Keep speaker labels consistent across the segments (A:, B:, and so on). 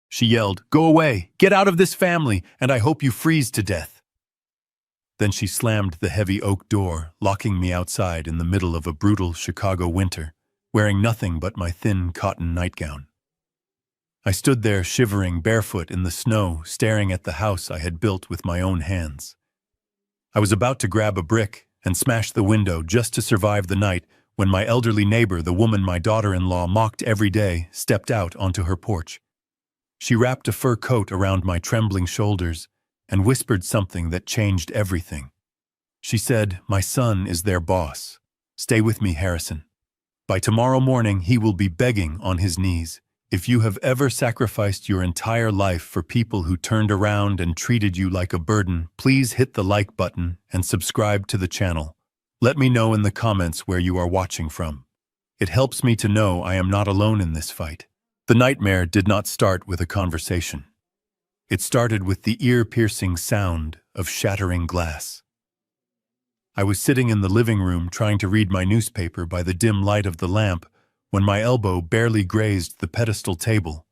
A: She yelled, "Go away! Get out of this family, and I hope you freeze to death." Then she slammed the heavy oak door, locking me outside in the middle of a brutal Chicago winter, wearing nothing but my thin cotton nightgown. I stood there shivering barefoot in the snow, staring at the house I had built with my own hands. I was about to grab a brick and smash the window just to survive the night when my elderly neighbor, the woman my daughter-in-law mocked every day, stepped out onto her porch. She wrapped a fur coat around my trembling shoulders and whispered something that changed everything. She said, "My son is their boss. Stay with me, Harrison. By tomorrow morning, he will be begging on his knees. If you have ever sacrificed your entire life for people who turned around and treated you like a burden, please hit the like button and subscribe to the channel. Let me know in the comments where you are watching from. It helps me to know I am not alone in this fight." The nightmare did not start with a conversation. It started with the ear-piercing sound of shattering glass. I was sitting in the living room trying to read my newspaper by the dim light of the lamp when my elbow barely grazed the pedestal table.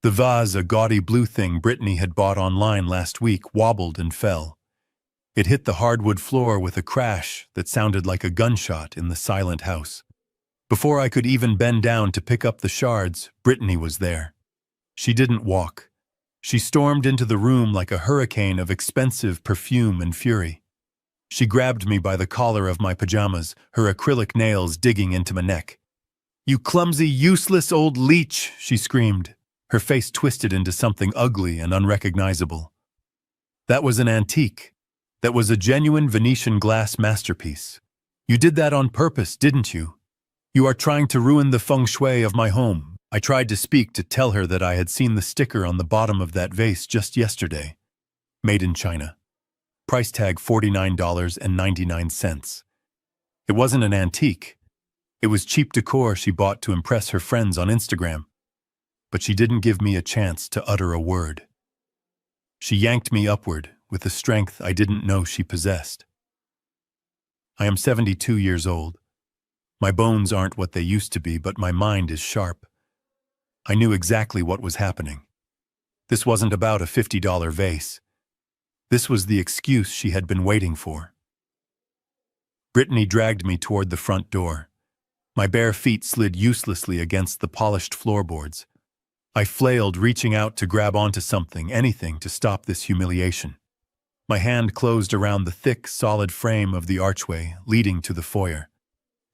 A: The vase, a gaudy blue thing Brittany had bought online last week, wobbled and fell. It hit the hardwood floor with a crash that sounded like a gunshot in the silent house. Before I could even bend down to pick up the shards, Brittany was there. She didn't walk. She stormed into the room like a hurricane of expensive perfume and fury. She grabbed me by the collar of my pajamas, her acrylic nails digging into my neck. "You clumsy, useless old leech," she screamed, her face twisted into something ugly and unrecognizable. "That was an antique. That was a genuine Venetian glass masterpiece. You did that on purpose, didn't you? You are trying to ruin the feng shui of my home." I tried to speak to tell her that I had seen the sticker on the bottom of that vase just yesterday. Made in China. Price tag $49.99. It wasn't an antique. It was cheap decor she bought to impress her friends on Instagram. But she didn't give me a chance to utter a word. She yanked me upward with a strength I didn't know she possessed. I am 72 years old. My bones aren't what they used to be, but my mind is sharp. I knew exactly what was happening. This wasn't about a $50 vase. This was the excuse she had been waiting for. Brittany dragged me toward the front door. My bare feet slid uselessly against the polished floorboards. I flailed, reaching out to grab onto something, anything to stop this humiliation. My hand closed around the thick, solid frame of the archway leading to the foyer.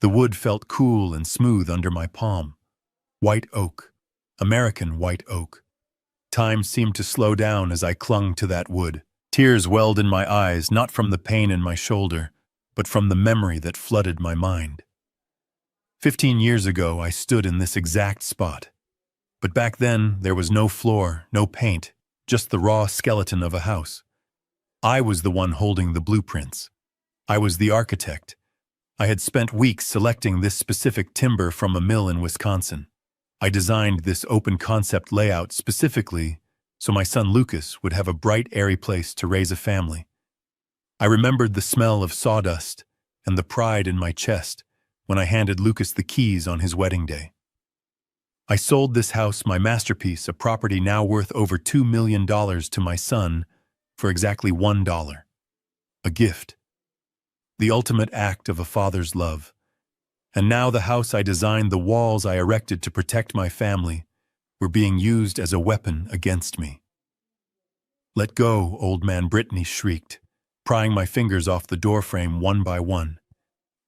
A: The wood felt cool and smooth under my palm. White oak. American white oak. Time seemed to slow down as I clung to that wood. Tears welled in my eyes, not from the pain in my shoulder, but from the memory that flooded my mind. 15 years ago, I stood in this exact spot. But back then, there was no floor, no paint, just the raw skeleton of a house. I was the one holding the blueprints. I was the architect. I had spent weeks selecting this specific timber from a mill in Wisconsin. I designed this open-concept layout specifically so my son Lucas would have a bright, airy place to raise a family. I remembered the smell of sawdust and the pride in my chest when I handed Lucas the keys on his wedding day. I sold this house, my masterpiece, a property now worth over $2 million, to my son for exactly $1. A gift. The ultimate act of a father's love. And now the house I designed, the walls I erected to protect my family, were being used as a weapon against me. "Let go, old man," Brittany shrieked, prying my fingers off the doorframe one by one.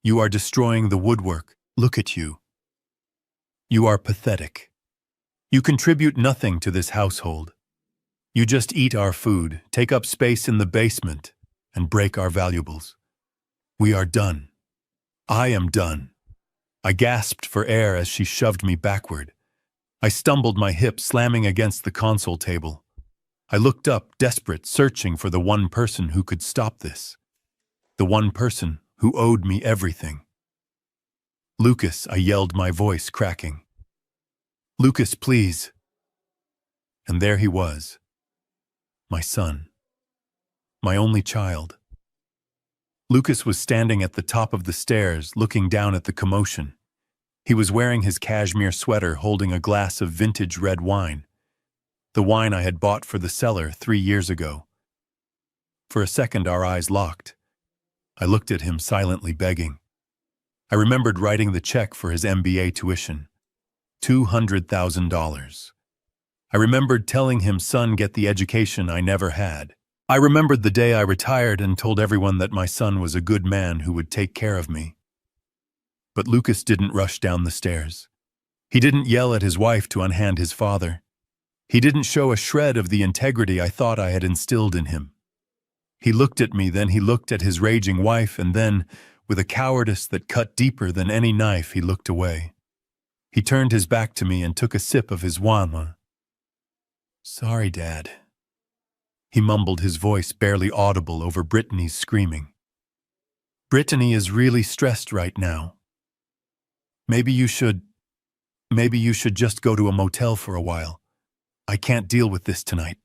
A: "You are destroying the woodwork. Look at you. You are pathetic. You contribute nothing to this household. You just eat our food, take up space in the basement, and break our valuables. We are done. I am done." I gasped for air as she shoved me backward. I stumbled, my hip slamming against the console table. I looked up, desperate, searching for the one person who could stop this. The one person who owed me everything. "Lucas," I yelled, my voice cracking. "Lucas, please." And there he was. My son. My only child. Lucas was standing at the top of the stairs, looking down at the commotion. He was wearing his cashmere sweater, holding a glass of vintage red wine. the wine I had bought for the cellar 3 years ago. For a second our eyes locked. I looked at him silently begging. I remembered writing the check for his MBA tuition. $200,000. I remembered telling him, "Son, get the education I never had." I remembered the day I retired and told everyone that my son was a good man who would take care of me. But Lucas didn't rush down the stairs. He didn't yell at his wife to unhand his father. He didn't show a shred of the integrity I thought I had instilled in him. He looked at me, then he looked at his raging wife, and then, with a cowardice that cut deeper than any knife, he looked away. He turned his back to me and took a sip of his wine. "Sorry, Dad." He mumbled, his voice barely audible over Brittany's screaming. "Brittany is really stressed right now. Maybe you should just go to a motel for a while. I can't deal with this tonight."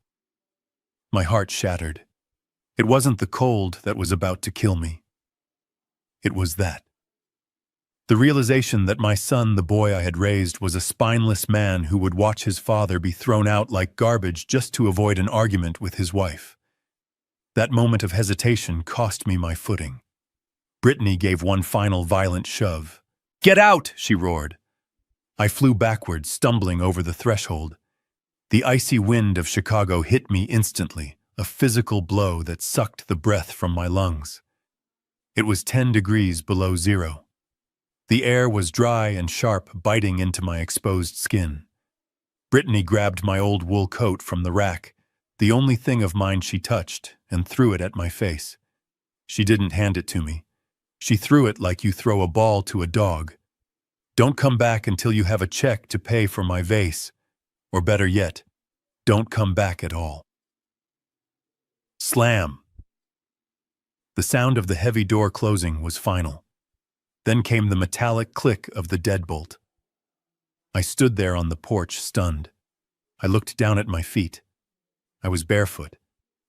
A: My heart shattered. It wasn't the cold that was about to kill me. It was that. The realization that my son, the boy I had raised, was a spineless man who would watch his father be thrown out like garbage just to avoid an argument with his wife. That moment of hesitation cost me my footing. Brittany gave one final violent shove. "Get out!" she roared. I flew backwards, stumbling over the threshold. The icy wind of Chicago hit me instantly, a physical blow that sucked the breath from my lungs. It was 10 degrees below zero. The air was dry and sharp, biting into my exposed skin. Brittany grabbed my old wool coat from the rack, the only thing of mine she touched, and threw it at my face. She didn't hand it to me. She threw it like you throw a ball to a dog. "Don't come back until you have a check to pay for my vase. Or better yet, don't come back at all." Slam! The sound of the heavy door closing was final. Then came the metallic click of the deadbolt. I stood there on the porch, stunned. I looked down at my feet. I was barefoot.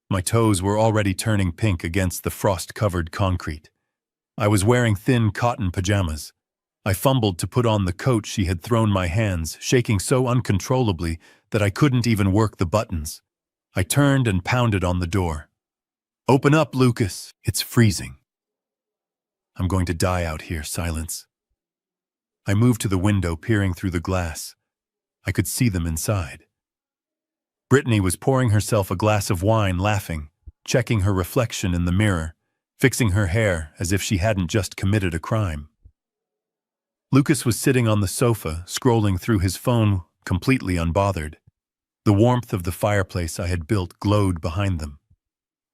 A: My toes were already turning pink against the frost-covered concrete. I was wearing thin cotton pajamas. I fumbled to put on the coat she had thrown my hands, shaking so uncontrollably that I couldn't even work the buttons. I turned and pounded on the door. "Open up, Lucas. It's freezing. I'm going to die out here." Silence. I moved to the window, peering through the glass. I could see them inside. Brittany was pouring herself a glass of wine, laughing, checking her reflection in the mirror, fixing her hair as if she hadn't just committed a crime. Lucas was sitting on the sofa, scrolling through his phone, completely unbothered. The warmth of the fireplace I had built glowed behind them.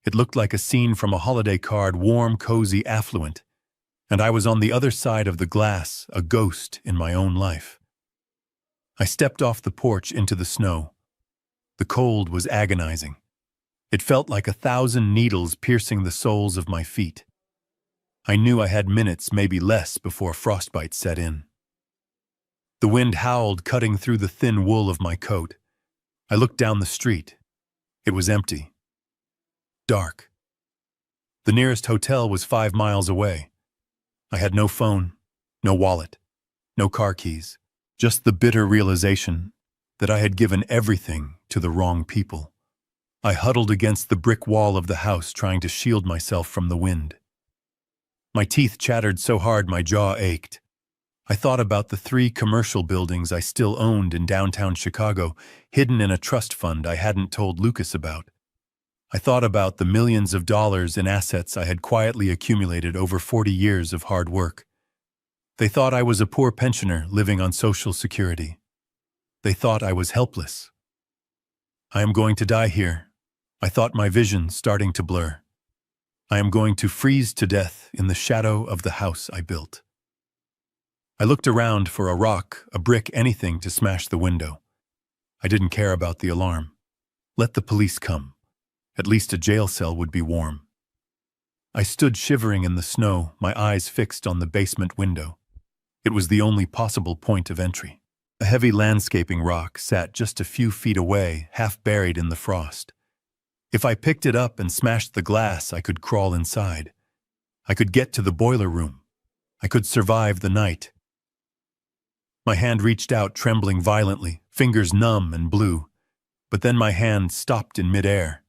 A: It looked like a scene from a holiday card, warm, cozy, affluent. And I was on the other side of the glass, a ghost in my own life. I stepped off the porch into the snow. The cold was agonizing. It felt like 1,000 needles piercing the soles of my feet. I knew I had minutes, maybe less, before frostbite set in. The wind howled, cutting through the thin wool of my coat. I looked down the street. It was empty. Dark. The nearest hotel was 5 miles away. I had no phone, no wallet, no car keys, just the bitter realization that I had given everything to the wrong people. I huddled against the brick wall of the house, trying to shield myself from the wind. My teeth chattered so hard my jaw ached. I thought about the 3 commercial buildings I still owned in downtown Chicago, hidden in a trust fund I hadn't told Lucas about. I thought about the millions of dollars in assets I had quietly accumulated over 40 years of hard work. They thought I was a poor pensioner living on Social Security. They thought I was helpless. I am going to die here. I thought, my vision starting to blur. I am going to freeze to death in the shadow of the house I built. I looked around for a rock, a brick, anything to smash the window. I didn't care about the alarm. Let the police come. At least a jail cell would be warm. I stood shivering in the snow, my eyes fixed on the basement window. It was the only possible point of entry. A heavy landscaping rock sat just a few feet away, half buried in the frost. If I picked it up and smashed the glass, I could crawl inside. I could get to the boiler room. I could survive the night. My hand reached out, trembling violently, fingers numb and blue. But then my hand stopped in midair.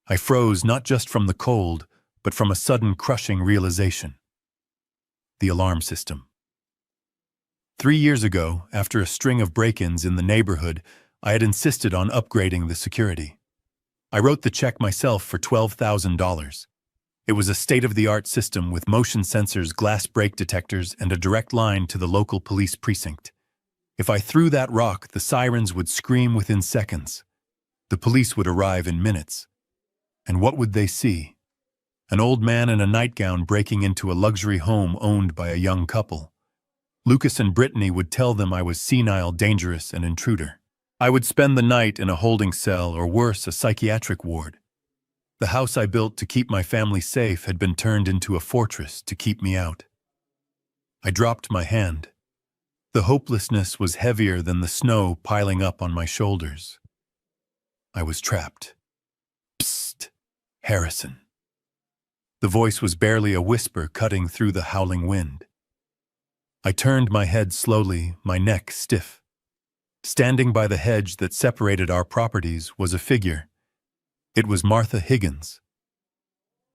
A: I froze not just from the cold, but from a sudden crushing realization. The alarm system. 3 years ago, after a string of break-ins in the neighborhood, I had insisted on upgrading the security. I wrote the check myself for $12,000. It was a state-of-the-art system with motion sensors, glass break detectors, and a direct line to the local police precinct. If I threw that rock, the sirens would scream within seconds. The police would arrive in minutes. And what would they see? An old man in a nightgown breaking into a luxury home owned by a young couple. Lucas and Brittany would tell them I was senile, dangerous, an intruder. I would spend the night in a holding cell or worse, a psychiatric ward. The house I built to keep my family safe had been turned into a fortress to keep me out. I dropped my hand. The hopelessness was heavier than the snow piling up on my shoulders. I was trapped. Psst, Harrison. The voice was barely a whisper cutting through the howling wind. I turned my head slowly, my neck stiff. Standing by the hedge that separated our properties was a figure. It was Martha Higgins.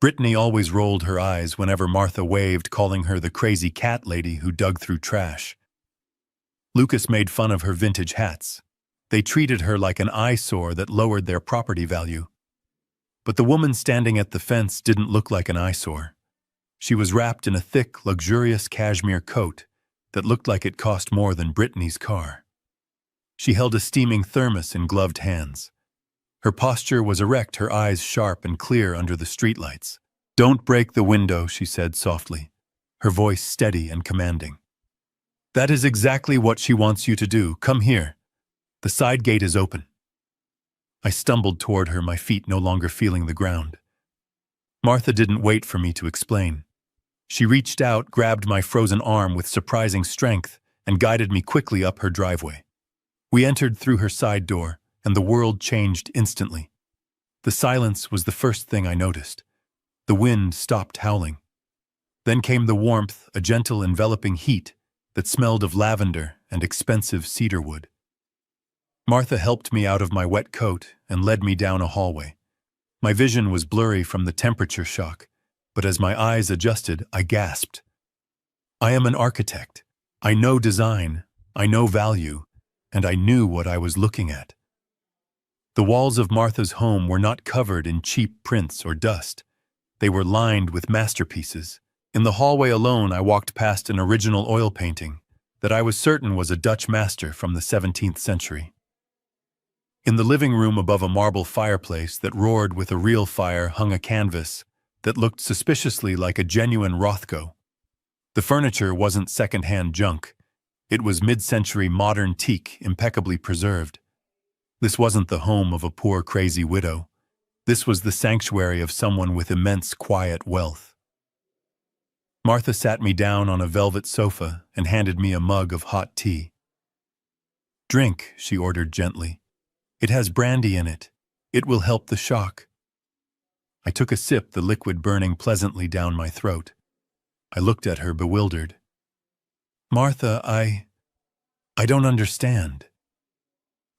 A: Brittany always rolled her eyes whenever Martha waved, calling her the crazy cat lady who dug through trash. Lucas made fun of her vintage hats. They treated her like an eyesore that lowered their property value. But the woman standing at the fence didn't look like an eyesore. She was wrapped in a thick, luxurious cashmere coat that looked like it cost more than Brittany's car. She held a steaming thermos in gloved hands. Her posture was erect, her eyes sharp and clear under the streetlights. "Don't break the window," she said softly, her voice steady and commanding. "That is exactly what she wants you to do. Come here. The side gate is open." I stumbled toward her, my feet no longer feeling the ground. Martha didn't wait for me to explain. She reached out, grabbed my frozen arm with surprising strength, and guided me quickly up her driveway. We entered through her side door, and the world changed instantly. The silence was the first thing I noticed. The wind stopped howling. Then came the warmth, a gentle enveloping heat that smelled of lavender and expensive cedar wood. Martha helped me out of my wet coat and led me down a hallway. My vision was blurry from the temperature shock, but as my eyes adjusted, I gasped. I am an architect. I know design, I know value, and I knew what I was looking at. The walls of Martha's home were not covered in cheap prints or dust. They were lined with masterpieces. In the hallway alone, I walked past an original oil painting that I was certain was a Dutch master from the 17th century. In the living room above a marble fireplace that roared with a real fire hung a canvas that looked suspiciously like a genuine Rothko. The furniture wasn't second-hand junk. It was mid-century modern teak, impeccably preserved. This wasn't the home of a poor, crazy widow. This was the sanctuary of someone with immense, quiet wealth. Martha sat me down on a velvet sofa and handed me a mug of hot tea. "Drink," she ordered gently. "It has brandy in it. It will help the shock." I took a sip, the liquid burning pleasantly down my throat. I looked at her, bewildered. "Martha, I don't understand."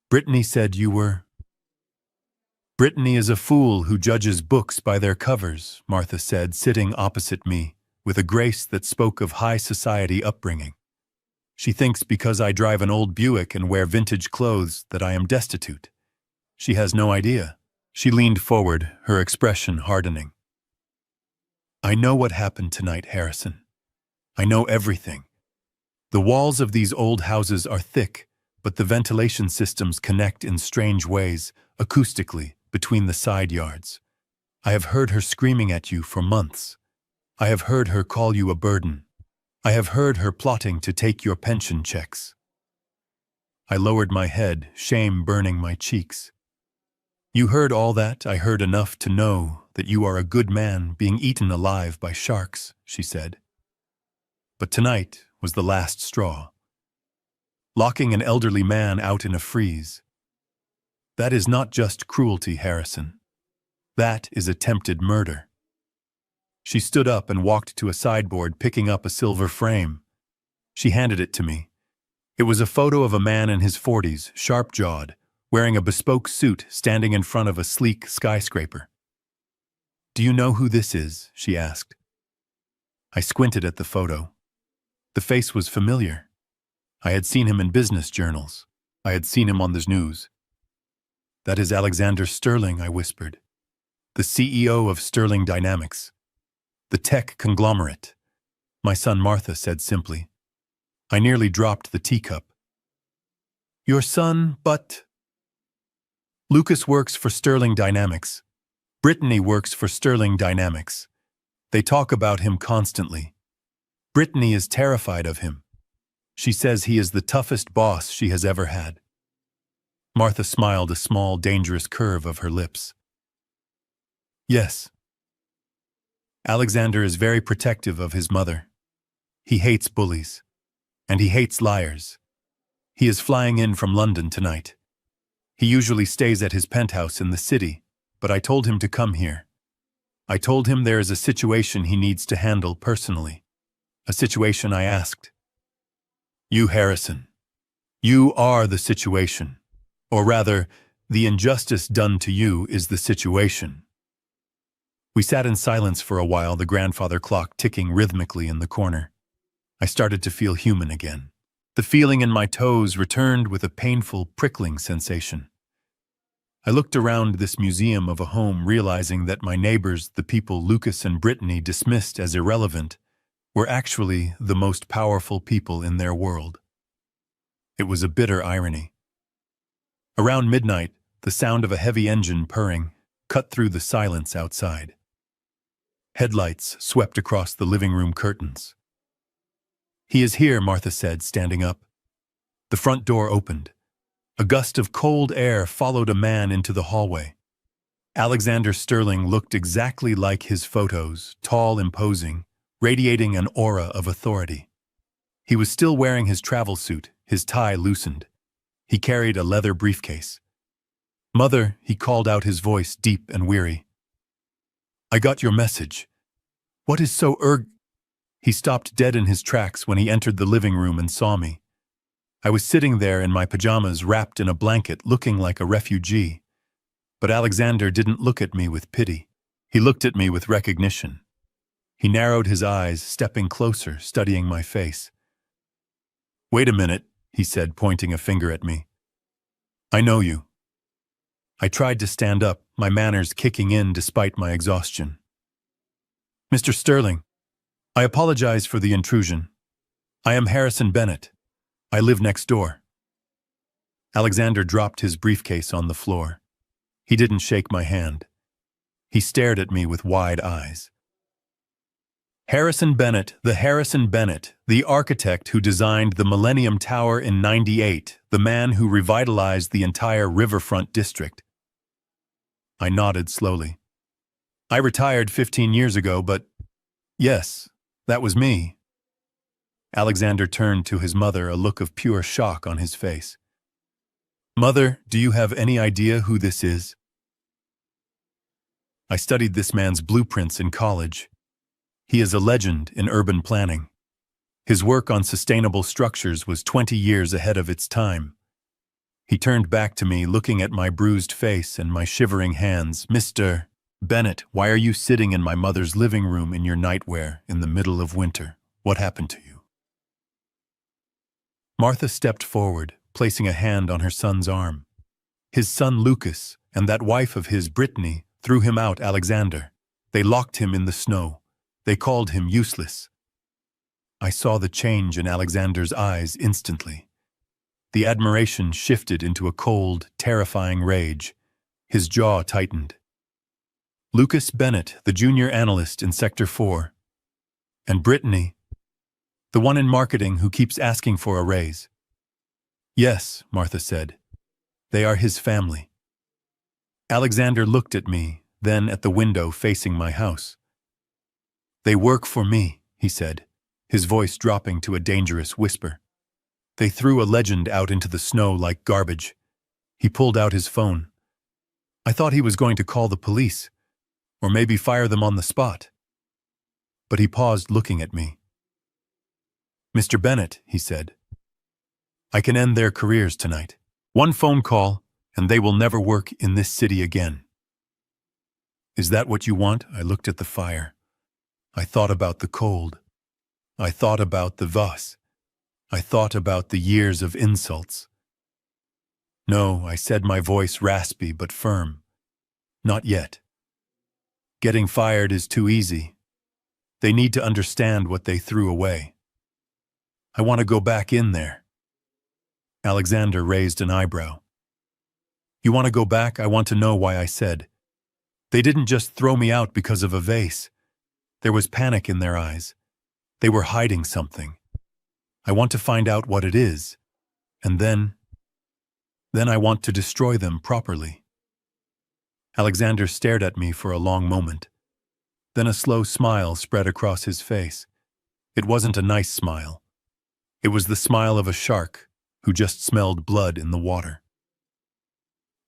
A: "Brittany said you were—" "Brittany is a fool who judges books by their covers," Martha said, sitting opposite me, with a grace that spoke of high society upbringing. "She thinks because I drive an old Buick and wear vintage clothes that I am destitute. She has no idea." She leaned forward, her expression hardening. "I know what happened tonight, Harrison. I know everything. The walls of these old houses are thick, but the ventilation systems connect in strange ways, acoustically, between the side yards. I have heard her screaming at you for months. I have heard her call you a burden. I have heard her plotting to take your pension checks." I lowered my head, shame burning my cheeks. "You heard all that. I heard enough to know that you are a good man being eaten alive by sharks," she said. But tonight was the last straw. Locking an elderly man out in a freeze. That is not just cruelty, Harrison. That is attempted murder. She stood up and walked to a sideboard, picking up a silver frame. She handed it to me. It was a photo of a man in his 40s, sharp-jawed, wearing a bespoke suit, standing in front of a sleek skyscraper. "Do you know who this is?" she asked. I squinted at the photo. The face was familiar. I had seen him in business journals. I had seen him on the news. "That is Alexander Sterling," I whispered. "The CEO of Sterling Dynamics. The tech conglomerate," my son Martha said simply. I nearly dropped the teacup. "Your son, but—" "Lucas works for Sterling Dynamics. Brittany works for Sterling Dynamics. They talk about him constantly. Brittany is terrified of him. She says he is the toughest boss she has ever had." Martha smiled, a small, dangerous curve of her lips. "Yes. Alexander is very protective of his mother. He hates bullies. And he hates liars. He is flying in from London tonight. He usually stays at his penthouse in the city, but I told him to come here. I told him there is a situation he needs to handle personally. A situation I asked. You, Harrison. You are the situation. Or rather, the injustice done to you is the situation." We sat in silence for a while, the grandfather clock ticking rhythmically in the corner. I started to feel human again. The feeling in my toes returned with a painful, prickling sensation. I looked around this museum of a home, realizing that my neighbors, the people Lucas and Brittany dismissed as irrelevant, were actually the most powerful people in their world. It was a bitter irony. Around midnight, the sound of a heavy engine purring cut through the silence outside. Headlights swept across the living room curtains. "He is here," Martha said, standing up. The front door opened. A gust of cold air followed a man into the hallway. Alexander Sterling looked exactly like his photos, tall, imposing, radiating an aura of authority. He was still wearing his travel suit, his tie loosened. He carried a leather briefcase. "Mother," he called out, his voice deep and weary. "I got your message. What is so He stopped dead in his tracks when he entered the living room and saw me. I was sitting there in my pajamas, wrapped in a blanket, looking like a refugee. But Alexander didn't look at me with pity. He looked at me with recognition. He narrowed his eyes, stepping closer, studying my face. "Wait a minute," he said, pointing a finger at me. "I know you." I tried to stand up, my manners kicking in despite my exhaustion. "Mr. Sterling, I apologize for the intrusion. I am Harrison Bennett. I live next door." Alexander dropped his briefcase on the floor. He didn't shake my hand. He stared at me with wide eyes. "Harrison Bennett, the architect who designed the Millennium Tower in '98, the man who revitalized the entire riverfront district." I nodded slowly. "I retired 15 years ago, but yes, that was me." Alexander turned to his mother, a look of pure shock on his face. "Mother, do you have any idea who this is?" "I studied this man's blueprints in college. He is a legend in urban planning. His work on sustainable structures was 20 years ahead of its time." He turned back to me, looking at my bruised face and my shivering hands. "Mr. Bennett, why are you sitting in my mother's living room in your nightwear in the middle of winter? What happened to you?" Martha stepped forward, placing a hand on her son's arm. "His son Lucas and that wife of his, Brittany, threw him out, Alexander. They locked him in the snow. They called him useless." I saw the change in Alexander's eyes instantly. The admiration shifted into a cold, terrifying rage. His jaw tightened. "Lucas Bennett, the junior analyst in Sector 4. And Brittany, the one in marketing who keeps asking for a raise." "Yes," Martha said. "They are his family." Alexander looked at me, then at the window facing my house. "They work for me," he said, his voice dropping to a dangerous whisper. "They threw a legend out into the snow like garbage." He pulled out his phone. I thought he was going to call the police, or maybe fire them on the spot. But he paused, looking at me. "Mr. Bennett," he said, "I can end their careers tonight. One phone call, and they will never work in this city again. Is that what you want? I looked at the fire. I thought about the cold. I thought about the Voss. I thought about the years of insults. No, I said, my voice raspy but firm. Not yet. Getting fired is too easy. They need to understand what they threw away. I want to go back in there. Alexander raised an eyebrow. You want to go back? I want to know why. I said. They didn't just throw me out because of a vase. There was panic in their eyes. They were hiding something. I want to find out what it is, and then I want to destroy them properly. Alexander stared at me for a long moment. Then a slow smile spread across his face. It wasn't a nice smile. It was the smile of a shark who just smelled blood in the water.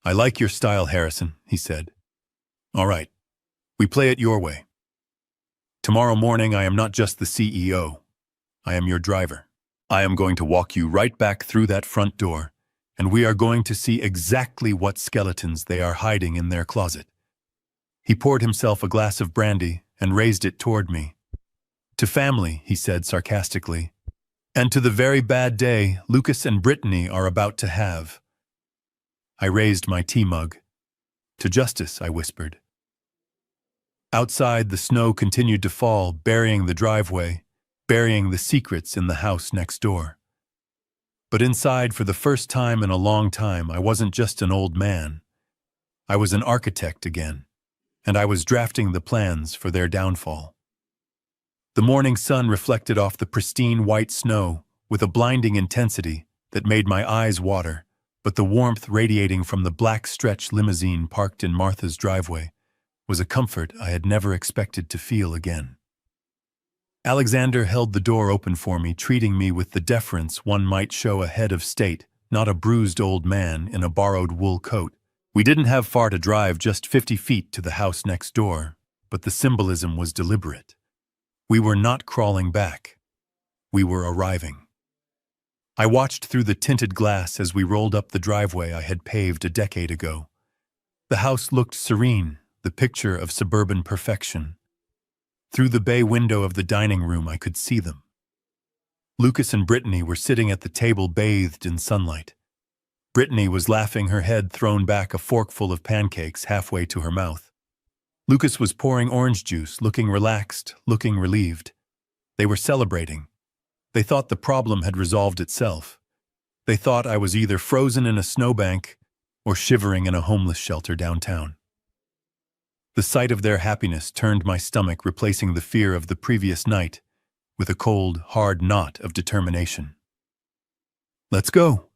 A: I like your style, Harrison, he said. All right, we play it your way. Tomorrow morning I am not just the CEO. I am your driver. I am going to walk you right back through that front door, and we are going to see exactly what skeletons they are hiding in their closet. He poured himself a glass of brandy and raised it toward me. To family, he said sarcastically, and to the very bad day Lucas and Brittany are about to have. I raised my tea mug. To justice, I whispered. Outside, the snow continued to fall, burying the driveway, burying the secrets in the house next door. But inside, for the first time in a long time, I wasn't just an old man. I was an architect again, and I was drafting the plans for their downfall. The morning sun reflected off the pristine white snow with a blinding intensity that made my eyes water, but the warmth radiating from the black stretch limousine parked in Martha's driveway was a comfort I had never expected to feel again. Alexander held the door open for me, treating me with the deference one might show a head of state, not a bruised old man in a borrowed wool coat. We didn't have far to drive, just 50 feet to the house next door, but the symbolism was deliberate. We were not crawling back. We were arriving. I watched through the tinted glass as we rolled up the driveway I had paved a decade ago. The house looked serene, the picture of suburban perfection. Through the bay window of the dining room, I could see them. Lucas and Brittany were sitting at the table bathed in sunlight. Brittany was laughing, her head thrown back, a forkful of pancakes halfway to her mouth. Lucas was pouring orange juice, looking relaxed, looking relieved. They were celebrating. They thought the problem had resolved itself. They thought I was either frozen in a snowbank or shivering in a homeless shelter downtown. The sight of their happiness turned my stomach, replacing the fear of the previous night with a cold, hard knot of determination. Let's go,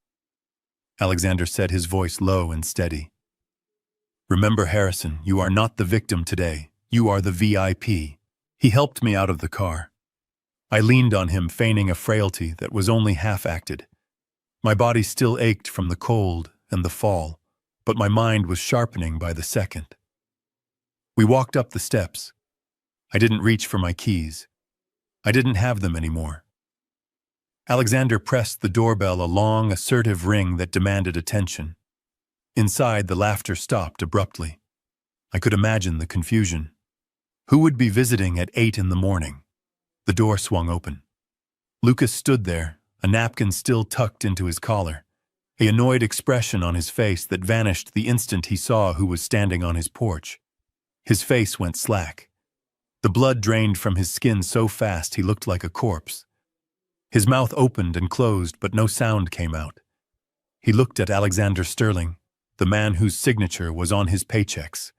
A: Alexander said, his voice low and steady. Remember, Harrison, you are not the victim today. You are the VIP. He helped me out of the car. I leaned on him, feigning a frailty that was only half-acted. My body still ached from the cold and the fall, but my mind was sharpening by the second. We walked up the steps. I didn't reach for my keys. I didn't have them anymore. Alexander pressed the doorbell, a long, assertive ring that demanded attention. Inside, the laughter stopped abruptly. I could imagine the confusion. Who would be visiting at 8 in the morning? The door swung open. Lucas stood there, a napkin still tucked into his collar, an annoyed expression on his face that vanished the instant he saw who was standing on his porch. His face went slack. The blood drained from his skin so fast he looked like a corpse. His mouth opened and closed, but no sound came out. He looked at Alexander Sterling, the man whose signature was on his paychecks,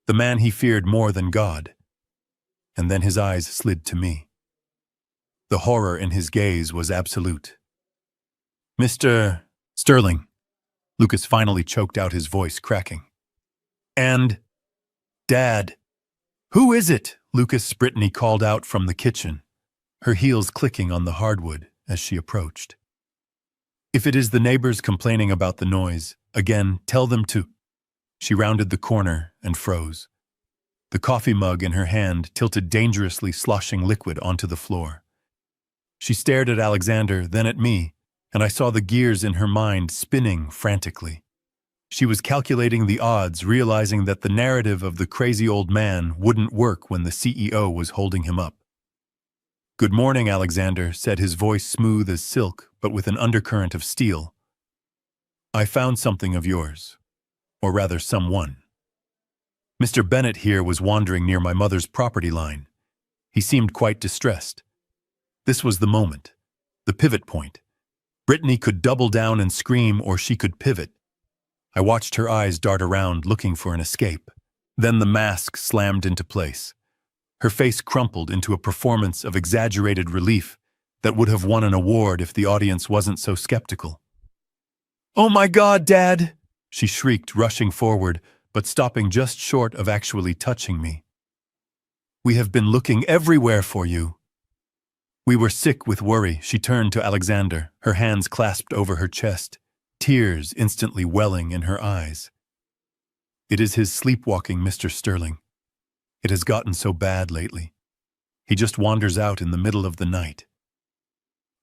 A: the man he feared more than God. And then his eyes slid to me. The horror in his gaze was absolute. Mr. Sterling, Lucas finally choked out, his voice cracking. And Dad. Who is it? Brittany called out from the kitchen, her heels clicking on the hardwood as she approached. If it is the neighbors complaining about the noise, again, tell them to. She rounded the corner and froze. The coffee mug in her hand tilted dangerously, sloshing liquid onto the floor. She stared at Alexander, then at me, and I saw the gears in her mind spinning frantically. She was calculating the odds, realizing that the narrative of the crazy old man wouldn't work when the CEO was holding him up. "Good morning, Alexander," said his voice smooth as silk, but with an undercurrent of steel. "I found something of yours. Or rather, someone. Mr. Bennett here was wandering near my mother's property line. He seemed quite distressed. This was the moment. The pivot point. Brittany could double down and scream, or she could pivot. I watched her eyes dart around, looking for an escape. Then the mask slammed into place. Her face crumpled into a performance of exaggerated relief that would have won an award if the audience wasn't so skeptical. "Oh my God, Dad!" she shrieked, rushing forward, but stopping just short of actually touching me. "We have been looking everywhere for you." We were sick with worry. She turned to Alexander, her hands clasped over her chest, tears instantly welling in her eyes. "It is his sleepwalking, Mr. Sterling. It has gotten so bad lately. He just wanders out in the middle of the night.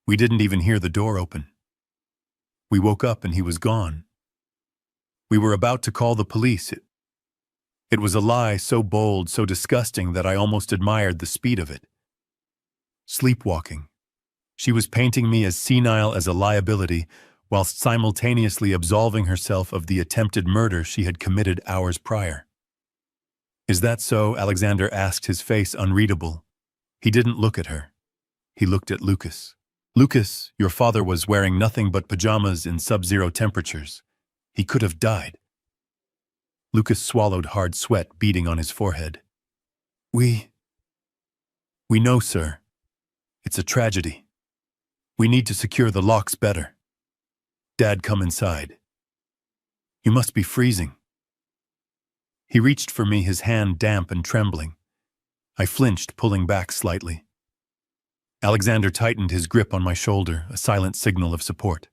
A: We didn't even hear the door open. We woke up and he was gone. We were about to call the police. It was a lie so bold, so disgusting that I almost admired the speed of it. Sleepwalking. She was painting me as senile as a liability, whilst simultaneously absolving herself of the attempted murder she had committed hours prior. "Is that so?" Alexander asked, his face unreadable. He didn't look at her. He looked at Lucas. "Lucas, your father was wearing nothing but pajamas in sub-zero temperatures. He could have died." Lucas swallowed, hard sweat beading on his forehead. We know, sir. It's a tragedy. We need to secure the locks better. Dad, come inside. You must be freezing." He reached for me, his hand damp and trembling. I flinched, pulling back slightly. Alexander tightened his grip on my shoulder, a silent signal of support.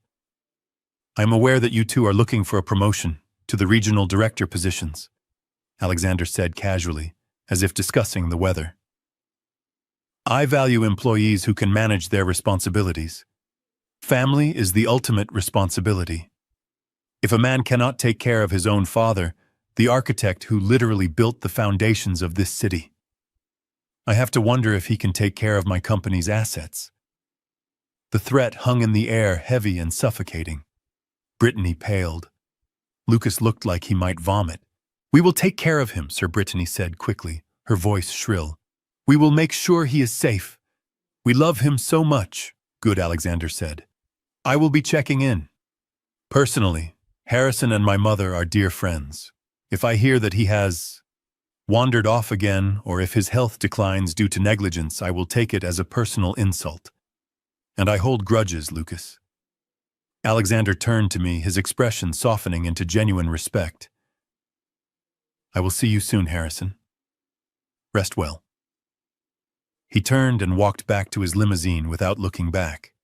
A: "I am aware that you two are looking for a promotion to the regional director positions," Alexander said casually, as if discussing the weather. "I value employees who can manage their responsibilities. Family is the ultimate responsibility. If a man cannot take care of his own father, the architect who literally built the foundations of this city, I have to wonder if he can take care of my company's assets." The threat hung in the air, heavy and suffocating. Brittany paled. Lucas looked like he might vomit. "We will take care of him," Sir Brittany said quickly, her voice shrill. "We will make sure he is safe. We love him so much." "Good," Alexander said. "I will be checking in. Personally, Harrison and my mother are dear friends. If I hear that he has wandered off again, or if his health declines due to negligence, I will take it as a personal insult. And I hold grudges, Lucas." Alexander turned to me, his expression softening into genuine respect. "I will see you soon, Harrison. Rest well." He turned and walked back to his limousine without looking back.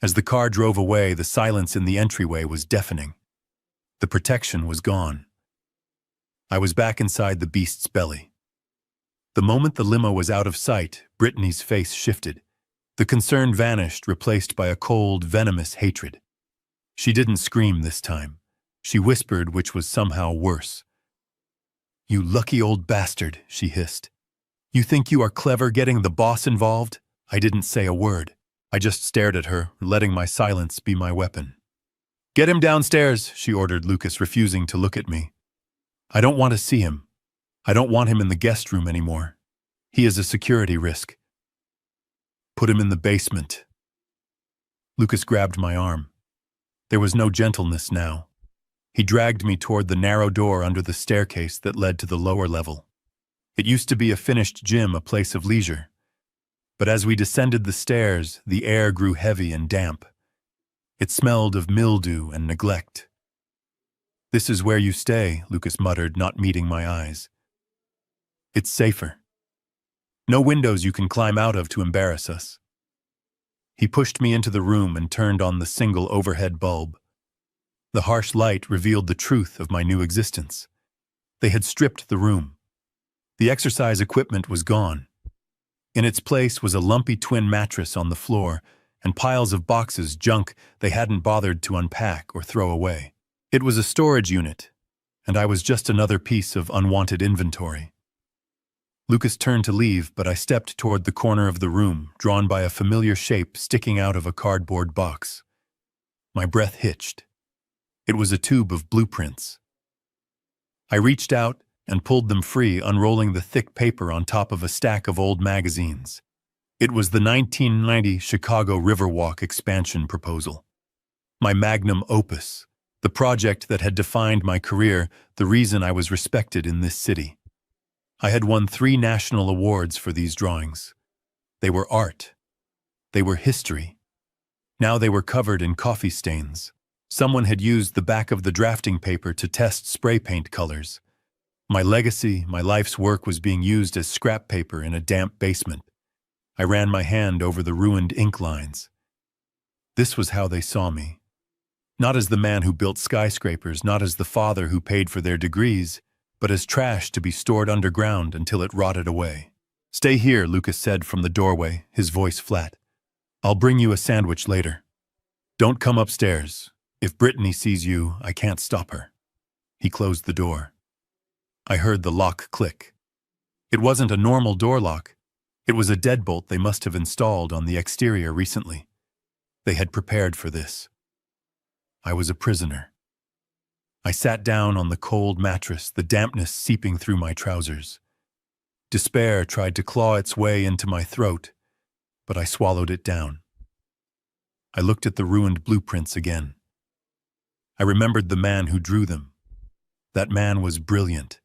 A: As the car drove away, the silence in the entryway was deafening. The protection was gone. I was back inside the beast's belly. The moment the limo was out of sight, Brittany's face shifted. The concern vanished, replaced by a cold, venomous hatred. She didn't scream this time. She whispered, which was somehow worse. "You lucky old bastard," she hissed. "You think you are clever getting the boss involved?" I didn't say a word. I just stared at her, letting my silence be my weapon. "Get him downstairs," she ordered Lucas, refusing to look at me. "I don't want to see him. I don't want him in the guest room anymore. He is a security risk. Put him in the basement." Lucas grabbed my arm. There was no gentleness now. He dragged me toward the narrow door under the staircase that led to the lower level. It used to be a finished gym, a place of leisure. But as we descended the stairs, the air grew heavy and damp. It smelled of mildew and neglect. "This is where you stay," Lucas muttered, not meeting my eyes. "It's safer. No windows you can climb out of to embarrass us." He pushed me into the room and turned on the single overhead bulb. The harsh light revealed the truth of my new existence. They had stripped the room. The exercise equipment was gone. In its place was a lumpy twin mattress on the floor and piles of boxes, junk they hadn't bothered to unpack or throw away. It was a storage unit, and I was just another piece of unwanted inventory. Lucas turned to leave, but I stepped toward the corner of the room, drawn by a familiar shape sticking out of a cardboard box. My breath hitched. It was a tube of blueprints. I reached out and pulled them free, unrolling the thick paper on top of a stack of old magazines. It was the 1990 Chicago Riverwalk expansion proposal. My magnum opus, the project that had defined my career, the reason I was respected in this city. I had won 3 national awards for these drawings. They were art. They were history. Now they were covered in coffee stains. Someone had used the back of the drafting paper to test spray paint colors. My legacy, my life's work was being used as scrap paper in a damp basement. I ran my hand over the ruined ink lines. This was how they saw me. Not as the man who built skyscrapers, not as the father who paid for their degrees, but as trash to be stored underground until it rotted away. "Stay here," Lucas said from the doorway, his voice flat. "I'll bring you a sandwich later. Don't come upstairs. If Brittany sees you, I can't stop her." He closed the door. I heard the lock click. It wasn't a normal door lock. It was a deadbolt they must have installed on the exterior recently. They had prepared for this. I was a prisoner. I sat down on the cold mattress, the dampness seeping through my trousers. Despair tried to claw its way into my throat, but I swallowed it down. I looked at the ruined blueprints again. I remembered the man who drew them. That man was brilliant.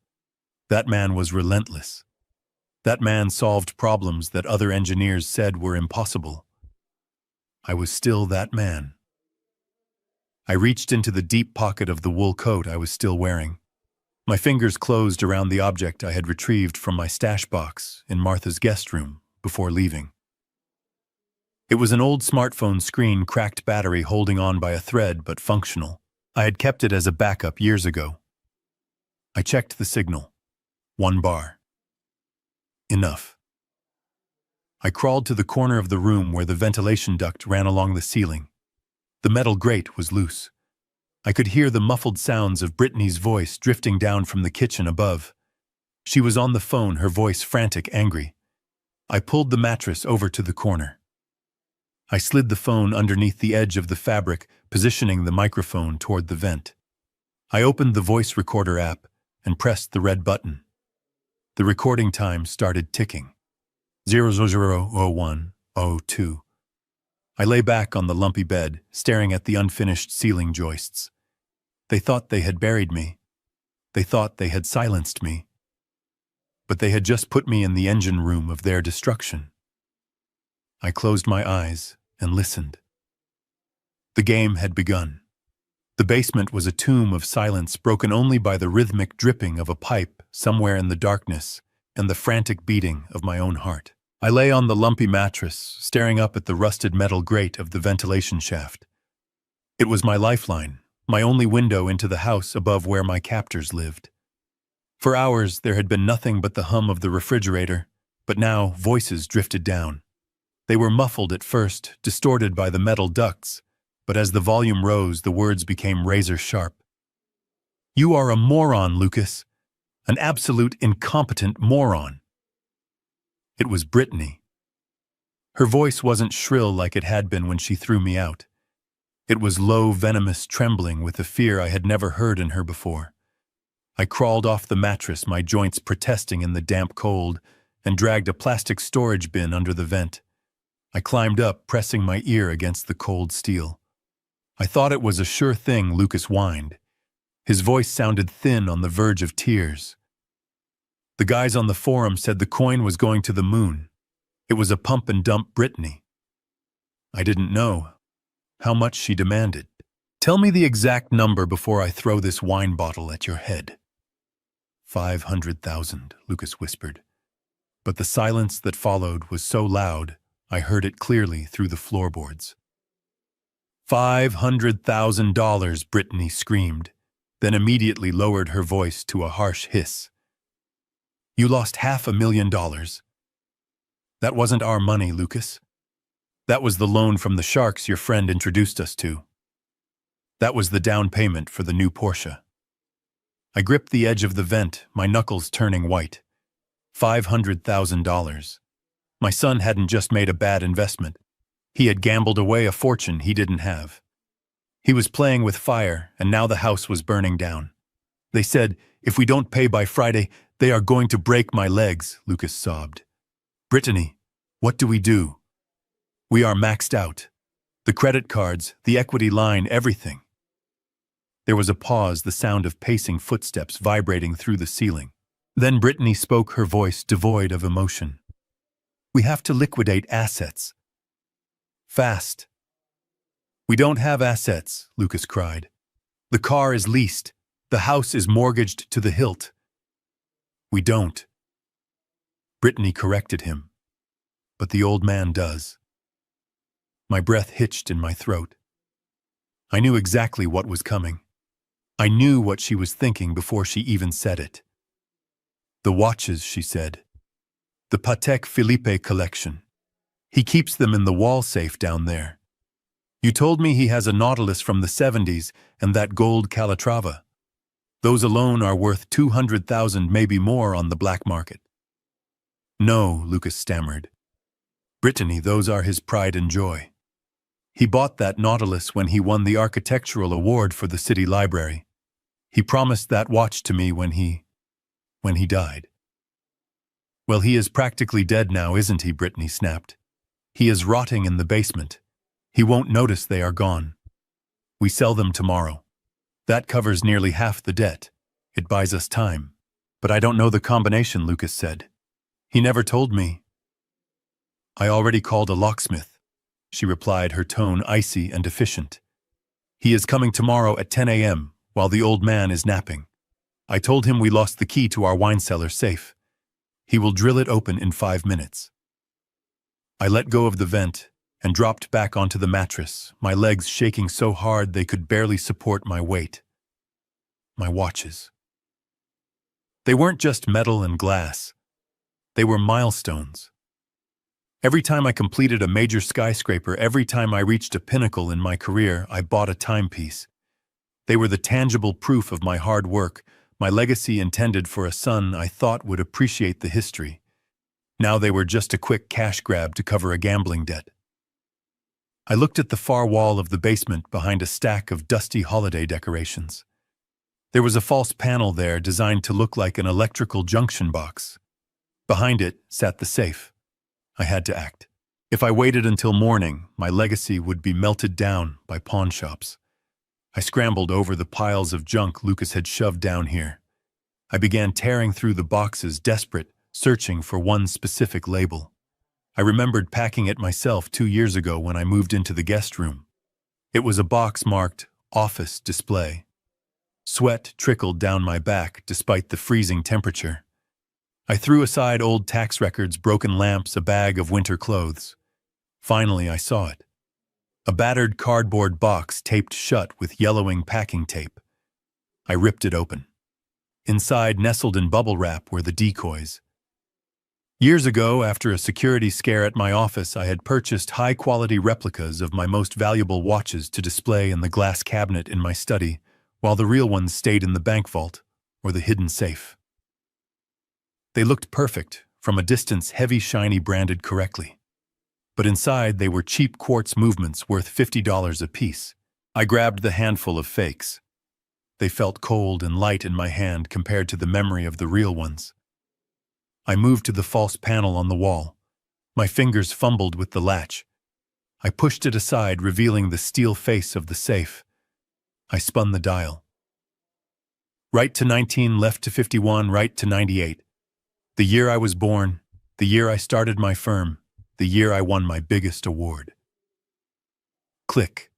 A: That man was relentless. That man solved problems that other engineers said were impossible. I was still that man. I reached into the deep pocket of the wool coat I was still wearing. My fingers closed around the object I had retrieved from my stash box in Martha's guest room before leaving. It was an old smartphone screen, cracked battery holding on by a thread, but functional. I had kept it as a backup years ago. I checked the signal. 1 bar. Enough. I crawled to the corner of the room where the ventilation duct ran along the ceiling. The metal grate was loose. I could hear the muffled sounds of Brittany's voice drifting down from the kitchen above. She was on the phone, her voice frantic, angry. I pulled the mattress over to the corner. I slid the phone underneath the edge of the fabric, positioning the microphone toward the vent. I opened the voice recorder app and pressed the red button. The recording time started ticking. 000102. I lay back on the lumpy bed, staring at the unfinished ceiling joists. They thought they had buried me. They thought they had silenced me. But they had just put me in the engine room of their destruction. I closed my eyes and listened. The game had begun. The basement was a tomb of silence, broken only by the rhythmic dripping of a pipe somewhere in the darkness and the frantic beating of my own heart. I lay on the lumpy mattress, staring up at the rusted metal grate of the ventilation shaft. It was my lifeline, my only window into the house above where my captors lived. For hours there had been nothing but the hum of the refrigerator, but now voices drifted down. They were muffled at first, distorted by the metal ducts, but as the volume rose, the words became razor sharp. "You are a moron, Lucas. An absolute incompetent moron." It was Brittany. Her voice wasn't shrill like it had been when she threw me out. It was low, venomous, trembling with a fear I had never heard in her before. I crawled off the mattress, my joints protesting in the damp cold, and dragged a plastic storage bin under the vent. I climbed up, pressing my ear against the cold steel. I thought it was a sure thing, Lucas whined. His voice sounded thin, on the verge of tears. The guys on the forum said the coin was going to the moon. It was a pump and dump Brittany. I didn't know how much she demanded. "Tell me the exact number before I throw this wine bottle at your head." 500,000, Lucas whispered. But the silence that followed was so loud, I heard it clearly through the floorboards. $500,000, Brittany screamed, then immediately lowered her voice to a harsh hiss. "You lost $500,000. That wasn't our money, Lucas. That was the loan from the sharks your friend introduced us to." That was the down payment for the new Porsche. I gripped the edge of the vent, my knuckles turning white. $500,000. My son hadn't just made a bad investment. He had gambled away a fortune he didn't have. He was playing with fire, and now the house was burning down. They said, "If we don't pay by Friday, they are going to break my legs," Lucas sobbed. "Brittany, what do we do? We are maxed out. The credit cards, the equity line, everything." There was a pause, the sound of pacing footsteps vibrating through the ceiling. Then Brittany spoke, her voice devoid of emotion. "We have to liquidate assets. Fast." "We don't have assets," Lucas cried. "The car is leased. The house is mortgaged to the hilt." "We don't." Brittany corrected him. "But the old man does." My breath hitched in my throat. I knew exactly what was coming. I knew what she was thinking before she even said it. "The watches," she said. "The Patek Philippe collection. He keeps them in the wall safe down there. You told me he has a Nautilus from the 70s and that gold Calatrava. Those alone are worth 200,000, maybe more, on the black market." "No," Lucas stammered. "Brittany, those are his pride and joy. He bought that Nautilus when he won the architectural award for the city library. He promised that watch to me when he died." "Well, he is practically dead now, isn't he?" Brittany snapped. "He is rotting in the basement. He won't notice they are gone. We sell them tomorrow. That covers nearly half the debt. It buys us time." "But I don't know the combination," Lucas said. "He never told me." "I already called a locksmith," she replied, her tone icy and efficient. "He is coming tomorrow at 10 a.m., while the old man is napping. I told him we lost the key to our wine cellar safe. He will drill it open in 5 minutes." I let go of the vent and dropped back onto the mattress, my legs shaking so hard they could barely support my weight. My watches. They weren't just metal and glass. They were milestones. Every time I completed a major skyscraper, every time I reached a pinnacle in my career, I bought a timepiece. They were the tangible proof of my hard work, my legacy intended for a son I thought would appreciate the history. Now they were just a quick cash grab to cover a gambling debt. I looked at the far wall of the basement behind a stack of dusty holiday decorations. There was a false panel there designed to look like an electrical junction box. Behind it sat the safe. I had to act. If I waited until morning, my legacy would be melted down by pawn shops. I scrambled over the piles of junk Lucas had shoved down here. I began tearing through the boxes, desperate, searching for one specific label. I remembered packing it myself 2 years ago when I moved into the guest room. It was a box marked "Office Display." Sweat trickled down my back despite the freezing temperature. I threw aside old tax records, broken lamps, a bag of winter clothes. Finally, I saw it. A battered cardboard box taped shut with yellowing packing tape. I ripped it open. Inside, nestled in bubble wrap, were the decoys. Years ago, after a security scare at my office, I had purchased high-quality replicas of my most valuable watches to display in the glass cabinet in my study, while the real ones stayed in the bank vault or the hidden safe. They looked perfect, from a distance, heavy, shiny, branded correctly. But inside, they were cheap quartz movements worth $50 apiece. I grabbed the handful of fakes. They felt cold and light in my hand compared to the memory of the real ones. I moved to the false panel on the wall. My fingers fumbled with the latch. I pushed it aside, revealing the steel face of the safe. I spun the dial. Right to 19, left to 51, right to 98. The year I was born, the year I started my firm, the year I won my biggest award. Click.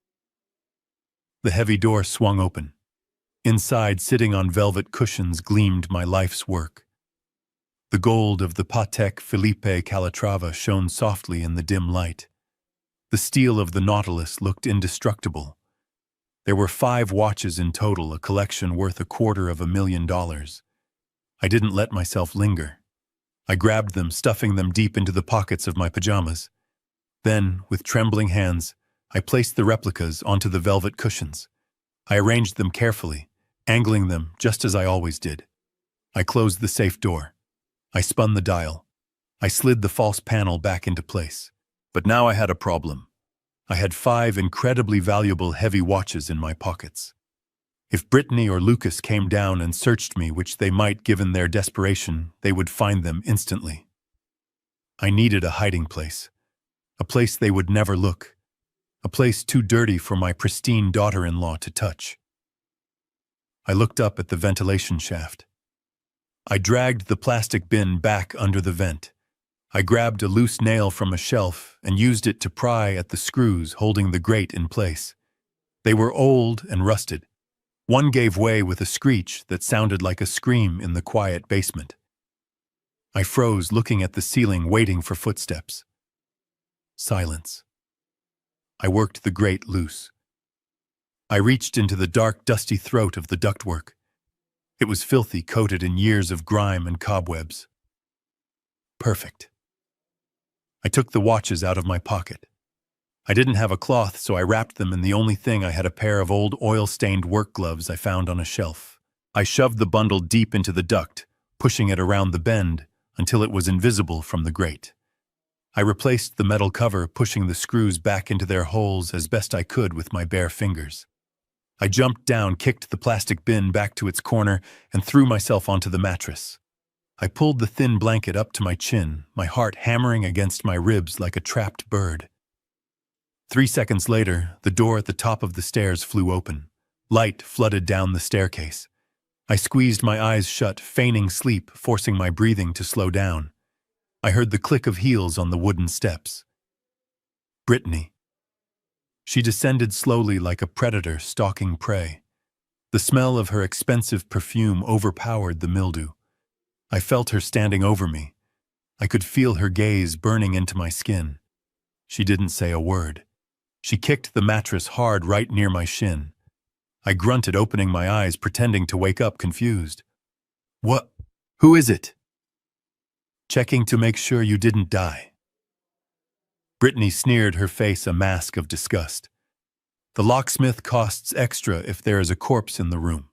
A: The heavy door swung open. Inside, sitting on velvet cushions, gleamed my life's work. The gold of the Patek Philippe Calatrava shone softly in the dim light. The steel of the Nautilus looked indestructible. There were 5 watches in total, a collection worth $250,000. I didn't let myself linger. I grabbed them, stuffing them deep into the pockets of my pajamas. Then, with trembling hands, I placed the replicas onto the velvet cushions. I arranged them carefully, angling them just as I always did. I closed the safe door. I spun the dial. I slid the false panel back into place. But now I had a problem. I had 5 incredibly valuable heavy watches in my pockets. If Brittany or Lucas came down and searched me, which they might given their desperation, they would find them instantly. I needed a hiding place. A place they would never look. A place too dirty for my pristine daughter-in-law to touch. I looked up at the ventilation shaft. I dragged the plastic bin back under the vent. I grabbed a loose nail from a shelf and used it to pry at the screws holding the grate in place. They were old and rusted. One gave way with a screech that sounded like a scream in the quiet basement. I froze, looking at the ceiling, waiting for footsteps. Silence. I worked the grate loose. I reached into the dark, dusty throat of the ductwork. It was filthy, coated in years of grime and cobwebs. Perfect. I took the watches out of my pocket. I didn't have a cloth, so I wrapped them in the only thing I had: a pair of old oil-stained work gloves I found on a shelf. I shoved the bundle deep into the duct, pushing it around the bend until it was invisible from the grate. I replaced the metal cover, pushing the screws back into their holes as best I could with my bare fingers. I jumped down, kicked the plastic bin back to its corner, and threw myself onto the mattress. I pulled the thin blanket up to my chin, my heart hammering against my ribs like a trapped bird. 3 seconds later, the door at the top of the stairs flew open. Light flooded down the staircase. I squeezed my eyes shut, feigning sleep, forcing my breathing to slow down. I heard the click of heels on the wooden steps. Brittany. She descended slowly like a predator stalking prey. The smell of her expensive perfume overpowered the mildew. I felt her standing over me. I could feel her gaze burning into my skin. She didn't say a word. She kicked the mattress hard right near my shin. I grunted, opening my eyes, pretending to wake up, confused. "What? Who is it?" "Checking to make sure you didn't die." Brittany sneered, her face a mask of disgust. "The locksmith costs extra if there is a corpse in the room."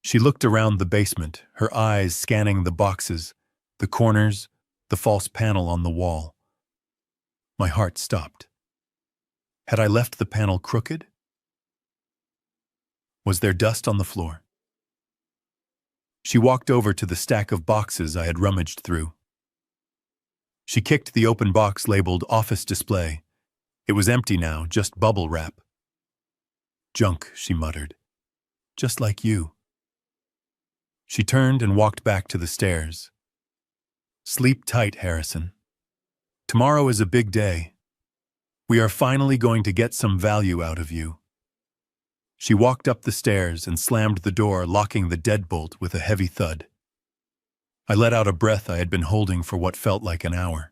A: She looked around the basement, her eyes scanning the boxes, the corners, the false panel on the wall. My heart stopped. Had I left the panel crooked? Was there dust on the floor? She walked over to the stack of boxes I had rummaged through. She kicked the open box labeled "Office Display." It was empty now, just bubble wrap. "Junk," she muttered. "Just like you." She turned and walked back to the stairs. "Sleep tight, Harrison. Tomorrow is a big day. We are finally going to get some value out of you." She walked up the stairs and slammed the door, locking the deadbolt with a heavy thud. I let out a breath I had been holding for what felt like an hour.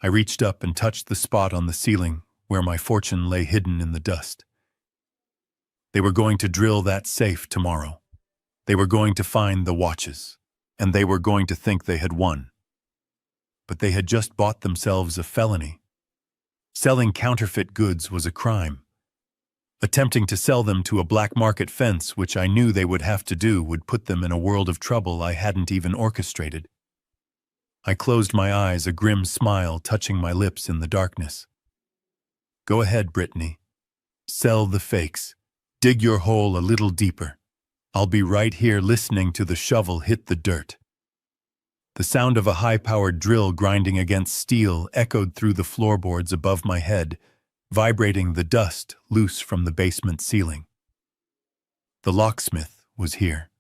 A: I reached up and touched the spot on the ceiling where my fortune lay hidden in the dust. They were going to drill that safe tomorrow. They were going to find the watches, and they were going to think they had won. But they had just bought themselves a felony. Selling counterfeit goods was a crime. Attempting to sell them to a black market fence, which I knew they would have to do, would put them in a world of trouble I hadn't even orchestrated. I closed my eyes, a grim smile touching my lips in the darkness. "Go ahead, Brittany. Sell the fakes. Dig your hole a little deeper. I'll be right here listening to the shovel hit the dirt." The sound of a high-powered drill grinding against steel echoed through the floorboards above my head, vibrating the dust loose from the basement ceiling. The locksmith was here.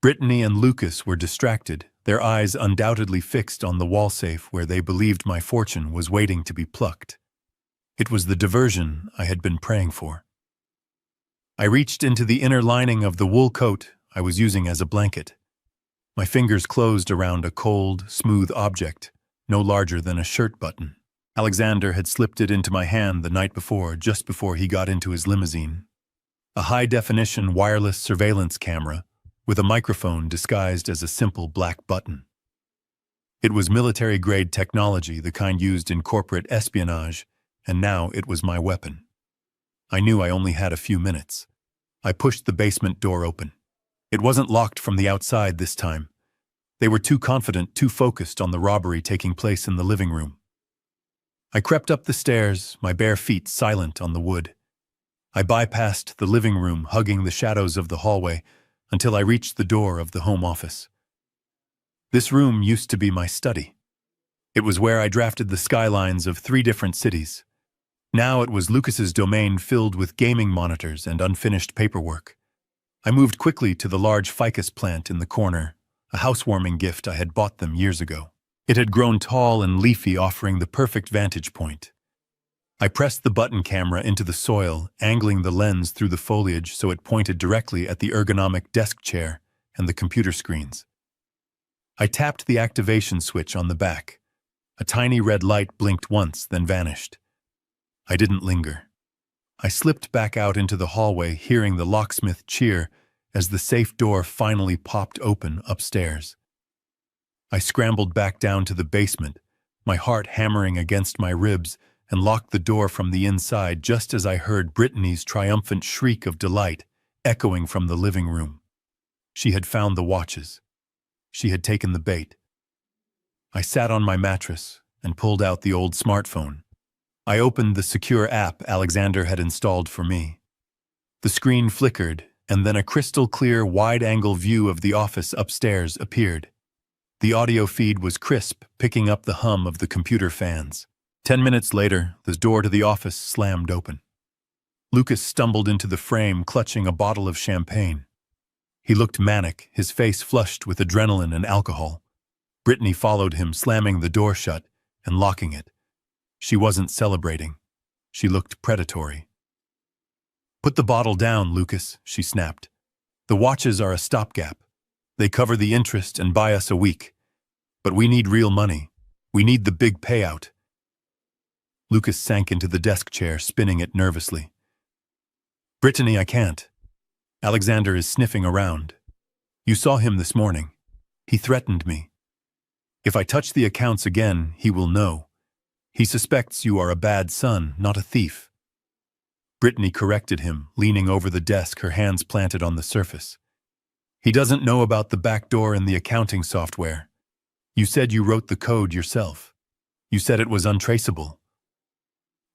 A: Brittany and Lucas were distracted, their eyes undoubtedly fixed on the wall safe where they believed my fortune was waiting to be plucked. It was the diversion I had been praying for. I reached into the inner lining of the wool coat I was using as a blanket. My fingers closed around a cold, smooth object, no larger than a shirt button. Alexander had slipped it into my hand the night before, just before he got into his limousine. A high-definition wireless surveillance camera with a microphone disguised as a simple black button. It was military-grade technology, the kind used in corporate espionage, and now it was my weapon. I knew I only had a few minutes. I pushed the basement door open. It wasn't locked from the outside this time. They were too confident, too focused on the robbery taking place in the living room. I crept up the stairs, my bare feet silent on the wood. I bypassed the living room, hugging the shadows of the hallway, until I reached the door of the home office. This room used to be my study. It was where I drafted the skylines of 3 different cities. Now it was Lucas's domain filled with gaming monitors and unfinished paperwork. I moved quickly to the large ficus plant in the corner, a housewarming gift I had bought them years ago. It had grown tall and leafy, offering the perfect vantage point. I pressed the button camera into the soil, angling the lens through the foliage so it pointed directly at the ergonomic desk chair and the computer screens. I tapped the activation switch on the back. A tiny red light blinked once, then vanished. I didn't linger. I slipped back out into the hallway, hearing the locksmith cheer as the safe door finally popped open upstairs. I scrambled back down to the basement, my heart hammering against my ribs, and locked the door from the inside just as I heard Brittany's triumphant shriek of delight echoing from the living room. She had found the watches. She had taken the bait. I sat on my mattress and pulled out the old smartphone. I opened the secure app Alexander had installed for me. The screen flickered, and then a crystal-clear, wide-angle view of the office upstairs appeared. The audio feed was crisp, picking up the hum of the computer fans. 10 minutes later, the door to the office slammed open. Lucas stumbled into the frame, clutching a bottle of champagne. He looked manic, his face flushed with adrenaline and alcohol. Brittany followed him, slamming the door shut and locking it. She wasn't celebrating. She looked predatory. "Put the bottle down, Lucas," she snapped. "The watches are a stopgap. They cover the interest and buy us a week. But we need real money. We need the big payout." Lucas sank into the desk chair, spinning it nervously. "Brittany, I can't. Alexander is sniffing around. You saw him this morning. He threatened me. If I touch the accounts again, he will know. He suspects you are a bad son, not a thief." Brittany corrected him, leaning over the desk, her hands planted on the surface. "He doesn't know about the back door in the accounting software. You said you wrote the code yourself. You said it was untraceable."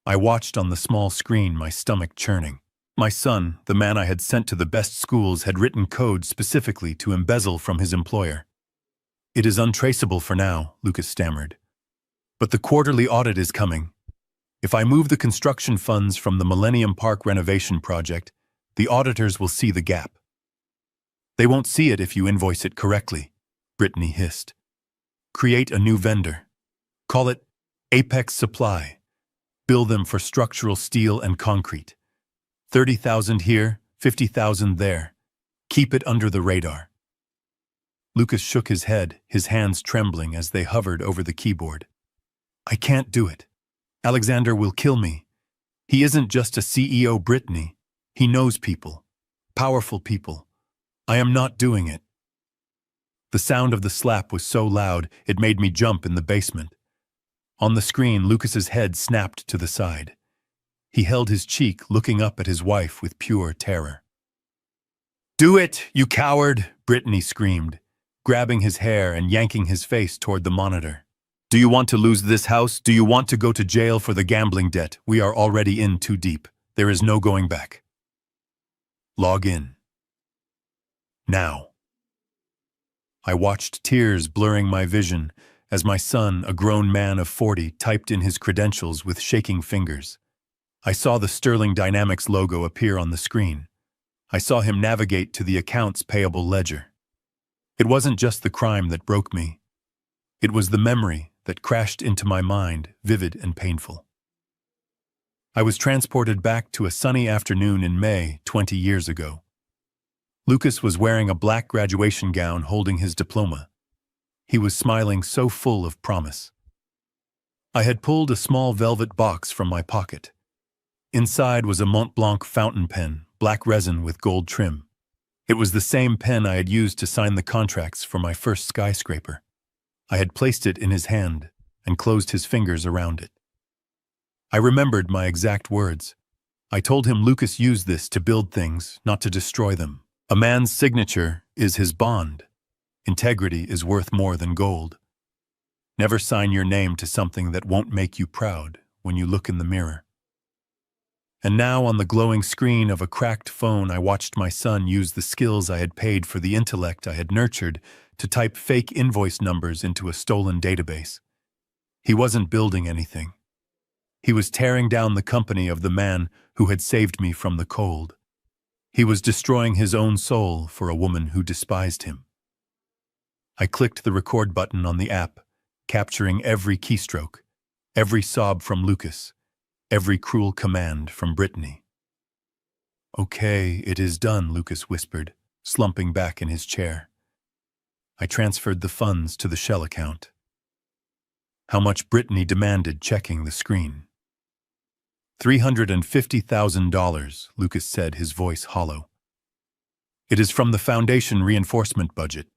A: I watched on the small screen, my stomach churning. My son, the man I had sent to the best schools, had written code specifically to embezzle from his employer. "It is untraceable for now," Lucas stammered. "But the quarterly audit is coming. If I move the construction funds from the Millennium Park renovation project, the auditors will see the gap." "They won't see it if you invoice it correctly," Brittany hissed. "Create a new vendor. Call it Apex Supply. Bill them for structural steel and concrete. 30,000 here, 50,000 there. Keep it under the radar." Lucas shook his head, his hands trembling as they hovered over the keyboard. "I can't do it. Alexander will kill me. He isn't just a CEO, Brittany. He knows people. Powerful people. I am not doing it." The sound of the slap was so loud, it made me jump in the basement. On the screen, Lucas's head snapped to the side. He held his cheek, looking up at his wife with pure terror. "Do it, you coward!" Brittany screamed, grabbing his hair and yanking his face toward the monitor. "Do you want to lose this house? Do you want to go to jail for the gambling debt? We are already in too deep. There is no going back. Log in. Now." I watched tears blurring my vision as my son, a grown man of 40, typed in his credentials with shaking fingers. I saw the Sterling Dynamics logo appear on the screen. I saw him navigate to the accounts payable ledger. It wasn't just the crime that broke me. It was the memory that crashed into my mind, vivid and painful. I was transported back to a sunny afternoon in May 20 years ago. Lucas was wearing a black graduation gown holding his diploma. He was smiling so full of promise. I had pulled a small velvet box from my pocket. Inside was a Mont Blanc fountain pen, black resin with gold trim. It was the same pen I had used to sign the contracts for my first skyscraper. I had placed it in his hand and closed his fingers around it. I remembered my exact words. I told him Lucas used this to build things, not to destroy them. A man's signature is his bond. Integrity is worth more than gold. Never sign your name to something that won't make you proud when you look in the mirror. And now on the glowing screen of a cracked phone, I watched my son use the skills I had paid for, the intellect I had nurtured, to type fake invoice numbers into a stolen database. He wasn't building anything. He was tearing down the company of the man who had saved me from the cold. He was destroying his own soul for a woman who despised him. I clicked the record button on the app, capturing every keystroke, every sob from Lucas, every cruel command from Brittany. "Okay, it is done," Lucas whispered, slumping back in his chair. I transferred the funds to the Shell account. How much? Brittany demanded, checking the screen. $350,000, Lucas said, his voice hollow. "It is from the Foundation reinforcement budget.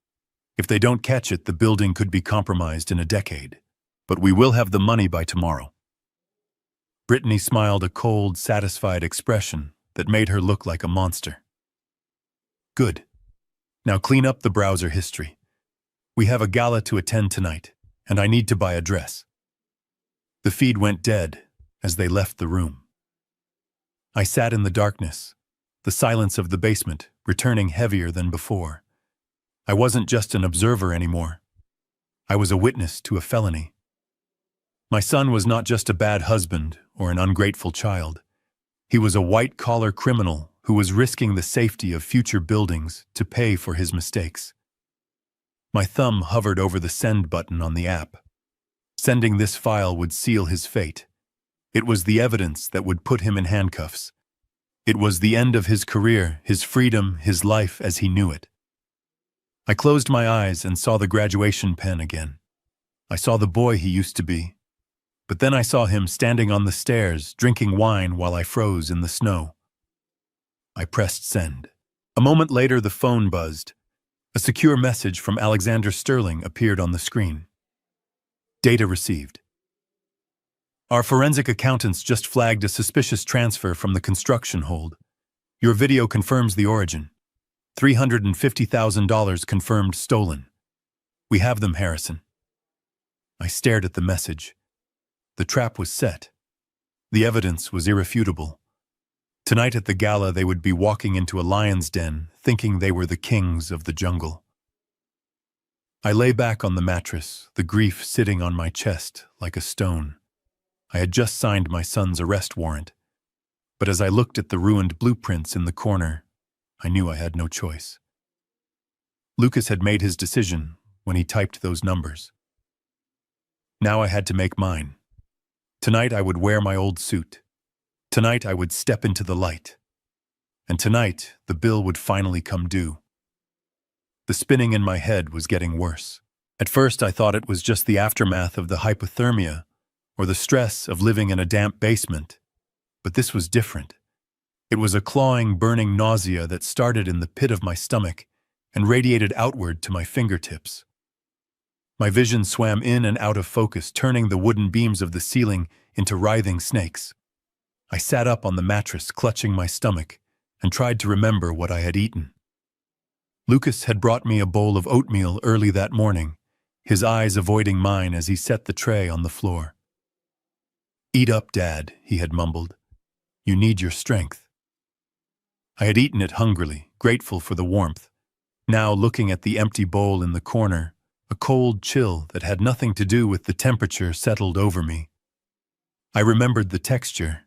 A: If they don't catch it, the building could be compromised in a decade. But we will have the money by tomorrow." Brittany smiled, a cold, satisfied expression that made her look like a monster. "Good. Now clean up the browser history. We have a gala to attend tonight, and I need to buy a dress." The feed went dead as they left the room. I sat in the darkness, the silence of the basement returning heavier than before. I wasn't just an observer anymore. I was a witness to a felony. My son was not just a bad husband or an ungrateful child. He was a white-collar criminal who was risking the safety of future buildings to pay for his mistakes. My thumb hovered over the send button on the app. Sending this file would seal his fate. It was the evidence that would put him in handcuffs. It was the end of his career, his freedom, his life as he knew it. I closed my eyes and saw the graduation pen again. I saw the boy he used to be. But then I saw him standing on the stairs, drinking wine while I froze in the snow. I pressed send. A moment later, the phone buzzed. A secure message from Alexander Sterling appeared on the screen. "Data received. Our forensic accountants just flagged a suspicious transfer from the construction hold. Your video confirms the origin. $350,000 confirmed stolen. We have them, Harrison." I stared at the message. The trap was set. The evidence was irrefutable. Tonight at the gala, they would be walking into a lion's den, thinking they were the kings of the jungle. I lay back on the mattress, the grief sitting on my chest like a stone. I had just signed my son's arrest warrant, but as I looked at the ruined blueprints in the corner, I knew I had no choice. Lucas had made his decision when he typed those numbers. Now I had to make mine. Tonight I would wear my old suit. Tonight I would step into the light. And tonight the bill would finally come due. The spinning in my head was getting worse. At first I thought it was just the aftermath of the hypothermia or the stress of living in a damp basement. But this was different. It was a clawing, burning nausea that started in the pit of my stomach and radiated outward to my fingertips. My vision swam in and out of focus, turning the wooden beams of the ceiling into writhing snakes. I sat up on the mattress, clutching my stomach, and tried to remember what I had eaten. Lucas had brought me a bowl of oatmeal early that morning, his eyes avoiding mine as he set the tray on the floor. "Eat up, Dad," he had mumbled. "You need your strength." I had eaten it hungrily, grateful for the warmth. Now, looking at the empty bowl in the corner, a cold chill that had nothing to do with the temperature settled over me. I remembered the texture.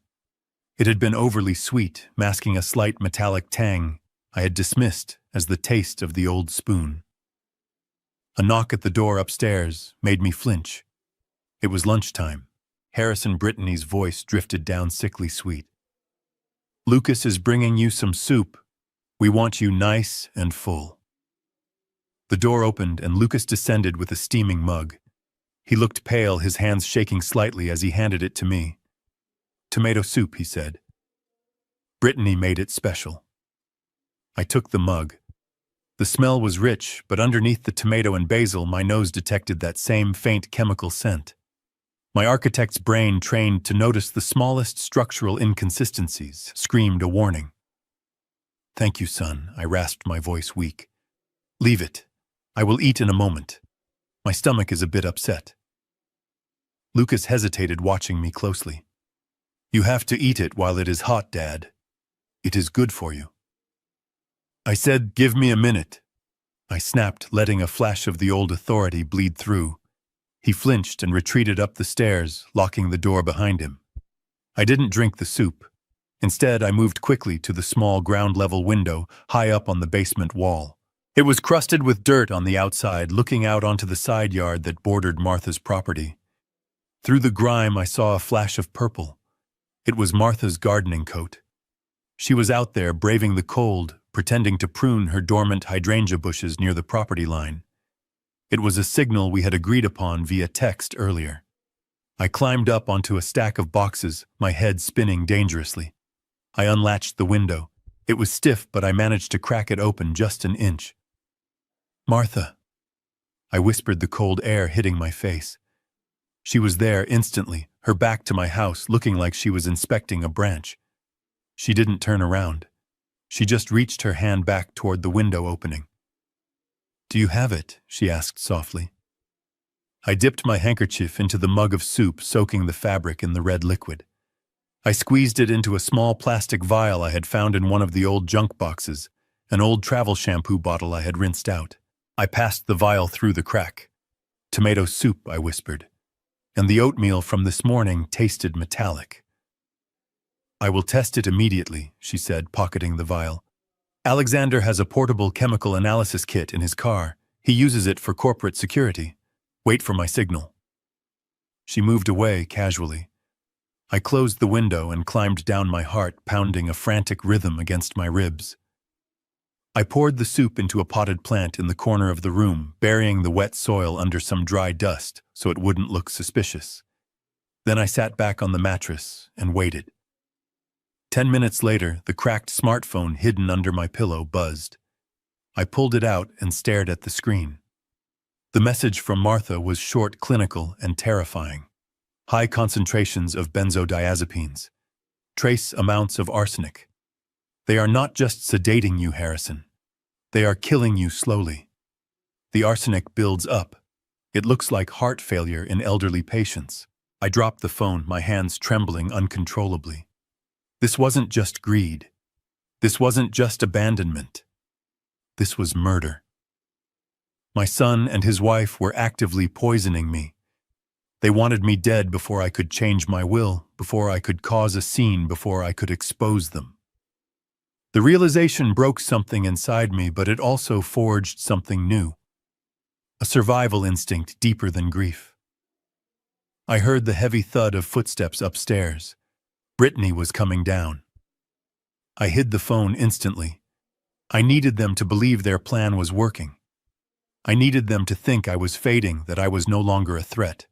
A: It had been overly sweet, masking a slight metallic tang I had dismissed as the taste of the old spoon. A knock at the door upstairs made me flinch. It was lunchtime. Harrison Brittany's voice drifted down sickly sweet. "Lucas is bringing you some soup. We want you nice and full." The door opened and Lucas descended with a steaming mug. He looked pale, his hands shaking slightly as he handed it to me. "Tomato soup," he said. "Brittany made it special." I took the mug. The smell was rich, but underneath the tomato and basil, my nose detected that same faint chemical scent. My architect's brain, trained to notice the smallest structural inconsistencies, screamed a warning. "Thank you, son," I rasped, my voice weak. "Leave it. I will eat in a moment. My stomach is a bit upset." Lucas hesitated, watching me closely. "You have to eat it while it is hot, Dad. It is good for you." I said, "Give me a minute." I snapped, letting a flash of the old authority bleed through. He flinched and retreated up the stairs, locking the door behind him. I didn't drink the soup. Instead, I moved quickly to the small ground-level window high up on the basement wall. It was crusted with dirt on the outside, looking out onto the side yard that bordered Martha's property. Through the grime, I saw a flash of purple. It was Martha's gardening coat. She was out there braving the cold, pretending to prune her dormant hydrangea bushes near the property line. It was a signal we had agreed upon via text earlier. I climbed up onto a stack of boxes, my head spinning dangerously. I unlatched the window. It was stiff, but I managed to crack it open just an inch. "Martha," I whispered, the cold air hitting my face. She was there instantly, her back to my house, looking like she was inspecting a branch. She didn't turn around. She just reached her hand back toward the window opening. "Do you have it?" she asked softly. I dipped my handkerchief into the mug of soup, soaking the fabric in the red liquid. I squeezed it into a small plastic vial I had found in one of the old junk boxes, an old travel shampoo bottle I had rinsed out. I passed the vial through the crack. "Tomato soup," I whispered, and the oatmeal from this morning tasted metallic. "I will test it immediately," she said, pocketing the vial. "Alexander has a portable chemical analysis kit in his car. He uses it for corporate security. Wait for my signal." She moved away casually. I closed the window and climbed down, my heart pounding a frantic rhythm against my ribs. I poured the soup into a potted plant in the corner of the room, burying the wet soil under some dry dust so it wouldn't look suspicious. Then I sat back on the mattress and waited. 10 minutes later, the cracked smartphone hidden under my pillow buzzed. I pulled it out and stared at the screen. The message from Martha was short, clinical, and terrifying. High concentrations of benzodiazepines. Trace amounts of arsenic. They are not just sedating you, Harrison. They are killing you slowly. The arsenic builds up. It looks like heart failure in elderly patients. I dropped the phone, my hands trembling uncontrollably. This wasn't just greed. This wasn't just abandonment. This was murder. My son and his wife were actively poisoning me. They wanted me dead before I could change my will, before I could cause a scene, before I could expose them. The realization broke something inside me, but it also forged something new. A survival instinct deeper than grief. I heard the heavy thud of footsteps upstairs. Brittany was coming down. I hid the phone instantly. I needed them to believe their plan was working. I needed them to think I was fading, that I was no longer a threat.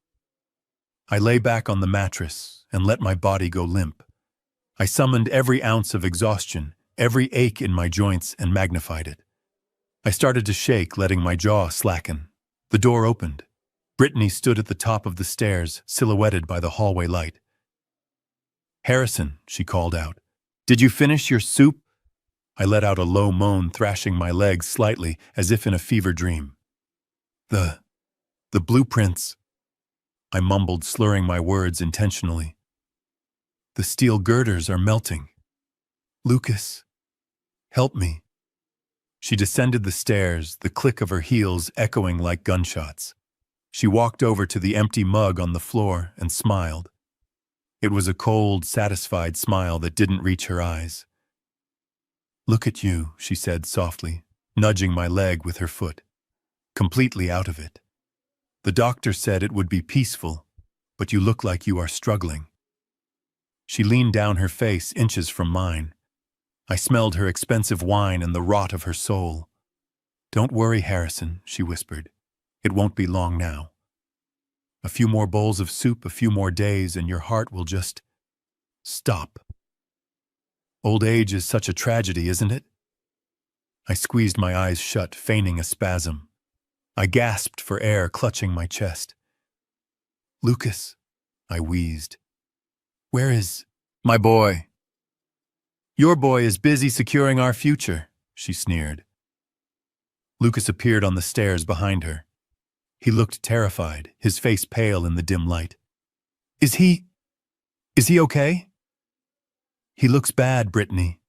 A: I lay back on the mattress and let my body go limp. I summoned every ounce of exhaustion, every ache in my joints, and magnified it. I started to shake, letting my jaw slacken. The door opened. Brittany stood at the top of the stairs, silhouetted by the hallway light. "Harrison," she called out, "did you finish your soup?" I let out a low moan, thrashing my legs slightly, as if in a fever dream. The blueprints," I mumbled, slurring my words intentionally. "The steel girders are melting. Lucas, help me." She descended the stairs, the click of her heels echoing like gunshots. She walked over to the empty mug on the floor and smiled. It was a cold, satisfied smile that didn't reach her eyes. "Look at you," she said softly, nudging my leg with her foot. "Completely out of it. The doctor said it would be peaceful, but you look like you are struggling." She leaned down, her face inches from mine. I smelled her expensive wine and the rot of her soul. "Don't worry, Harrison," she whispered. "It won't be long now. A few more bowls of soup, a few more days, and your heart will just stop. Old age is such a tragedy, isn't it?" I squeezed my eyes shut, feigning a spasm. I gasped for air, clutching my chest. "Lucas, I wheezed. Where is my boy? Your boy is busy securing our future, she sneered. Lucas appeared on the stairs behind her. He looked terrified, his face pale in the dim light. Is he okay? He looks bad, Brittany.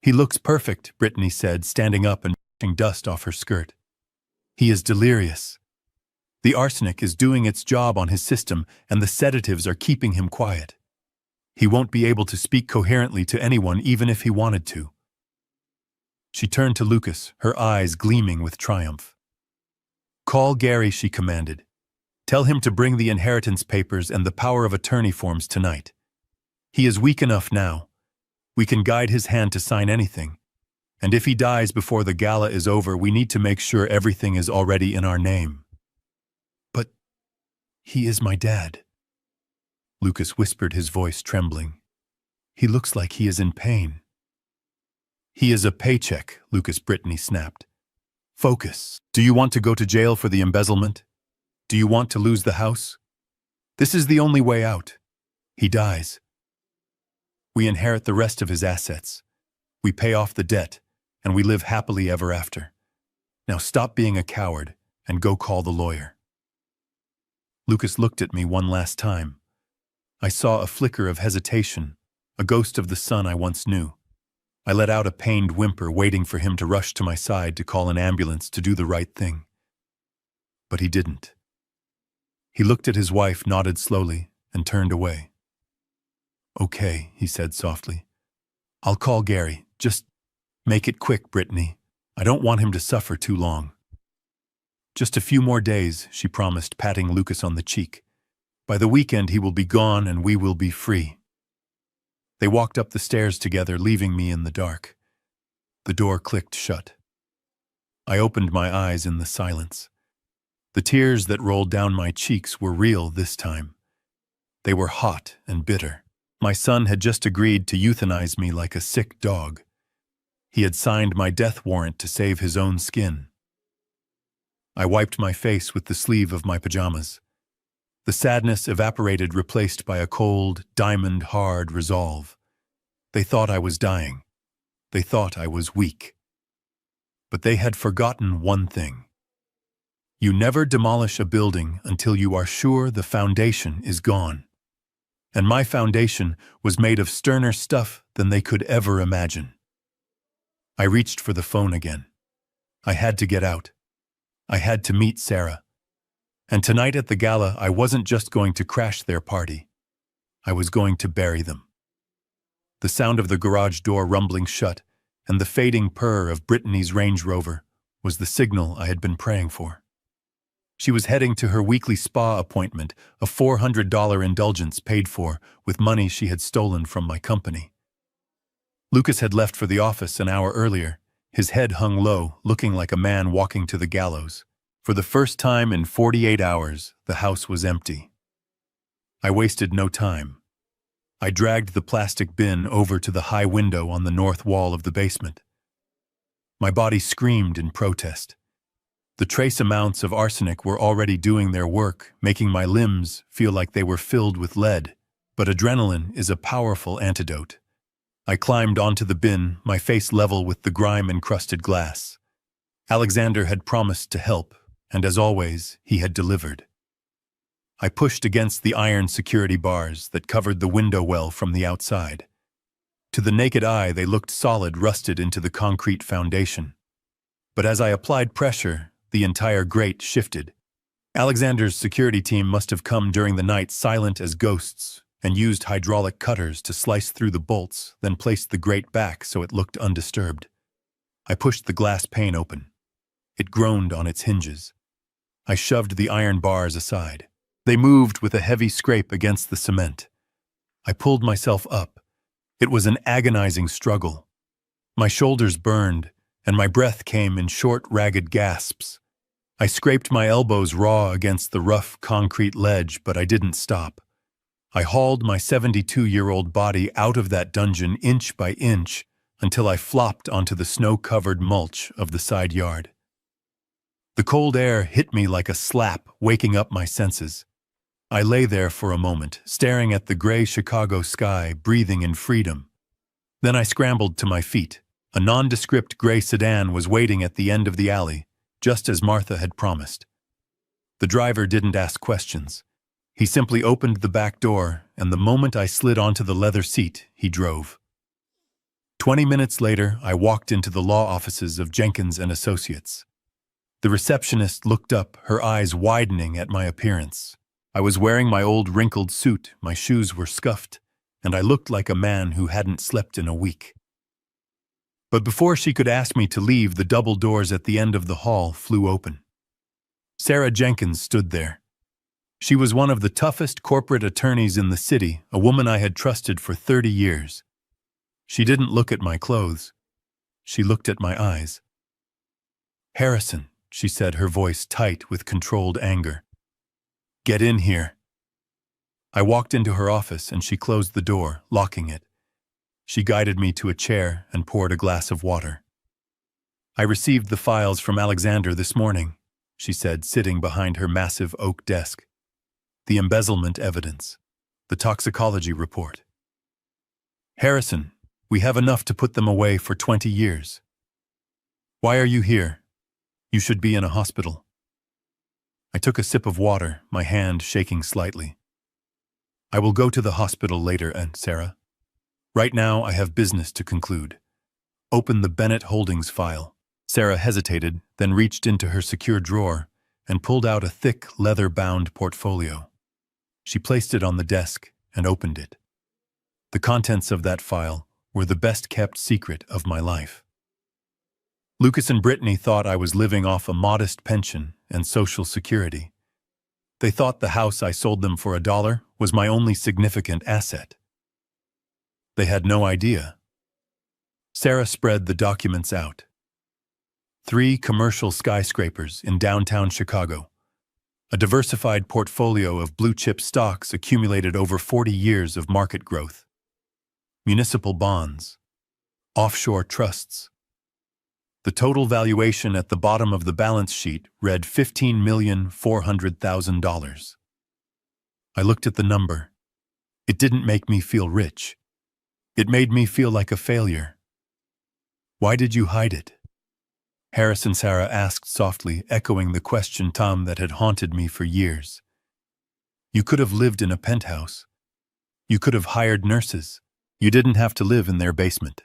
A: He looks perfect, Brittany said, standing up and brushing dust off her skirt. He is delirious. The arsenic is doing its job on his system, and the sedatives are keeping him quiet. He won't be able to speak coherently to anyone even if he wanted to. She turned to Lucas, her eyes gleaming with triumph. Call Gary, she commanded. Tell him to bring the inheritance papers and the power of attorney forms tonight. He is weak enough now. We can guide his hand to sign anything. And if he dies before the gala is over, we need to make sure everything is already in our name. But he is my dad. Lucas whispered, his voice trembling. He looks like he is in pain. He is a paycheck, Lucas, Brittany snapped. Focus. Do you want to go to jail for the embezzlement? Do you want to lose the house? This is the only way out. He dies. We inherit the rest of his assets. We pay off the debt, and we live happily ever after. Now stop being a coward and go call the lawyer. Lucas looked at me one last time. I saw a flicker of hesitation, a ghost of the son I once knew. I let out a pained whimper, waiting for him to rush to my side to call an ambulance to do the right thing. But he didn't. He looked at his wife, nodded slowly, and turned away. Okay, he said softly. I'll call Gary. Just make it quick, Brittany. I don't want him to suffer too long. Just a few more days, she promised, patting Lucas on the cheek. By the weekend he will be gone and we will be free. They walked up the stairs together, leaving me in the dark. The door clicked shut. I opened my eyes in the silence. The tears that rolled down my cheeks were real this time. They were hot and bitter. My son had just agreed to euthanize me like a sick dog. He had signed my death warrant to save his own skin. I wiped my face with the sleeve of my pajamas. The sadness evaporated, replaced by a cold, diamond-hard resolve. They thought I was dying. They thought I was weak. But they had forgotten one thing. You never demolish a building until you are sure the foundation is gone. And my foundation was made of sterner stuff than they could ever imagine. I reached for the phone again. I had to get out. I had to meet Sarah. And tonight at the gala, I wasn't just going to crash their party. I was going to bury them. The sound of the garage door rumbling shut and the fading purr of Brittany's Range Rover was the signal I had been praying for. She was heading to her weekly spa appointment, a $400 indulgence paid for with money she had stolen from my company. Lucas had left for the office an hour earlier, his head hung low, looking like a man walking to the gallows. For the first time in 48 hours, the house was empty. I wasted no time. I dragged the plastic bin over to the high window on the north wall of the basement. My body screamed in protest. The trace amounts of arsenic were already doing their work, making my limbs feel like they were filled with lead. But adrenaline is a powerful antidote. I climbed onto the bin, my face level with the grime-encrusted glass. Alexander had promised to help, and as always, he had delivered. I pushed against the iron security bars that covered the window well from the outside. To the naked eye, they looked solid, rusted into the concrete foundation. But as I applied pressure, the entire grate shifted. Alexander's security team must have come during the night, silent as ghosts, and used hydraulic cutters to slice through the bolts, then placed the grate back so it looked undisturbed. I pushed the glass pane open. It groaned on its hinges. I shoved the iron bars aside. They moved with a heavy scrape against the cement. I pulled myself up. It was an agonizing struggle. My shoulders burned, and my breath came in short, ragged gasps. I scraped my elbows raw against the rough concrete ledge, but I didn't stop. I hauled my 72-year-old body out of that dungeon inch by inch until I flopped onto the snow-covered mulch of the side yard. The cold air hit me like a slap, waking up my senses. I lay there for a moment, staring at the gray Chicago sky, breathing in freedom. Then I scrambled to my feet. A nondescript gray sedan was waiting at the end of the alley, just as Martha had promised. The driver didn't ask questions. He simply opened the back door, and the moment I slid onto the leather seat, he drove. 20 minutes later, I walked into the law offices of Jenkins and Associates. The receptionist looked up, her eyes widening at my appearance. I was wearing my old wrinkled suit, my shoes were scuffed, and I looked like a man who hadn't slept in a week. But before she could ask me to leave, the double doors at the end of the hall flew open. Sarah Jenkins stood there. She was one of the toughest corporate attorneys in the city, a woman I had trusted for 30 years. She didn't look at my clothes. She looked at my eyes. "Harrison," she said, her voice tight with controlled anger. "Get in here." I walked into her office and she closed the door, locking it. She guided me to a chair and poured a glass of water. "I received the files from Alexander this morning," she said, sitting behind her massive oak desk. "The embezzlement evidence, the toxicology report. Harrison, we have enough to put them away for 20 years. Why are you here? You should be in a hospital." I took a sip of water, my hand shaking slightly. "I will go to the hospital later, Aunt Sarah. Right now I have business to conclude. Open the Bennett Holdings file." Sarah hesitated, then reached into her secure drawer and pulled out a thick, leather-bound portfolio. She placed it on the desk and opened it. The contents of that file were the best-kept secret of my life. Lucas and Brittany thought I was living off a modest pension and Social Security. They thought the house I sold them for $1 was my only significant asset. They had no idea. Sarah spread the documents out. 3 commercial skyscrapers in downtown Chicago. A diversified portfolio of blue-chip stocks accumulated over 40 years of market growth. Municipal bonds. Offshore trusts. The total valuation at the bottom of the balance sheet read $15,400,000. I looked at the number. It didn't make me feel rich. It made me feel like a failure. "Why did you hide it?" Harrison Sarah asked softly, echoing the question Tom that had haunted me for years. "You could have lived in a penthouse. You could have hired nurses. You didn't have to live in their basement."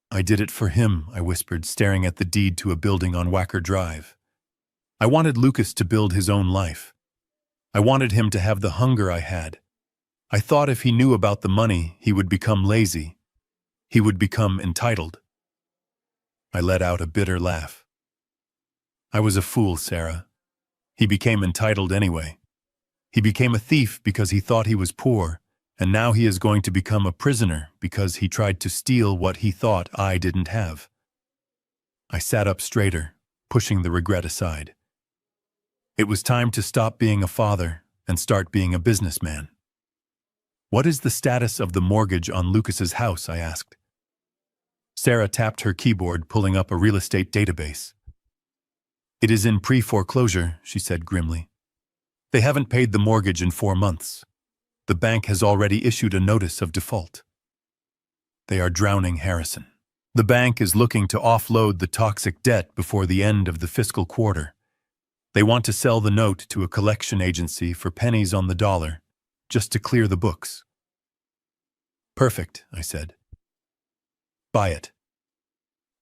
A: "I did it for him," I whispered, staring at the deed to a building on Wacker Drive. "I wanted Lucas to build his own life. I wanted him to have the hunger I had. I thought if he knew about the money, he would become lazy. He would become entitled." I let out a bitter laugh. "I was a fool, Sarah. He became entitled anyway. He became a thief because he thought he was poor, and now he is going to become a prisoner because he tried to steal what he thought I didn't have." I sat up straighter, pushing the regret aside. It was time to stop being a father and start being a businessman. "What is the status of the mortgage on Lucas's house?" I asked. Sarah tapped her keyboard, pulling up a real estate database. "It is in pre-foreclosure," she said grimly. "They haven't paid the mortgage in 4 months. The bank has already issued a notice of default. They are drowning Harrison. The bank is looking to offload the toxic debt before the end of the fiscal quarter. They want to sell the note to a collection agency for pennies on the dollar, just to clear the books." "Perfect," I said. "Buy it."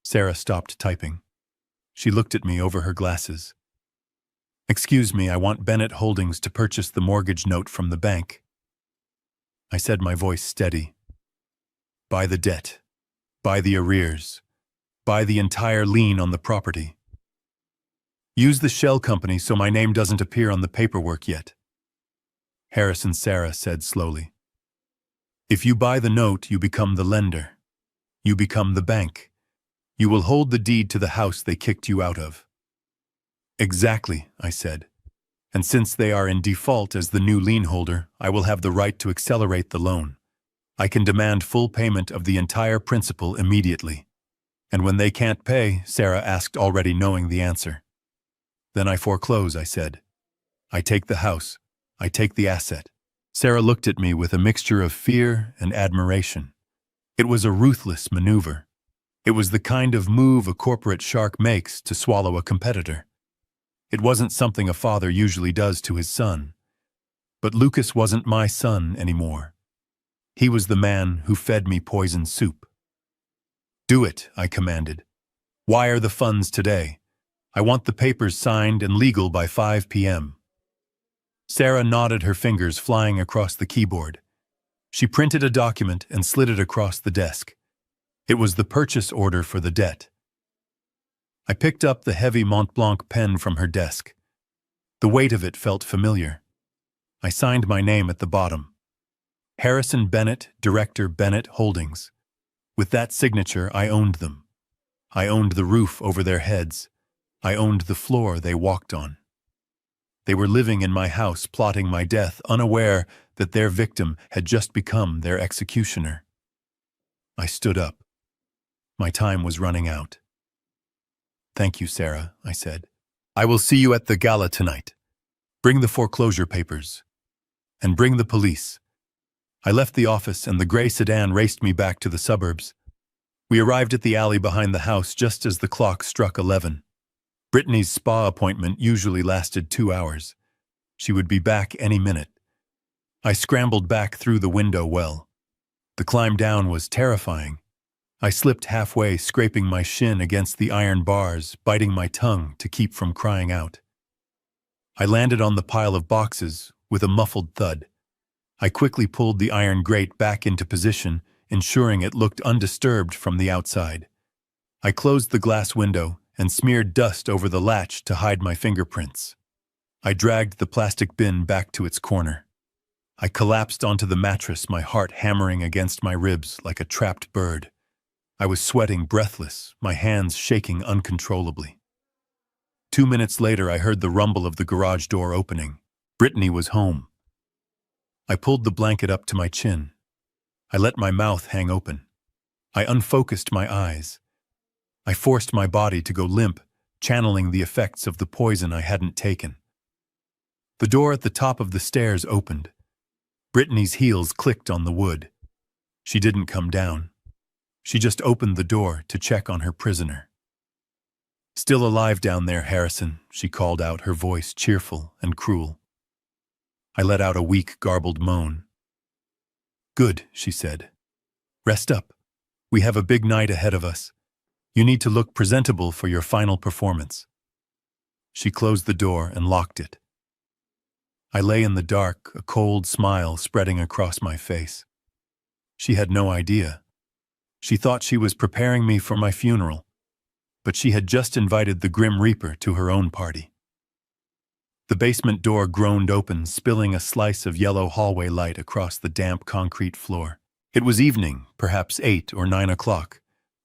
A: Sarah stopped typing. She looked at me over her glasses. "Excuse me, I want Bennett Holdings to purchase the mortgage note from the bank." I said, my voice steady. "Buy the debt. Buy the arrears. Buy the entire lien on the property. Use the shell company so my name doesn't appear on the paperwork yet." Harrison Sarah said slowly. "If you buy the note, you become the lender. You become the bank. You will hold the deed to the house they kicked you out of." "Exactly," I said. "And since they are in default as the new lien holder, I will have the right to accelerate the loan. I can demand full payment of the entire principal immediately." "And when they can't pay?" Sarah asked, already knowing the answer. "Then I foreclose," I said. "I take the house. I take the asset. Sarah looked at me with a mixture of fear and admiration. It was a ruthless maneuver. It was the kind of move a corporate shark makes to swallow a competitor. It wasn't something a father usually does to his son. But Lucas wasn't my son anymore. He was the man who fed me poison soup. "Do it," I commanded. "Wire the funds today. I want the papers signed and legal by 5 p.m. Sarah nodded, her fingers flying across the keyboard. She printed a document and slid it across the desk. It was the purchase order for the debt. I picked up the heavy Mont Blanc pen from her desk. The weight of it felt familiar. I signed my name at the bottom. Harrison Bennett, Director, Bennett Holdings. With that signature, I owned them. I owned the roof over their heads. I owned the floor they walked on. They were living in my house, plotting my death, unaware that their victim had just become their executioner. I stood up. My time was running out. "Thank you, Sarah," I said. "I will see you at the gala tonight. Bring the foreclosure papers. And bring the police." I left the office and the gray sedan raced me back to the suburbs. We arrived at the alley behind the house just as the clock struck 11. Brittany's spa appointment usually lasted 2 hours. She would be back any minute. I scrambled back through the window well. The climb down was terrifying. I slipped halfway, scraping my shin against the iron bars, biting my tongue to keep from crying out. I landed on the pile of boxes with a muffled thud. I quickly pulled the iron grate back into position, ensuring it looked undisturbed from the outside. I closed the glass window and smeared dust over the latch to hide my fingerprints. I dragged the plastic bin back to its corner. I collapsed onto the mattress, my heart hammering against my ribs like a trapped bird. I was sweating, breathless, my hands shaking uncontrollably. 2 minutes later, I heard the rumble of the garage door opening. Brittany was home. I pulled the blanket up to my chin. I let my mouth hang open. I unfocused my eyes. I forced my body to go limp, channeling the effects of the poison I hadn't taken. The door at the top of the stairs opened. Brittany's heels clicked on the wood. She didn't come down. She just opened the door to check on her prisoner. "Still alive down there, Harrison," she called out, her voice cheerful and cruel. I let out a weak, garbled moan. "Good," she said. "Rest up. We have a big night ahead of us. You need to look presentable for your final performance." She closed the door and locked it. I lay in the dark, a cold smile spreading across my face. She had no idea. She thought she was preparing me for my funeral, but she had just invited the Grim Reaper to her own party. The basement door groaned open, spilling a slice of yellow hallway light across the damp concrete floor. It was evening, perhaps 8 or 9 o'clock,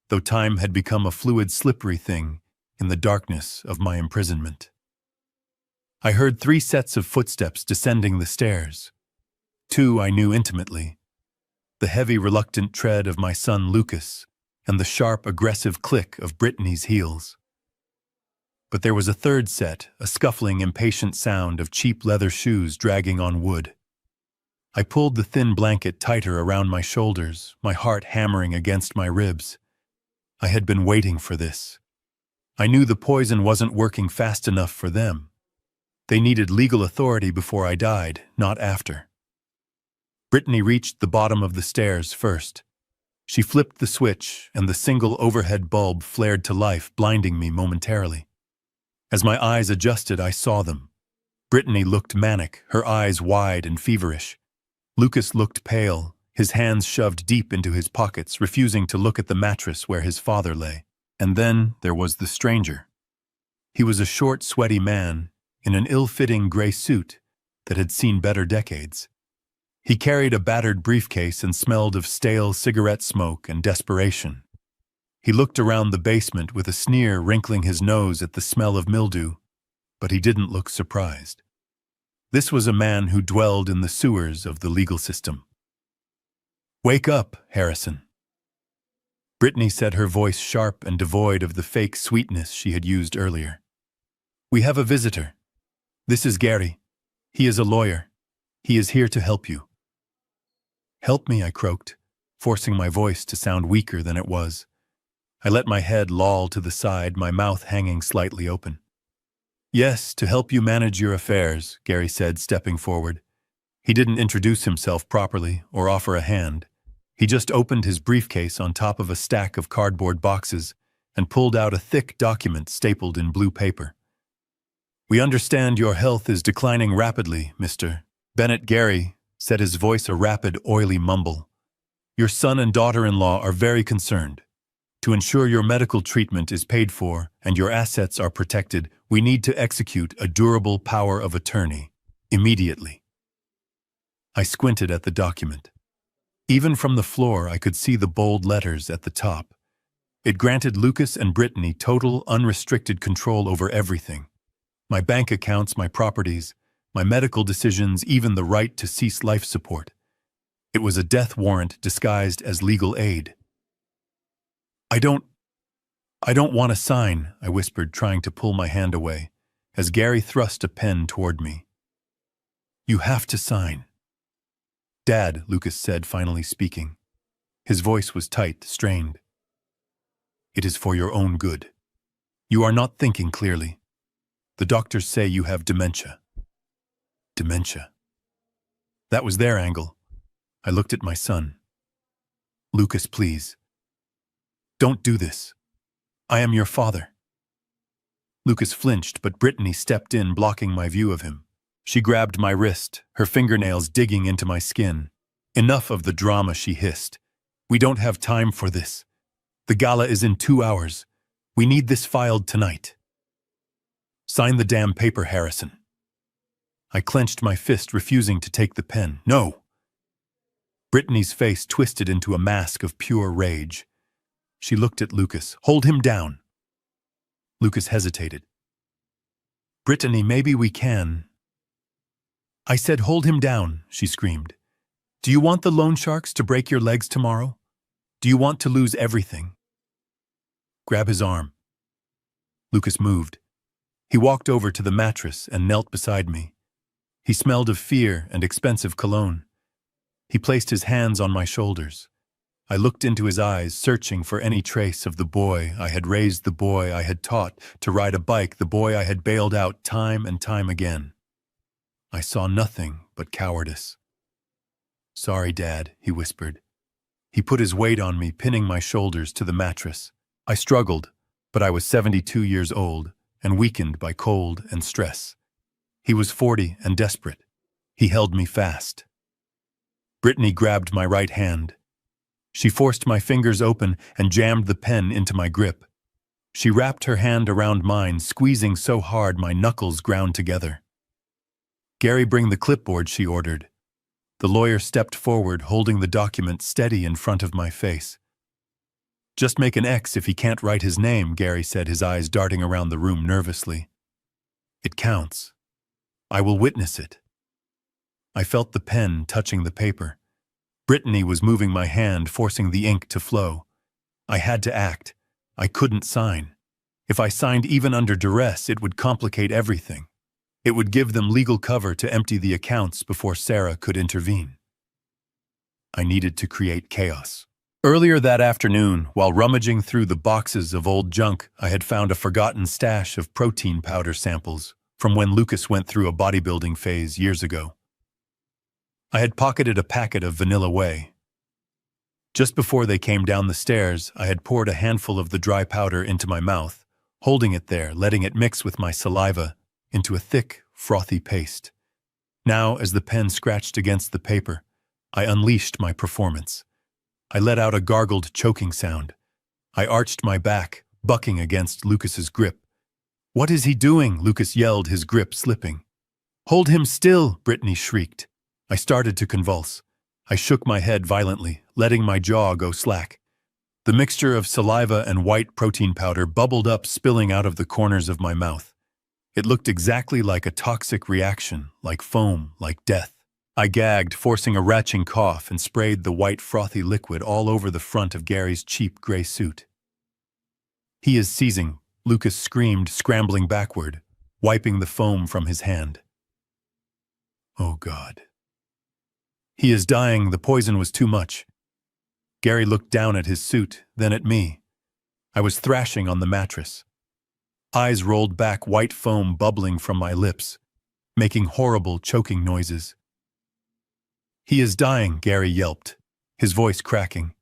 A: though time had become a fluid, slippery thing in the darkness of my imprisonment. I heard 3 sets of footsteps descending the stairs. 2 I knew intimately. The heavy, reluctant tread of my son Lucas, and the sharp, aggressive click of Brittany's heels. But there was a 3rd set, a scuffling, impatient sound of cheap leather shoes dragging on wood. I pulled the thin blanket tighter around my shoulders, my heart hammering against my ribs. I had been waiting for this. I knew the poison wasn't working fast enough for them. They needed legal authority before I died, not after. Brittany reached the bottom of the stairs first. She flipped the switch, and the single overhead bulb flared to life, blinding me momentarily. As my eyes adjusted, I saw them. Brittany looked manic, her eyes wide and feverish. Lucas looked pale, his hands shoved deep into his pockets, refusing to look at the mattress where his father lay. And then there was the stranger. He was a short, sweaty man in an ill-fitting gray suit that had seen better decades. He carried a battered briefcase and smelled of stale cigarette smoke and desperation. He looked around the basement with a sneer, wrinkling his nose at the smell of mildew, but he didn't look surprised. This was a man who dwelled in the sewers of the legal system. "Wake up, Harrison." Brittany said, her voice sharp and devoid of the fake sweetness she had used earlier. "We have a visitor. This is Gary. He is a lawyer." He is here to help you. Help me, I croaked, forcing my voice to sound weaker than it was. I let my head loll to the side, my mouth hanging slightly open. Yes, to help you manage your affairs, Gary said, stepping forward. He didn't introduce himself properly or offer a hand. He just opened his briefcase on top of a stack of cardboard boxes and pulled out a thick document stapled in blue paper. We understand your health is declining rapidly, Mr. Bennett. Gary said, his voice a rapid, oily mumble. Your son and daughter-in-law are very concerned. To ensure your medical treatment is paid for and your assets are protected, we need to execute a durable power of attorney immediately. I squinted at the document. Even from the floor, I could see the bold letters at the top. It granted Lucas and Brittany total, unrestricted control over everything. My bank accounts, my properties, my medical decisions, even the right to cease life support. It was a death warrant disguised as legal aid. I don't want to sign, I whispered, trying to pull my hand away, as Gary thrust a pen toward me. You have to sign. Dad, Lucas said, finally speaking. His voice was tight, strained. It is for your own good. You are not thinking clearly. The doctors say you have dementia. Dementia. That was their angle. I looked at my son. Lucas, please. Don't do this. I am your father. Lucas flinched, but Brittany stepped in, blocking my view of him. She grabbed my wrist, her fingernails digging into my skin. Enough of the drama, she hissed. We don't have time for this. The gala is in 2 hours. We need this filed tonight. Sign the damn paper, Harrison. I clenched my fist, refusing to take the pen. No. Brittany's face twisted into a mask of pure rage. She looked at Lucas. Hold him down. Lucas hesitated. Brittany, maybe we can. I said hold him down, she screamed. Do you want the loan sharks to break your legs tomorrow? Do you want to lose everything? Grab his arm. Lucas moved. He walked over to the mattress and knelt beside me. He smelled of fear and expensive cologne. He placed his hands on my shoulders. I looked into his eyes, searching for any trace of the boy I had raised, the boy I had taught to ride a bike, the boy I had bailed out time and time again. I saw nothing but cowardice. Sorry, Dad, he whispered. He put his weight on me, pinning my shoulders to the mattress. I struggled, but I was 72 years old and weakened by cold and stress. He was 40 and desperate. He held me fast. Brittany grabbed my right hand. She forced my fingers open and jammed the pen into my grip. She wrapped her hand around mine, squeezing so hard my knuckles ground together. Gary, bring the clipboard, she ordered. The lawyer stepped forward, holding the document steady in front of my face. Just make an X if he can't write his name, Gary said, his eyes darting around the room nervously. It counts. I will witness it. I felt the pen touching the paper. Brittany was moving my hand, forcing the ink to flow. I had to act. I couldn't sign. If I signed even under duress, it would complicate everything. It would give them legal cover to empty the accounts before Sarah could intervene. I needed to create chaos. Earlier that afternoon, while rummaging through the boxes of old junk, I had found a forgotten stash of protein powder samples from when Lucas went through a bodybuilding phase years ago. I had pocketed a packet of Vanilla Whey. Just before they came down the stairs, I had poured a handful of the dry powder into my mouth, holding it there, letting it mix with my saliva into a thick, frothy paste. Now, as the pen scratched against the paper, I unleashed my performance. I let out a gargled, choking sound. I arched my back, bucking against Lucas's grip. What is he doing? Lucas yelled, his grip slipping. Hold him still, Brittany shrieked. I started to convulse. I shook my head violently, letting my jaw go slack. The mixture of saliva and white protein powder bubbled up, spilling out of the corners of my mouth. It looked exactly like a toxic reaction, like foam, like death. I gagged, forcing a retching cough, and sprayed the white frothy liquid all over the front of Gary's cheap gray suit. He is seizing, Lucas screamed, scrambling backward, wiping the foam from his hand. Oh God. He is dying, the poison was too much. Gary looked down at his suit, then at me. I was thrashing on the mattress. Eyes rolled back, white foam bubbling from my lips, making horrible, choking noises. He is dying, Gary yelped, his voice cracking.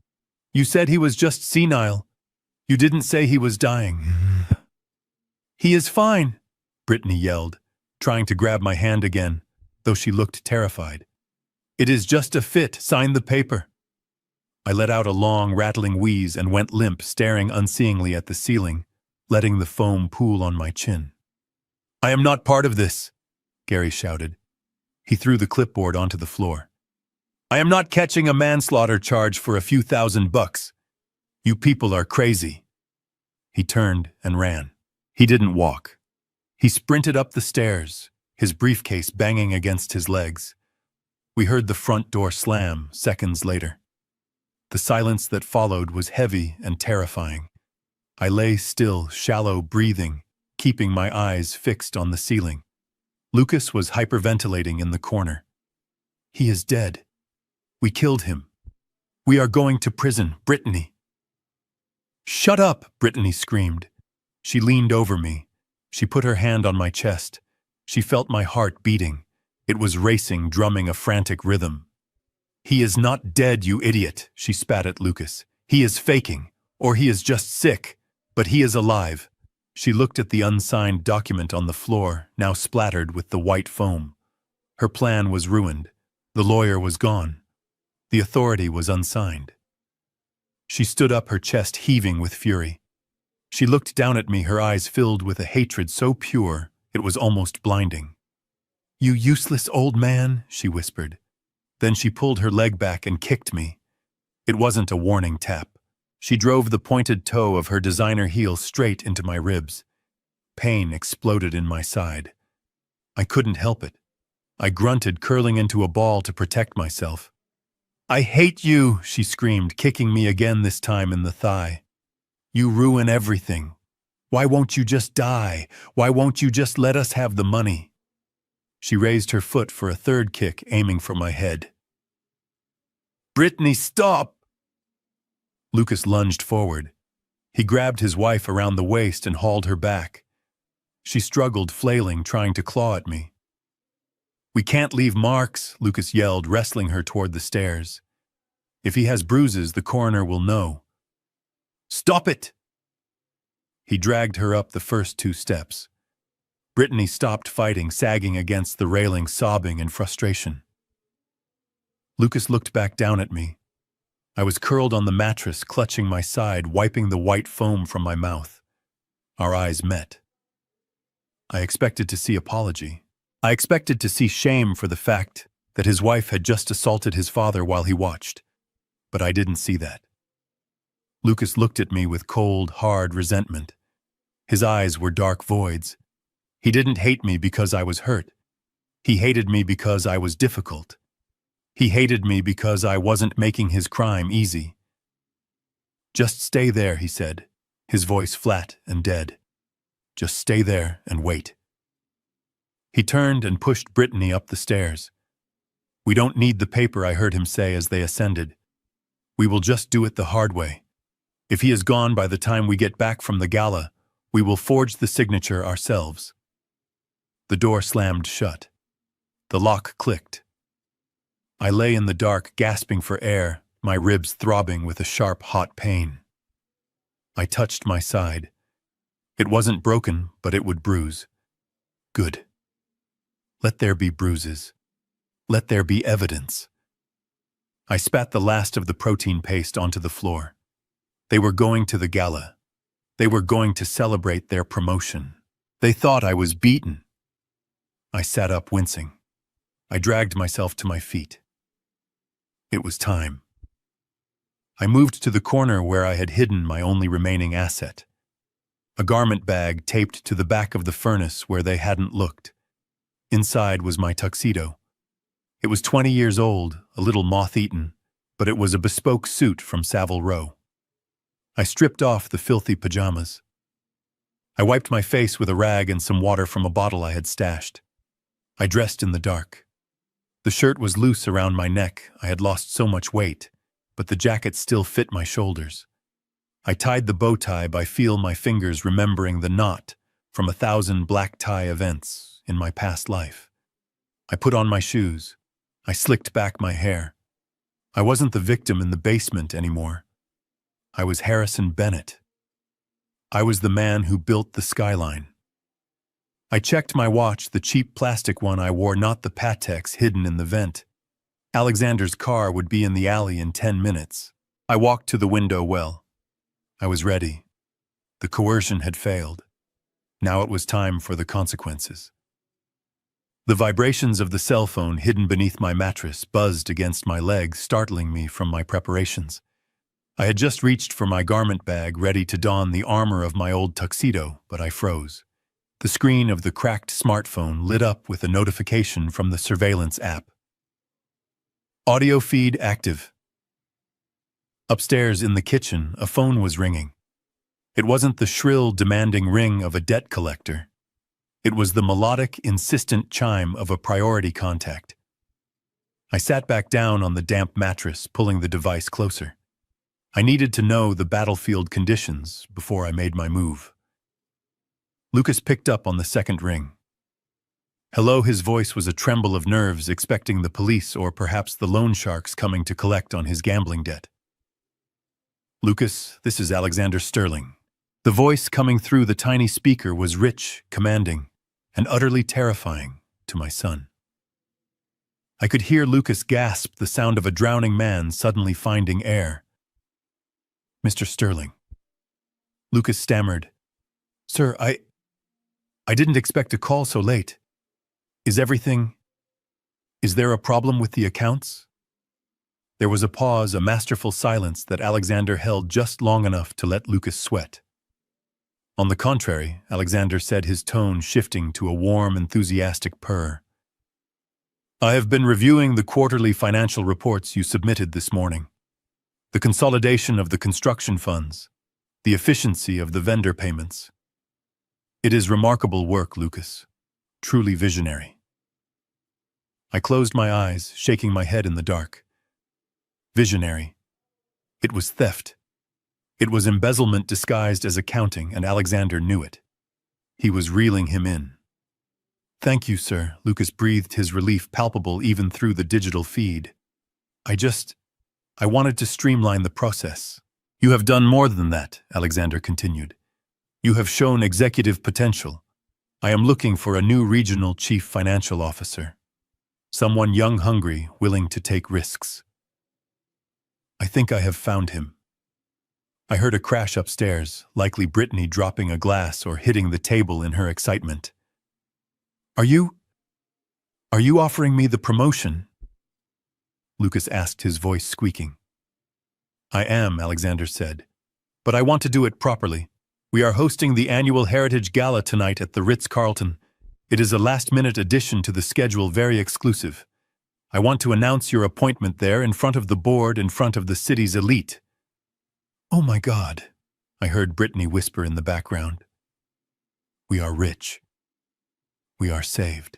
A: You said he was just senile. You didn't say he was dying. He is fine, Brittany yelled, trying to grab my hand again, though she looked terrified. It is just a fit, sign the paper. I let out a long, rattling wheeze and went limp, staring unseeingly at the ceiling, letting the foam pool on my chin. I am not part of this, Gary shouted. He threw the clipboard onto the floor. I am not catching a manslaughter charge for a few $1,000. You people are crazy. He turned and ran. He didn't walk. He sprinted up the stairs, his briefcase banging against his legs. We heard the front door slam seconds later. The silence that followed was heavy and terrifying. I lay still, shallow breathing, keeping my eyes fixed on the ceiling. Lucas was hyperventilating in the corner. He is dead. We killed him. We are going to prison, Brittany. Shut up, Brittany screamed. She leaned over me. She put her hand on my chest. She felt my heart beating. It was racing, drumming a frantic rhythm. He is not dead, you idiot, she spat at Lucas. He is faking, or he is just sick, but he is alive. She looked at the unsigned document on the floor, now splattered with the white foam. Her plan was ruined. The lawyer was gone. The authority was unsigned. She stood up, her chest heaving with fury. She looked down at me, her eyes filled with a hatred so pure it was almost blinding. You useless old man, she whispered. Then she pulled her leg back and kicked me. It wasn't a warning tap. She drove the pointed toe of her designer heel straight into my ribs. Pain exploded in my side. I couldn't help it. I grunted, curling into a ball to protect myself. I hate you, she screamed, kicking me again, this time in the thigh. You ruin everything. Why won't you just die? Why won't you just let us have the money? She raised her foot for a third kick, aiming for my head. Brittany, stop! Lucas lunged forward. He grabbed his wife around the waist and hauled her back. She struggled, flailing, trying to claw at me. We can't leave marks, Lucas yelled, wrestling her toward the stairs. If he has bruises, the coroner will know. Stop it! He dragged her up the first 2 steps. Brittany stopped fighting, sagging against the railing, sobbing in frustration. Lucas looked back down at me. I was curled on the mattress, clutching my side, wiping the white foam from my mouth. Our eyes met. I expected to see apology. I expected to see shame for the fact that his wife had just assaulted his father while he watched. But I didn't see that. Lucas looked at me with cold, hard resentment. His eyes were dark voids. He didn't hate me because I was hurt. He hated me because I was difficult. He hated me because I wasn't making his crime easy. Just stay there, he said, his voice flat and dead. Just stay there and wait. He turned and pushed Brittany up the stairs. We don't need the paper, I heard him say as they ascended. We will just do it the hard way. If he is gone by the time we get back from the gala, we will forge the signature ourselves. The door slammed shut. The lock clicked. I lay in the dark, gasping for air, my ribs throbbing with a sharp, hot pain. I touched my side. It wasn't broken, but it would bruise. Good. Let there be bruises. Let there be evidence. I spat the last of the protein paste onto the floor. They were going to the gala. They were going to celebrate their promotion. They thought I was beaten. I sat up, wincing. I dragged myself to my feet. It was time. I moved to the corner where I had hidden my only remaining asset. A garment bag taped to the back of the furnace where they hadn't looked. Inside was my tuxedo. It was 20 years old, a little moth-eaten, but it was a bespoke suit from Savile Row. I stripped off the filthy pajamas. I wiped my face with a rag and some water from a bottle I had stashed. I dressed in the dark. The shirt was loose around my neck. I had lost so much weight, but the jacket still fit my shoulders. I tied the bow tie by feel my fingers remembering the knot from 1,000 black tie events in my past life. I put on my shoes. I slicked back my hair. I wasn't the victim in the basement anymore. I was Harrison Bennett. I was the man who built the skyline. I checked my watch, the cheap plastic one I wore, not the Patex hidden in the vent. Alexander's car would be in the alley in 10 minutes. I walked to the window well. I was ready. The coercion had failed. Now it was time for the consequences. The vibrations of the cell phone hidden beneath my mattress buzzed against my leg, startling me from my preparations. I had just reached for my garment bag, ready to don the armor of my old tuxedo, but I froze. The screen of the cracked smartphone lit up with a notification from the surveillance app. Audio feed active. Upstairs in the kitchen, a phone was ringing. It wasn't the shrill, demanding ring of a debt collector. It was the melodic, insistent chime of a priority contact. I sat back down on the damp mattress, pulling the device closer. I needed to know the battlefield conditions before I made my move. Lucas picked up on the second ring. Hello, his voice was a tremble of nerves, expecting the police or perhaps the loan sharks coming to collect on his gambling debt. Lucas, this is Alexander Sterling. The voice coming through the tiny speaker was rich, commanding, and utterly terrifying to my son. I could hear Lucas gasp, the sound of a drowning man suddenly finding air. Mr. Sterling. Lucas stammered. Sir, I didn't expect a call so late. Is there a problem with the accounts? There was a pause, a masterful silence that Alexander held just long enough to let Lucas sweat. On the contrary, Alexander said, his tone shifting to a warm, enthusiastic purr. I have been reviewing the quarterly financial reports you submitted this morning. The consolidation of the construction funds, the efficiency of the vendor payments. It is remarkable work, Lucas. Truly visionary. I closed my eyes, shaking my head in the dark. Visionary. It was theft. It was embezzlement disguised as accounting, and Alexander knew it. He was reeling him in. Thank you, sir, Lucas breathed, his relief palpable even through the digital feed. I wanted to streamline the process. You have done more than that, Alexander continued. You have shown executive potential. I am looking for a new regional chief financial officer. Someone young, hungry, willing to take risks. I think I have found him. I heard a crash upstairs, likely Brittany dropping a glass or hitting the table in her excitement. Are you offering me the promotion? Lucas asked, his voice squeaking. I am, Alexander said. But I want to do it properly. We are hosting the annual Heritage Gala tonight at the Ritz-Carlton. It is a last-minute addition to the schedule, very exclusive. I want to announce your appointment there in front of the board, in front of the city's elite. Oh my God, I heard Brittany whisper in the background. We are rich. We are saved.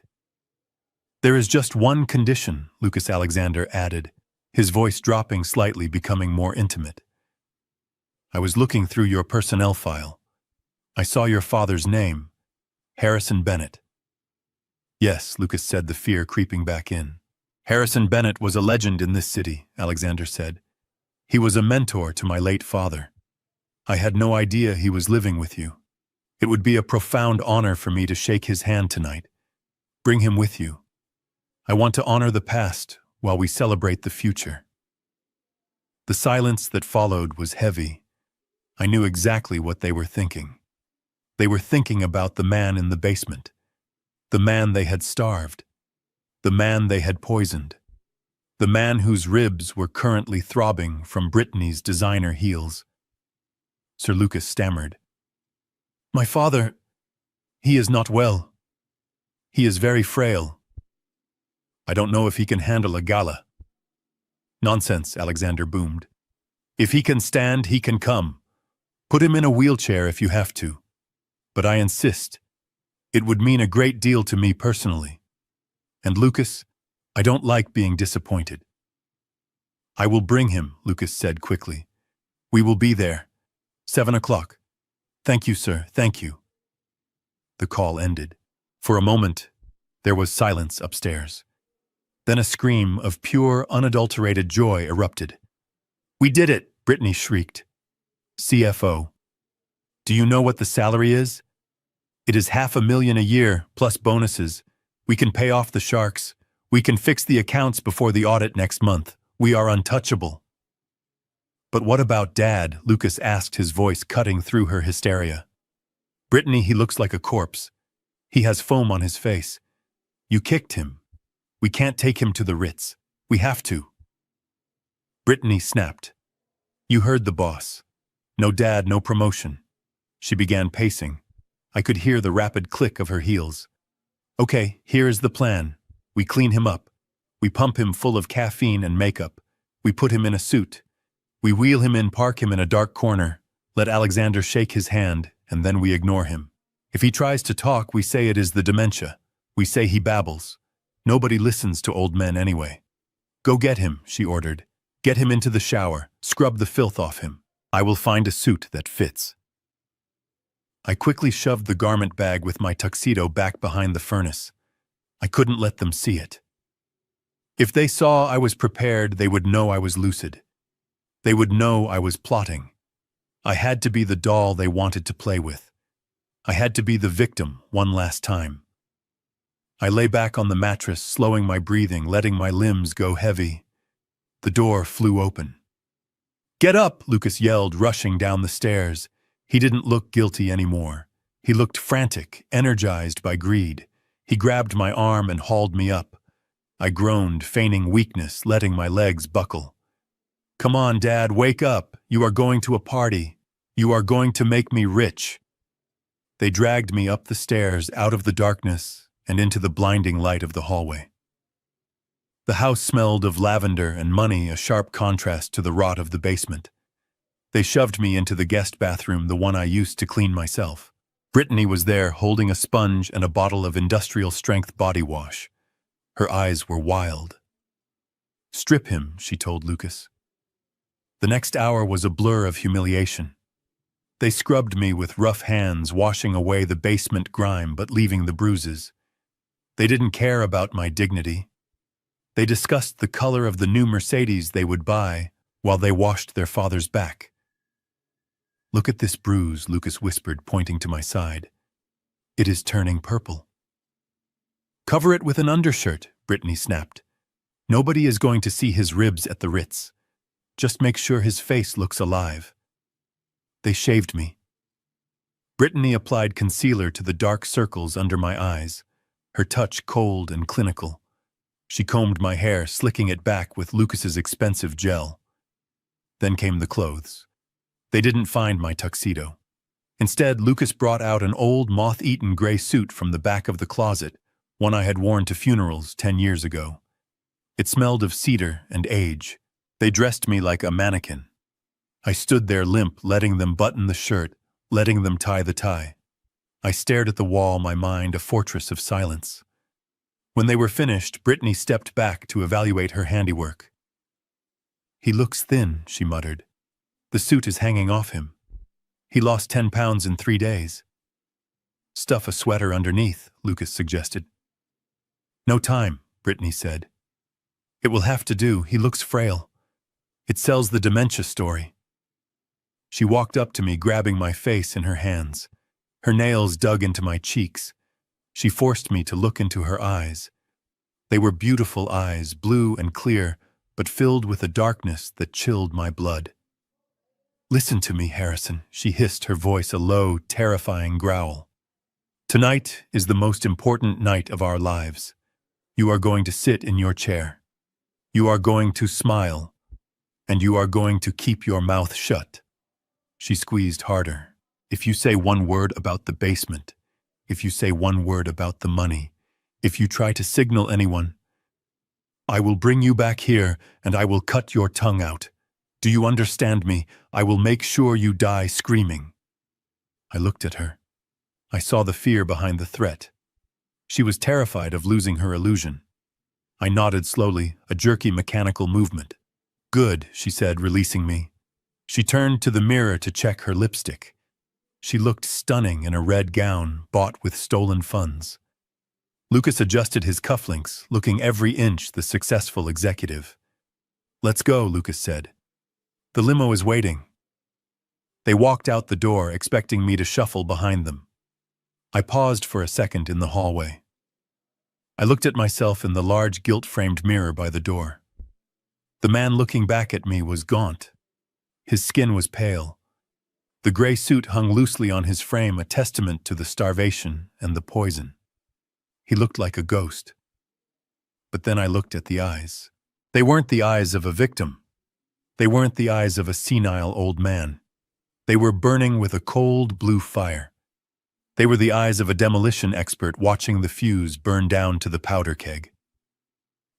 A: There is just one condition, Lucas Alexander added, his voice dropping slightly, becoming more intimate. I was looking through your personnel file. I saw your father's name, Harrison Bennett. Yes, Lucas said, the fear creeping back in. Harrison Bennett was a legend in this city, Alexander said. He was a mentor to my late father. I had no idea he was living with you. It would be a profound honor for me to shake his hand tonight. Bring him with you. I want to honor the past while we celebrate the future. The silence that followed was heavy. I knew exactly what they were thinking. They were thinking about the man in the basement, the man they had starved, the man they had poisoned, the man whose ribs were currently throbbing from Brittany's designer heels. Sir Lucas stammered. My father, he is not well. He is very frail. I don't know if he can handle a gala. Nonsense, Alexander boomed. If he can stand, he can come. Put him in a wheelchair if you have to. But I insist. It would mean a great deal to me personally. And Lucas, I don't like being disappointed. I will bring him, Lucas said quickly. We will be there. 7 o'clock. Thank you, sir, thank you. The call ended. For a moment, there was silence upstairs. Then a scream of pure, unadulterated joy erupted. We did it, Brittany shrieked. CFO. Do you know what the salary is? It is $500,000 a year, plus bonuses. We can pay off the sharks. We can fix the accounts before the audit next month. We are untouchable. But what about Dad? Lucas asked, his voice cutting through her hysteria. Brittany, he looks like a corpse. He has foam on his face. You kicked him. We can't take him to the Ritz. We have to. Brittany snapped. You heard the boss. No dad, no promotion. She began pacing. I could hear the rapid click of her heels. Okay, here is the plan. We clean him up. We pump him full of caffeine and makeup. We put him in a suit. We wheel him in, park him in a dark corner, let Alexander shake his hand, and then we ignore him. If he tries to talk, we say it is the dementia. We say he babbles. Nobody listens to old men anyway. Go get him, she ordered. Get him into the shower. Scrub the filth off him. I will find a suit that fits. I quickly shoved the garment bag with my tuxedo back behind the furnace. I couldn't let them see it. If they saw I was prepared, they would know I was lucid. They would know I was plotting. I had to be the doll they wanted to play with. I had to be the victim one last time. I lay back on the mattress, slowing my breathing, letting my limbs go heavy. The door flew open. Get up, Lucas yelled, rushing down the stairs. He didn't look guilty anymore. He looked frantic, energized by greed. He grabbed my arm and hauled me up. I groaned, feigning weakness, letting my legs buckle. Come on, Dad, wake up. You are going to a party. You are going to make me rich. They dragged me up the stairs, out of the darkness, and into the blinding light of the hallway. The house smelled of lavender and money, a sharp contrast to the rot of the basement. They shoved me into the guest bathroom, the one I used to clean myself. Brittany was there, holding a sponge and a bottle of industrial-strength body wash. Her eyes were wild. Strip him, she told Lucas. The next hour was a blur of humiliation. They scrubbed me with rough hands, washing away the basement grime but leaving the bruises. They didn't care about my dignity. They discussed the color of the new Mercedes they would buy while they washed their father's back. Look at this bruise, Lucas whispered, pointing to my side. It is turning purple. Cover it with an undershirt, Brittany snapped. Nobody is going to see his ribs at the Ritz. Just make sure his face looks alive. They shaved me. Brittany applied concealer to the dark circles under my eyes, her touch cold and clinical. She combed my hair, slicking it back with Lucas's expensive gel. Then came the clothes. They didn't find my tuxedo. Instead, Lucas brought out an old, moth-eaten gray suit from the back of the closet, one I had worn to funerals 10 years ago. It smelled of cedar and age. They dressed me like a mannequin. I stood there limp, letting them button the shirt, letting them tie the tie. I stared at the wall, my mind a fortress of silence. When they were finished, Brittany stepped back to evaluate her handiwork. He looks thin, she muttered. The suit is hanging off him. He lost 10 pounds in 3 days. Stuff a sweater underneath, Lucas suggested. No time, Brittany said. It will have to do. He looks frail. It sells the dementia story. She walked up to me, grabbing my face in her hands. Her nails dug into my cheeks. She forced me to look into her eyes. They were beautiful eyes, blue and clear, but filled with a darkness that chilled my blood. Listen to me, Harrison, she hissed, her voice a low, terrifying growl. Tonight is the most important night of our lives. You are going to sit in your chair. You are going to smile. And you are going to keep your mouth shut. She squeezed harder. If you say one word about the basement, if you say one word about the money, if you try to signal anyone, I will bring you back here and I will cut your tongue out. Do you understand me? I will make sure you die screaming. I looked at her. I saw the fear behind the threat. She was terrified of losing her illusion. I nodded slowly, a jerky mechanical movement. Good, she said, releasing me. She turned to the mirror to check her lipstick. She looked stunning in a red gown bought with stolen funds. Lucas adjusted his cufflinks, looking every inch the successful executive. Let's go, Lucas said. The limo is waiting. They walked out the door, expecting me to shuffle behind them. I paused for a second in the hallway. I looked at myself in the large gilt-framed mirror by the door. The man looking back at me was gaunt. His skin was pale. The gray suit hung loosely on his frame, a testament to the starvation and the poison. He looked like a ghost. But then I looked at the eyes. They weren't the eyes of a victim. They weren't the eyes of a senile old man. They were burning with a cold blue fire. They were the eyes of a demolition expert watching the fuse burn down to the powder keg.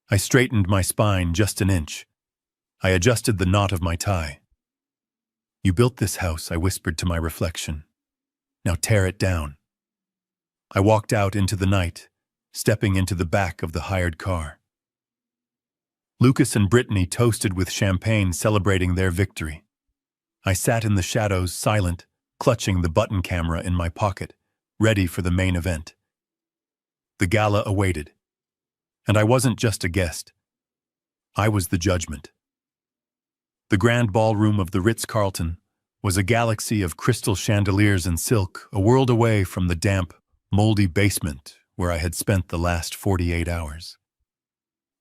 A: I straightened my spine just an inch. I adjusted the knot of my tie. You built this house, I whispered to my reflection. Now tear it down. I walked out into the night, stepping into the back of the hired car. Lucas and Brittany toasted with champagne, celebrating their victory. I sat in the shadows, silent, clutching the button camera in my pocket, ready for the main event. The gala awaited. And I wasn't just a guest. I was the judgment. The grand ballroom of the Ritz-Carlton was a galaxy of crystal chandeliers and silk, a world away from the damp, moldy basement where I had spent the last 48 hours.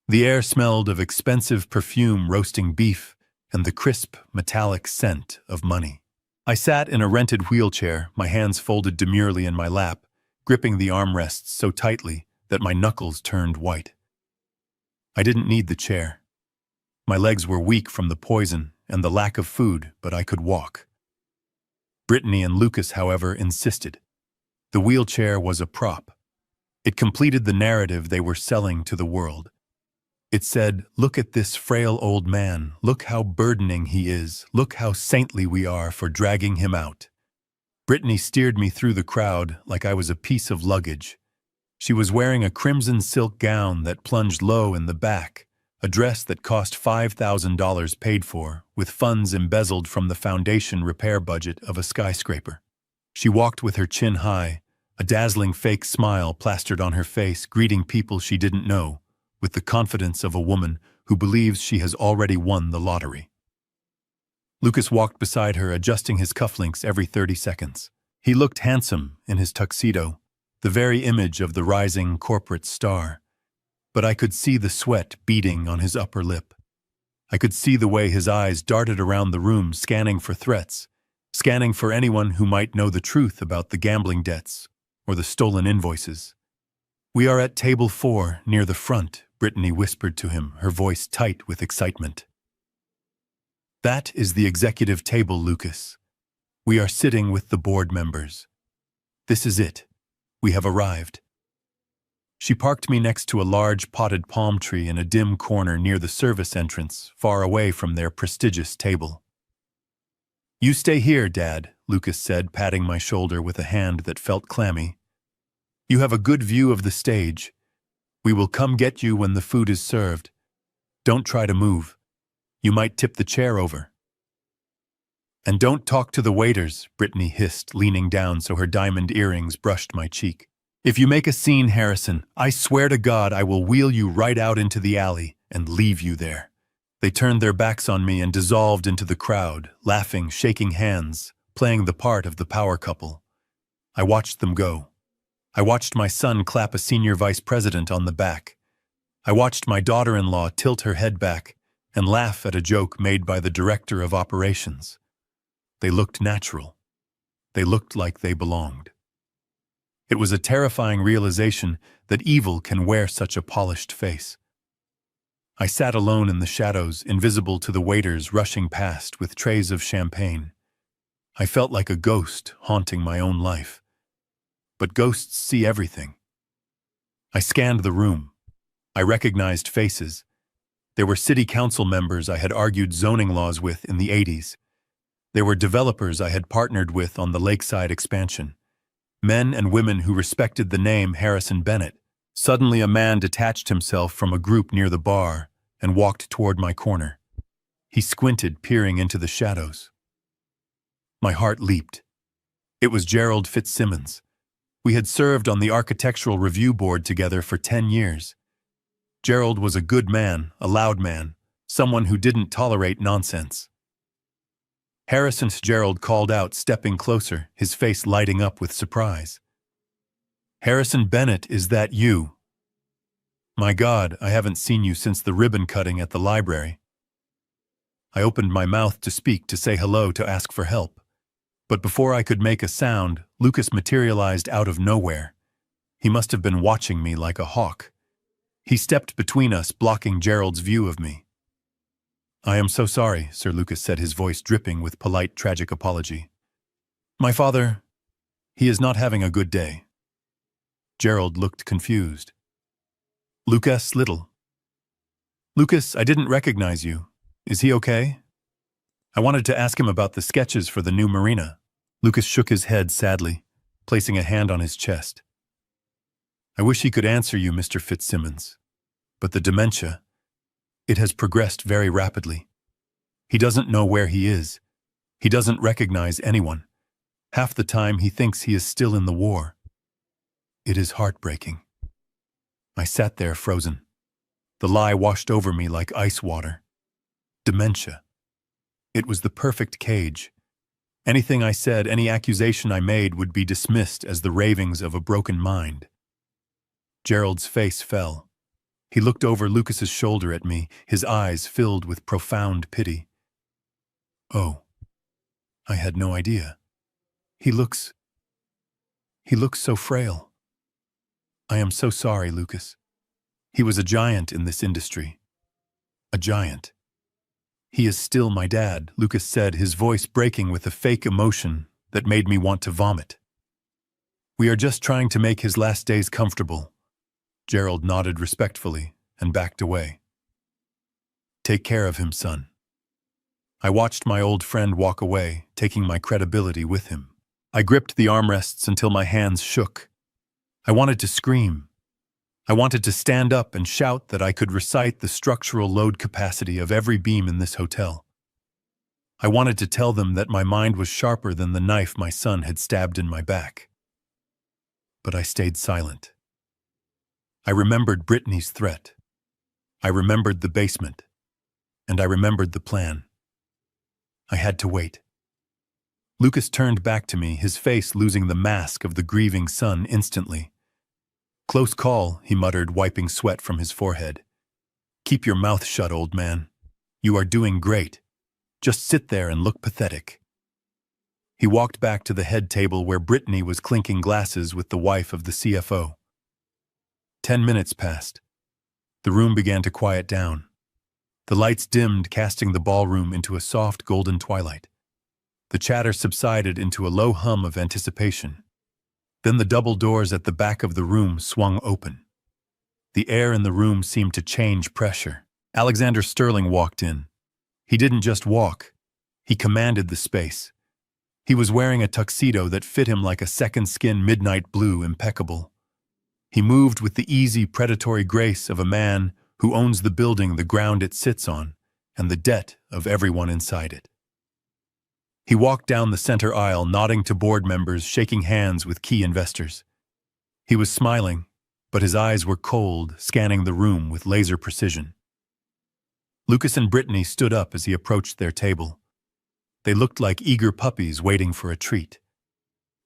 A: The air smelled of expensive perfume roasting beef and the crisp, metallic scent of money. I sat in a rented wheelchair, my hands folded demurely in my lap, gripping the armrests so tightly that my knuckles turned white. I didn't need the chair. My legs were weak from the poison and the lack of food, but I could walk. Brittany and Lucas, however, insisted. The wheelchair was a prop. It completed the narrative they were selling to the world. It said, look at this frail old man, look how burdening he is, look how saintly we are for dragging him out. Brittany steered me through the crowd like I was a piece of luggage. She was wearing a crimson silk gown that plunged low in the back, a dress that cost $5,000 paid for, with funds embezzled from the foundation repair budget of a skyscraper. She walked with her chin high, a dazzling fake smile plastered on her face, greeting people she didn't know, with the confidence of a woman who believes she has already won the lottery. Lucas walked beside her, adjusting his cufflinks every 30 seconds. He looked handsome in his tuxedo, the very image of the rising corporate star. But I could see the sweat beading on his upper lip. I could see the way his eyes darted around the room, scanning for threats, scanning for anyone who might know the truth about the gambling debts or the stolen invoices. We are at table 4, near the front, Brittany whispered to him, her voice tight with excitement. That is the executive table, Lucas. We are sitting with the board members. This is it. We have arrived. She parked me next to a large potted palm tree in a dim corner near the service entrance, far away from their prestigious table. You stay here, Dad, Lucas said, patting my shoulder with a hand that felt clammy. You have a good view of the stage. We will come get you when the food is served. Don't try to move. You might tip the chair over. And don't talk to the waiters, Brittany hissed, leaning down so her diamond earrings brushed my cheek. If you make a scene, Harrison, I swear to God I will wheel you right out into the alley and leave you there. They turned their backs on me and dissolved into the crowd, laughing, shaking hands, playing the part of the power couple. I watched them go. I watched my son clap a senior vice president on the back. I watched my daughter-in-law tilt her head back and laugh at a joke made by the director of operations. They looked natural. They looked like they belonged. It was a terrifying realization that evil can wear such a polished face. I sat alone in the shadows, invisible to the waiters rushing past with trays of champagne. I felt like a ghost haunting my own life. But ghosts see everything. I scanned the room. I recognized faces. There were city council members I had argued zoning laws with in the 80s. There were developers I had partnered with on the lakeside expansion. Men and women who respected the name Harrison Bennett, Suddenly a man detached himself from a group near the bar and walked toward my corner. He squinted, peering into the shadows. My heart leaped. It was Gerald Fitzsimmons. We had served on the architectural review board together for 10 years. Gerald was a good man, a loud man, someone who didn't tolerate nonsense. Harrison Gerald called out, stepping closer, his face lighting up with surprise. "Harrison Bennett, is that you? My God, I haven't seen you since the ribbon cutting at the library." I opened my mouth to speak, to say hello, to ask for help. But before I could make a sound, Lucas materialized out of nowhere. He must have been watching me like a hawk. He stepped between us, blocking Gerald's view of me. "I am so sorry," Sir Lucas said, his voice dripping with polite, tragic apology. "My father, he is not having a good day." Gerald looked confused. "Lucas Little." "Lucas, I didn't recognize you. Is he okay?" "I wanted to ask him about the sketches for the new marina." Lucas shook his head sadly, placing a hand on his chest. "I wish he could answer you, Mr. Fitzsimmons. But the dementia, it has progressed very rapidly. He doesn't know where he is. He doesn't recognize anyone. Half the time he thinks he is still in the war. It is heartbreaking." I sat there frozen. The lie washed over me like ice water. Dementia. It was the perfect cage. Anything I said, any accusation I made would be dismissed as the ravings of a broken mind. Gerald's face fell. He looked over Lucas's shoulder at me, his eyes filled with profound pity. "Oh, I had no idea. He looks so frail." "I am so sorry, Lucas. He was a giant in this industry. A giant." "He is still my dad," Lucas said, his voice breaking with a fake emotion that made me want to vomit. "We are just trying to make his last days comfortable." Gerald nodded respectfully and backed away. "Take care of him, son." I watched my old friend walk away, taking my credibility with him. I gripped the armrests until my hands shook. I wanted to scream. I wanted to stand up and shout that I could recite the structural load capacity of every beam in this hotel. I wanted to tell them that my mind was sharper than the knife my son had stabbed in my back. But I stayed silent. I remembered Brittany's threat. I remembered the basement. And I remembered the plan. I had to wait. Lucas turned back to me, his face losing the mask of the grieving son instantly. "Close call," he muttered, wiping sweat from his forehead. "Keep your mouth shut, old man. You are doing great. Just sit there and look pathetic." He walked back to the head table where Brittany was clinking glasses with the wife of the CFO. 10 minutes passed. The room began to quiet down. The lights dimmed, casting the ballroom into a soft golden twilight. The chatter subsided into a low hum of anticipation. Then the double doors at the back of the room swung open. The air in the room seemed to change pressure. Alexander Sterling walked in. He didn't just walk. He commanded the space. He was wearing a tuxedo that fit him like a second skin, midnight blue, impeccable. He moved with the easy, predatory grace of a man who owns the building, the ground it sits on, and the debt of everyone inside it. He walked down the center aisle, nodding to board members, shaking hands with key investors. He was smiling, but his eyes were cold, scanning the room with laser precision. Lucas and Brittany stood up as he approached their table. They looked like eager puppies waiting for a treat.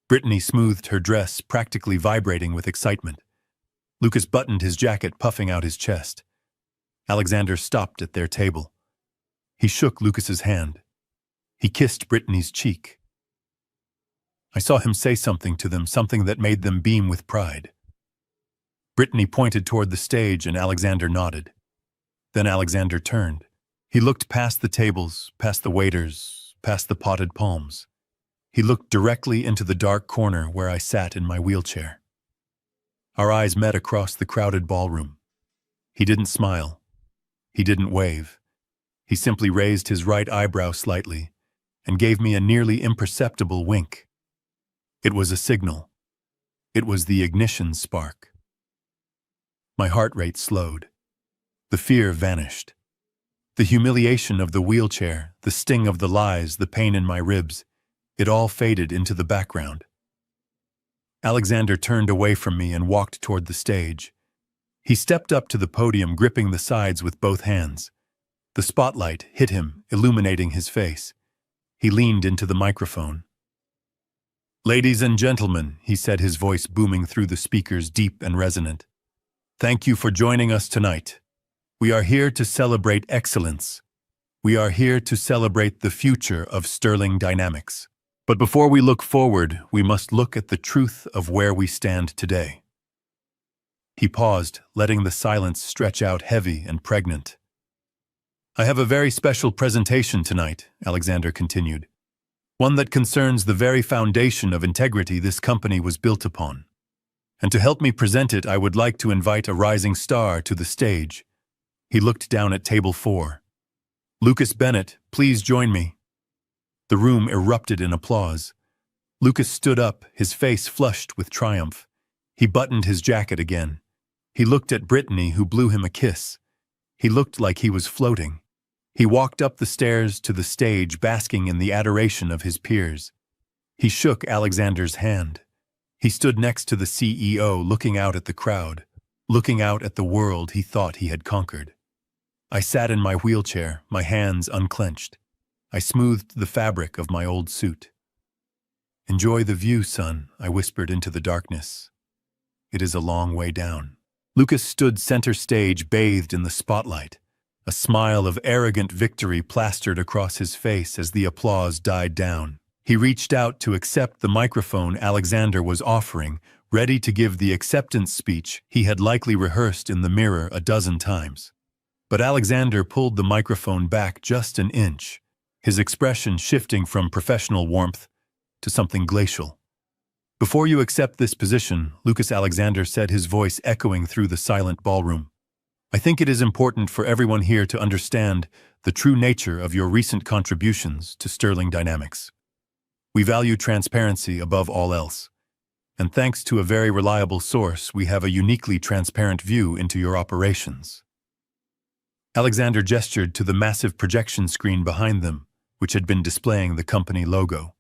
A: Brittany smoothed her dress, practically vibrating with excitement. Lucas buttoned his jacket, puffing out his chest. Alexander stopped at their table. He shook Lucas's hand. He kissed Brittany's cheek. I saw him say something to them, something that made them beam with pride. Brittany pointed toward the stage and Alexander nodded. Then Alexander turned. He looked past the tables, past the waiters, past the potted palms. He looked directly into the dark corner where I sat in my wheelchair. Our eyes met across the crowded ballroom. He didn't smile. He didn't wave. He simply raised his right eyebrow slightly and gave me a nearly imperceptible wink. It was a signal. It was the ignition spark. My heart rate slowed. The fear vanished. The humiliation of the wheelchair, the sting of the lies, the pain in my ribs, it all faded into the background. Alexander turned away from me and walked toward the stage. He stepped up to the podium, gripping the sides with both hands. The spotlight hit him, illuminating his face. He leaned into the microphone. "Ladies and gentlemen," he said, his voice booming through the speakers, deep and resonant. "Thank you for joining us tonight. We are here to celebrate excellence. We are here to celebrate the future of Sterling Dynamics. But before we look forward, we must look at the truth of where we stand today." He paused, letting the silence stretch out heavy and pregnant. "I have a very special presentation tonight," Alexander continued. "One that concerns the very foundation of integrity this company was built upon. And to help me present it, I would like to invite a rising star to the stage." He looked down at table 4. "Lucas Bennett, please join me." The room erupted in applause. Lucas stood up, his face flushed with triumph. He buttoned his jacket again. He looked at Brittany, who blew him a kiss. He looked like he was floating. He walked up the stairs to the stage, basking in the adoration of his peers. He shook Alexander's hand. He stood next to the CEO, looking out at the crowd, looking out at the world he thought he had conquered. I sat in my wheelchair, my hands unclenched. I smoothed the fabric of my old suit. "Enjoy the view, son," I whispered into the darkness. "It is a long way down." Lucas stood center stage, bathed in the spotlight. A smile of arrogant victory plastered across his face as the applause died down. He reached out to accept the microphone Alexander was offering, ready to give the acceptance speech he had likely rehearsed in the mirror a dozen times. But Alexander pulled the microphone back just an inch, his expression shifting from professional warmth to something glacial. "Before you accept this position," Lucas Alexander said, his voice echoing through the silent ballroom, "I think it is important for everyone here to understand the true nature of your recent contributions to Sterling Dynamics. We value transparency above all else, and thanks to a very reliable source, we have a uniquely transparent view into your operations." Alexander gestured to the massive projection screen behind them, which had been displaying the company logo.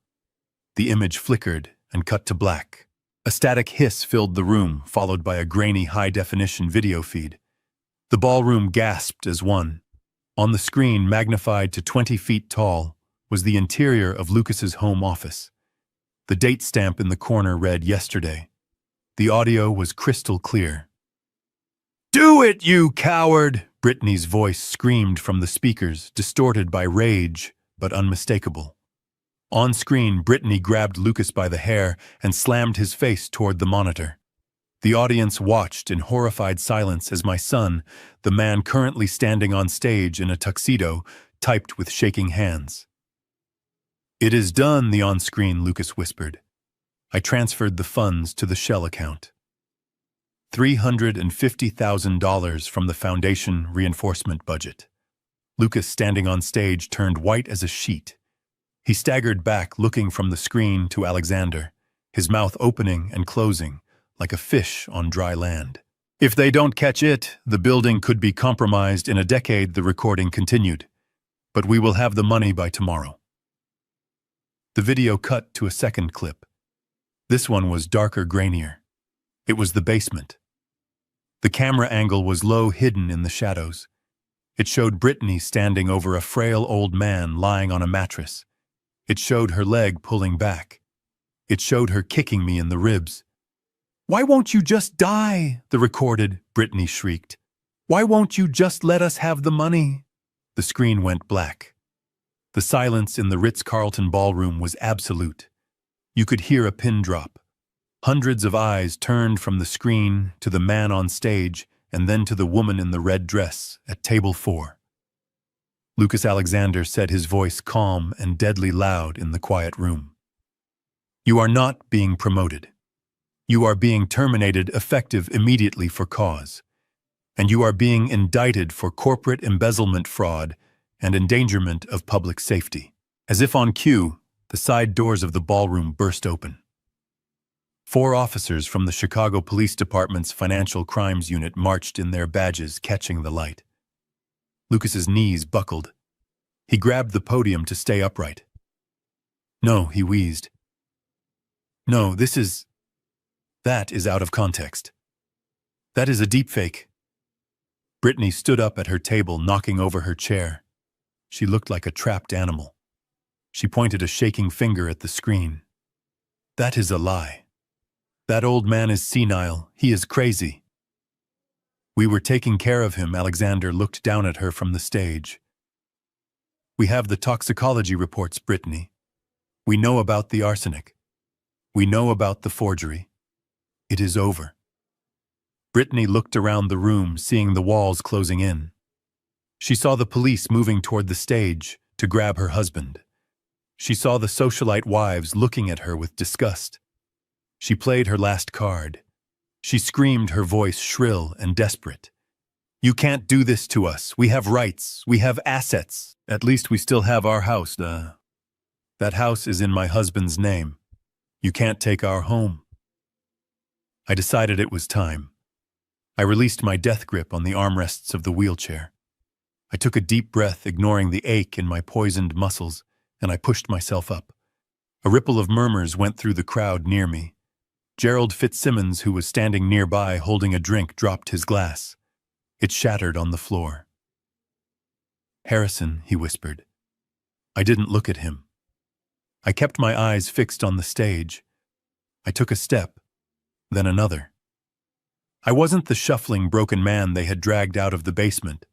A: The image flickered and cut to black. A static hiss filled the room, followed by a grainy high-definition video feed. The ballroom gasped as one. On the screen, magnified to 20 feet tall, was the interior of Lucas's home office. The date stamp in the corner read "Yesterday." The audio was crystal clear. "Do it, you coward!" Brittany's voice screamed from the speakers, distorted by rage, but unmistakable. On screen, Brittany grabbed Lucas by the hair and slammed his face toward the monitor. The audience watched in horrified silence as my son, the man currently standing on stage in a tuxedo, typed with shaking hands. "It is done," the on-screen Lucas whispered. I transferred the funds to the Shell account. $350,000 from the foundation reinforcement budget. Lucas, standing on stage, turned white as a sheet. He staggered back, looking from the screen to Alexander, his mouth opening and closing, like a fish on dry land. "If they don't catch it, the building could be compromised in a decade," the recording continued. "But we will have the money by tomorrow." The video cut to a second clip. This one was darker, grainier. It was the basement. The camera angle was low, hidden in the shadows. It showed Brittany standing over a frail old man lying on a mattress. It showed her leg pulling back. It showed her kicking me in the ribs. "Why won't you just die?" the recorded Brittany shrieked. "Why won't you just let us have the money?" The screen went black. The silence in the Ritz-Carlton ballroom was absolute. You could hear a pin drop. Hundreds of eyes turned from the screen to the man on stage and then to the woman in the red dress at table 4. Lucas Alexander said, his voice calm and deadly loud in the quiet room. "You are not being promoted. You are being terminated effective immediately for cause. And you are being indicted for corporate embezzlement, fraud, and endangerment of public safety." As if on cue, the side doors of the ballroom burst open. 4 officers from the Chicago Police Department's Financial Crimes Unit marched in their badges, catching the light. Lucas's knees buckled. He grabbed the podium to stay upright. "No," he wheezed. "No, that is out of context. That is a deepfake." Brittany stood up at her table, knocking over her chair. She looked like a trapped animal. She pointed a shaking finger at the screen. "That is a lie. That old man is senile. He is crazy." "We were taking care of him." Alexander looked down at her from the stage. "We have the toxicology reports, Brittany. We know about the arsenic. We know about the forgery. It is over." Brittany looked around the room, seeing the walls closing in. She saw the police moving toward the stage to grab her husband. She saw the socialite wives looking at her with disgust. She played her last card. She screamed, her voice shrill and desperate. "You can't do this to us. We have rights. We have assets. At least we still have our house. That house is in my husband's name. You can't take our home." I decided it was time. I released my death grip on the armrests of the wheelchair. I took a deep breath, ignoring the ache in my poisoned muscles, and I pushed myself up. A ripple of murmurs went through the crowd near me. Gerald Fitzsimmons, who was standing nearby holding a drink, dropped his glass. It shattered on the floor. "Harrison," he whispered. I didn't look at him. I kept my eyes fixed on the stage. I took a step, then another. I wasn't the shuffling, broken man they had dragged out of the basement.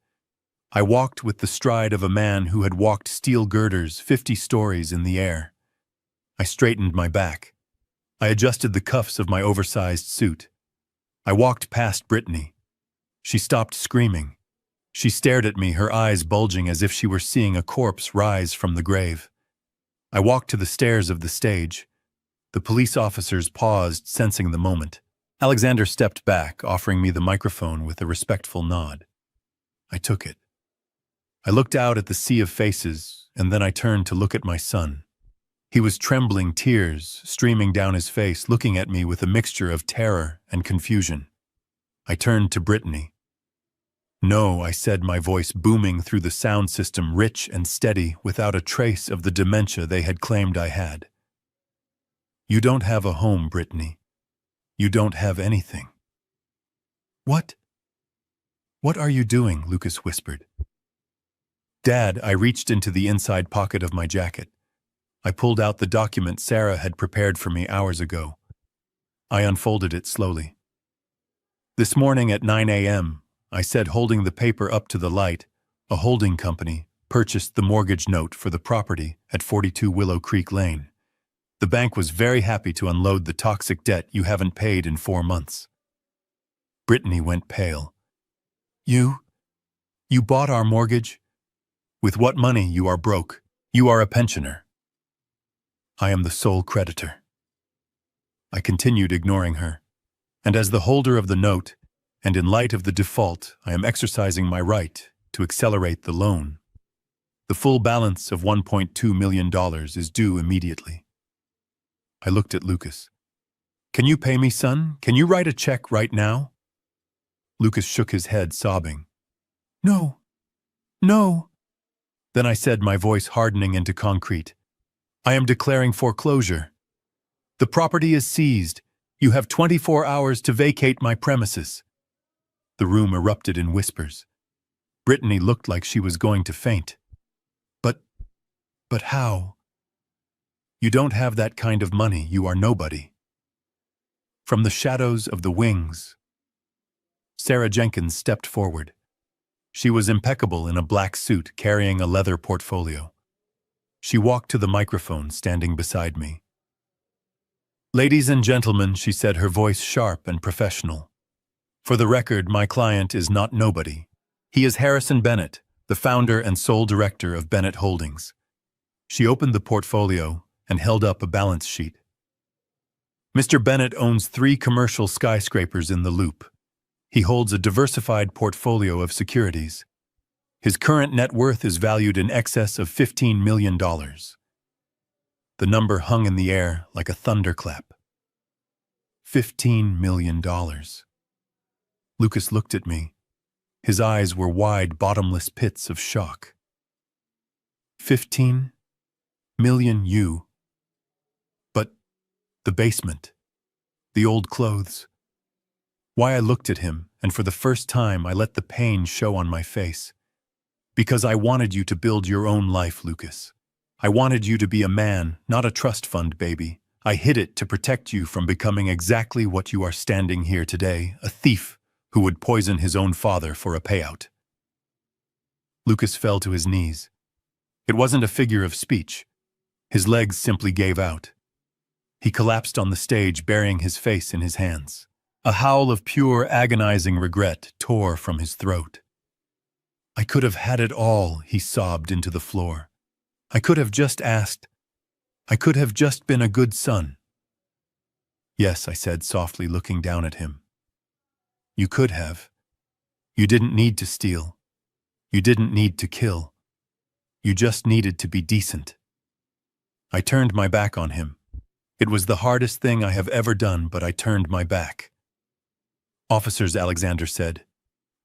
A: I walked with the stride of a man who had walked steel girders 50 stories in the air. I straightened my back. I adjusted the cuffs of my oversized suit. I walked past Brittany. She stopped screaming. She stared at me, her eyes bulging as if she were seeing a corpse rise from the grave. I walked to the stairs of the stage. The police officers paused, sensing the moment. Alexander stepped back, offering me the microphone with a respectful nod. I took it. I looked out at the sea of faces, and then I turned to look at my son. He was trembling, tears streaming down his face, looking at me with a mixture of terror and confusion. I turned to Brittany. "No," I said, my voice booming through the sound system, rich and steady, without a trace of the dementia they had claimed I had. "You don't have a home, Brittany. You don't have anything." "What? What are you doing?" Lucas whispered. "Dad," I reached into the inside pocket of my jacket. I pulled out the document Sarah had prepared for me hours ago. I unfolded it slowly. "This morning at 9 a.m., I said, holding the paper up to the light, a holding company purchased the mortgage note for the property at 42 Willow Creek Lane. The bank was very happy to unload the toxic debt you haven't paid in 4 months." Brittany went pale. You bought our mortgage? With what money? You are broke. You are a pensioner." "I am the sole creditor." I continued, ignoring her. "And as the holder of the note, and in light of the default, I am exercising my right to accelerate the loan. The full balance of $1.2 million is due immediately." I looked at Lucas. "Can you pay me, son? Can you write a check right now?" Lucas shook his head, sobbing. "No. No." Then I said, my voice hardening into concrete, "I am declaring foreclosure. The property is seized. You have 24 hours to vacate my premises." The room erupted in whispers. Brittany looked like she was going to faint. But how? "You don't have that kind of money. You are nobody." From the shadows of the wings, Sarah Jenkins stepped forward. She was impeccable in a black suit, carrying a leather portfolio. She walked to the microphone, standing beside me. "Ladies and gentlemen," she said, her voice sharp and professional. "For the record, my client is not nobody. He is Harrison Bennett, the founder and sole director of Bennett Holdings." She opened the portfolio and held up a balance sheet. "Mr. Bennett owns 3 commercial skyscrapers in the Loop. He holds a diversified portfolio of securities. His current net worth is valued in excess of $15 million. The number hung in the air like a thunderclap. $15 million. Lucas looked at me. His eyes were wide, bottomless pits of shock. 15 million you. But the basement, the old clothes. Why I looked at him, and for the first time I let the pain show on my face. Because I wanted you to build your own life, Lucas. I wanted you to be a man, not a trust fund baby. I hid it to protect you from becoming exactly what you are standing here today, a thief who would poison his own father for a payout. Lucas fell to his knees. It wasn't a figure of speech. His legs simply gave out. He collapsed on the stage, burying his face in his hands. A howl of pure, agonizing regret tore from his throat. I could have had it all, he sobbed into the floor. I could have just asked. I could have just been a good son. Yes, I said softly, looking down at him. You could have. You didn't need to steal. You didn't need to kill. You just needed to be decent. I turned my back on him. It was the hardest thing I have ever done, but I turned my back. Officers, Alexander said.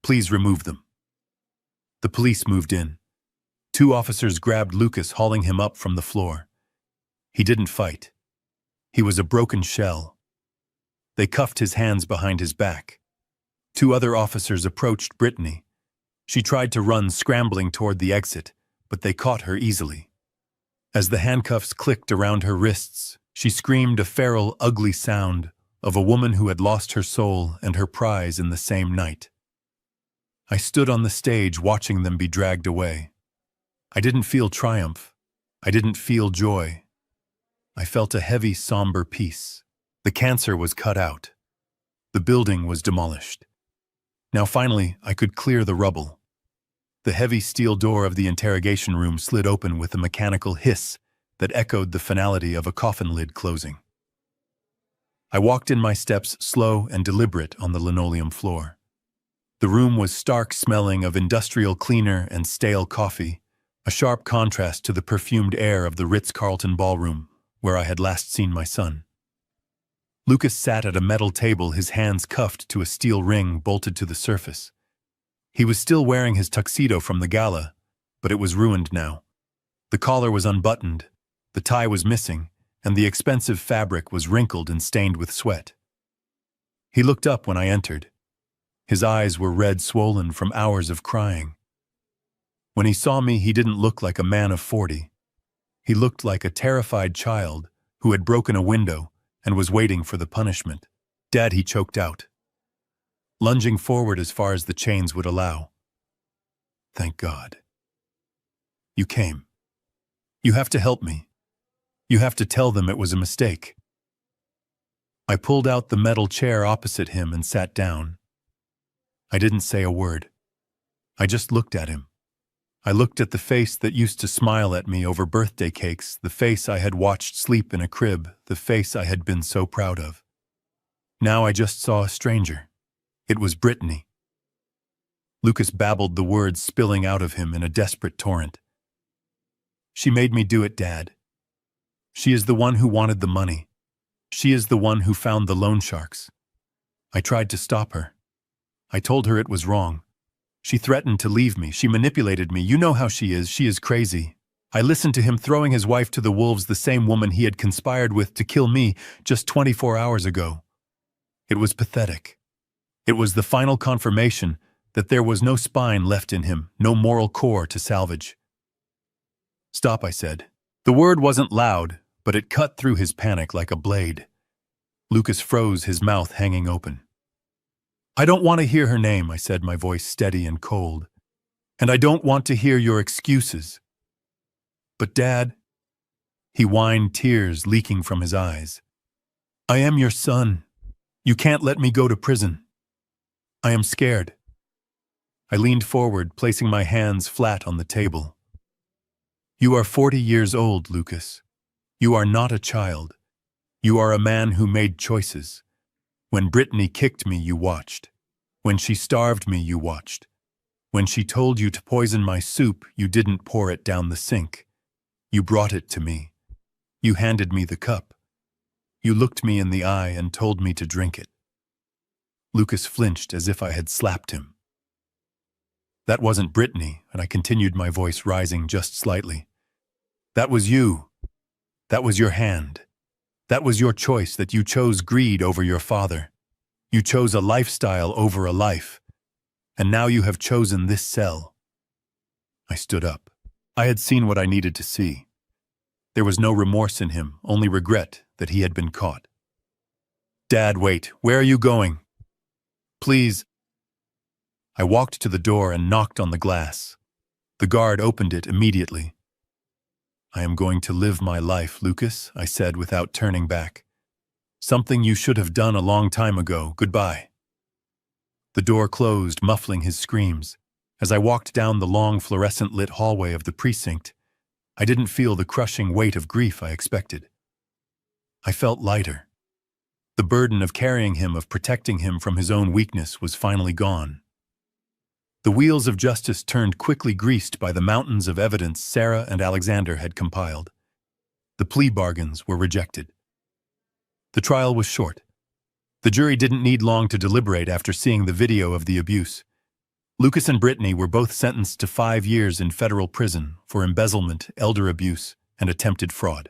A: Please remove them. The police moved in. 2 officers grabbed Lucas, hauling him up from the floor. He didn't fight. He was a broken shell. They cuffed his hands behind his back. 2 other officers approached Brittany. She tried to run, scrambling toward the exit, but they caught her easily. As the handcuffs clicked around her wrists, she screamed a feral, ugly sound of a woman who had lost her soul and her prize in the same night. I stood on the stage watching them be dragged away. I didn't feel triumph. I didn't feel joy. I felt a heavy, somber peace. The cancer was cut out. The building was demolished. Now finally, I could clear the rubble. The heavy steel door of the interrogation room slid open with a mechanical hiss that echoed the finality of a coffin lid closing. I walked in my steps, slow and deliberate, on the linoleum floor. The room was stark, smelling of industrial cleaner and stale coffee, a sharp contrast to the perfumed air of the Ritz-Carlton ballroom, where I had last seen my son. Lucas sat at a metal table, his hands cuffed to a steel ring bolted to the surface. He was still wearing his tuxedo from the gala, but it was ruined now. The collar was unbuttoned, the tie was missing, and the expensive fabric was wrinkled and stained with sweat. He looked up when I entered. His eyes were red, swollen from hours of crying. When he saw me, he didn't look like a man of 40. He looked like a terrified child who had broken a window and was waiting for the punishment. "Dad," he choked out, lunging forward as far as the chains would allow. "Thank God. You came. You have to help me. You have to tell them it was a mistake." I pulled out the metal chair opposite him and sat down. I didn't say a word. I just looked at him. I looked at the face that used to smile at me over birthday cakes, the face I had watched sleep in a crib, the face I had been so proud of. Now I just saw a stranger. It was Brittany. Lucas babbled, the words spilling out of him in a desperate torrent. "She made me do it, Dad. She is the one who wanted the money. She is the one who found the loan sharks. I tried to stop her. I told her it was wrong. She threatened to leave me. She manipulated me. You know how she is. She is crazy. I listened to him throwing his wife to the wolves, the same woman he had conspired with to kill me just 24 hours ago. It was pathetic. It was the final confirmation that there was no spine left in him, no moral core to salvage." "Stop," I said. The word wasn't loud, but it cut through his panic like a blade. Lucas froze, his mouth hanging open. "I don't want to hear her name," I said, my voice steady and cold. "And I don't want to hear your excuses. But Dad," he whined, tears leaking from his eyes, "I am your son. You can't let me go to prison. I am scared." I leaned forward, placing my hands flat on the table. "You are 40 years old, Lucas. You are not a child. You are a man who made choices. When Brittany kicked me, you watched. When she starved me, you watched. When she told you to poison my soup, you didn't pour it down the sink. You brought it to me. You handed me the cup. You looked me in the eye and told me to drink it. Lucas flinched as if I had slapped him. That wasn't Brittany, and I continued, my voice rising just slightly. That was you. That was your hand. That was your choice, that you chose greed over your father. You chose a lifestyle over a life. And now you have chosen this cell. I stood up. I had seen what I needed to see. There was no remorse in him, only regret that he had been caught. Dad, wait. Where are you going? Please. I walked to the door and knocked on the glass. The guard opened it immediately. I am going to live my life, Lucas, I said without turning back. Something you should have done a long time ago. Goodbye. The door closed, muffling his screams. As I walked down the long fluorescent-lit hallway of the precinct, I didn't feel the crushing weight of grief I expected. I felt lighter. The burden of carrying him, of protecting him from his own weakness, was finally gone. The wheels of justice turned, quickly greased by the mountains of evidence Sarah and Alexander had compiled. The plea bargains were rejected. The trial was short. The jury didn't need long to deliberate after seeing the video of the abuse. Lucas and Brittany were both sentenced to 5 years in federal prison for embezzlement, elder abuse, and attempted fraud.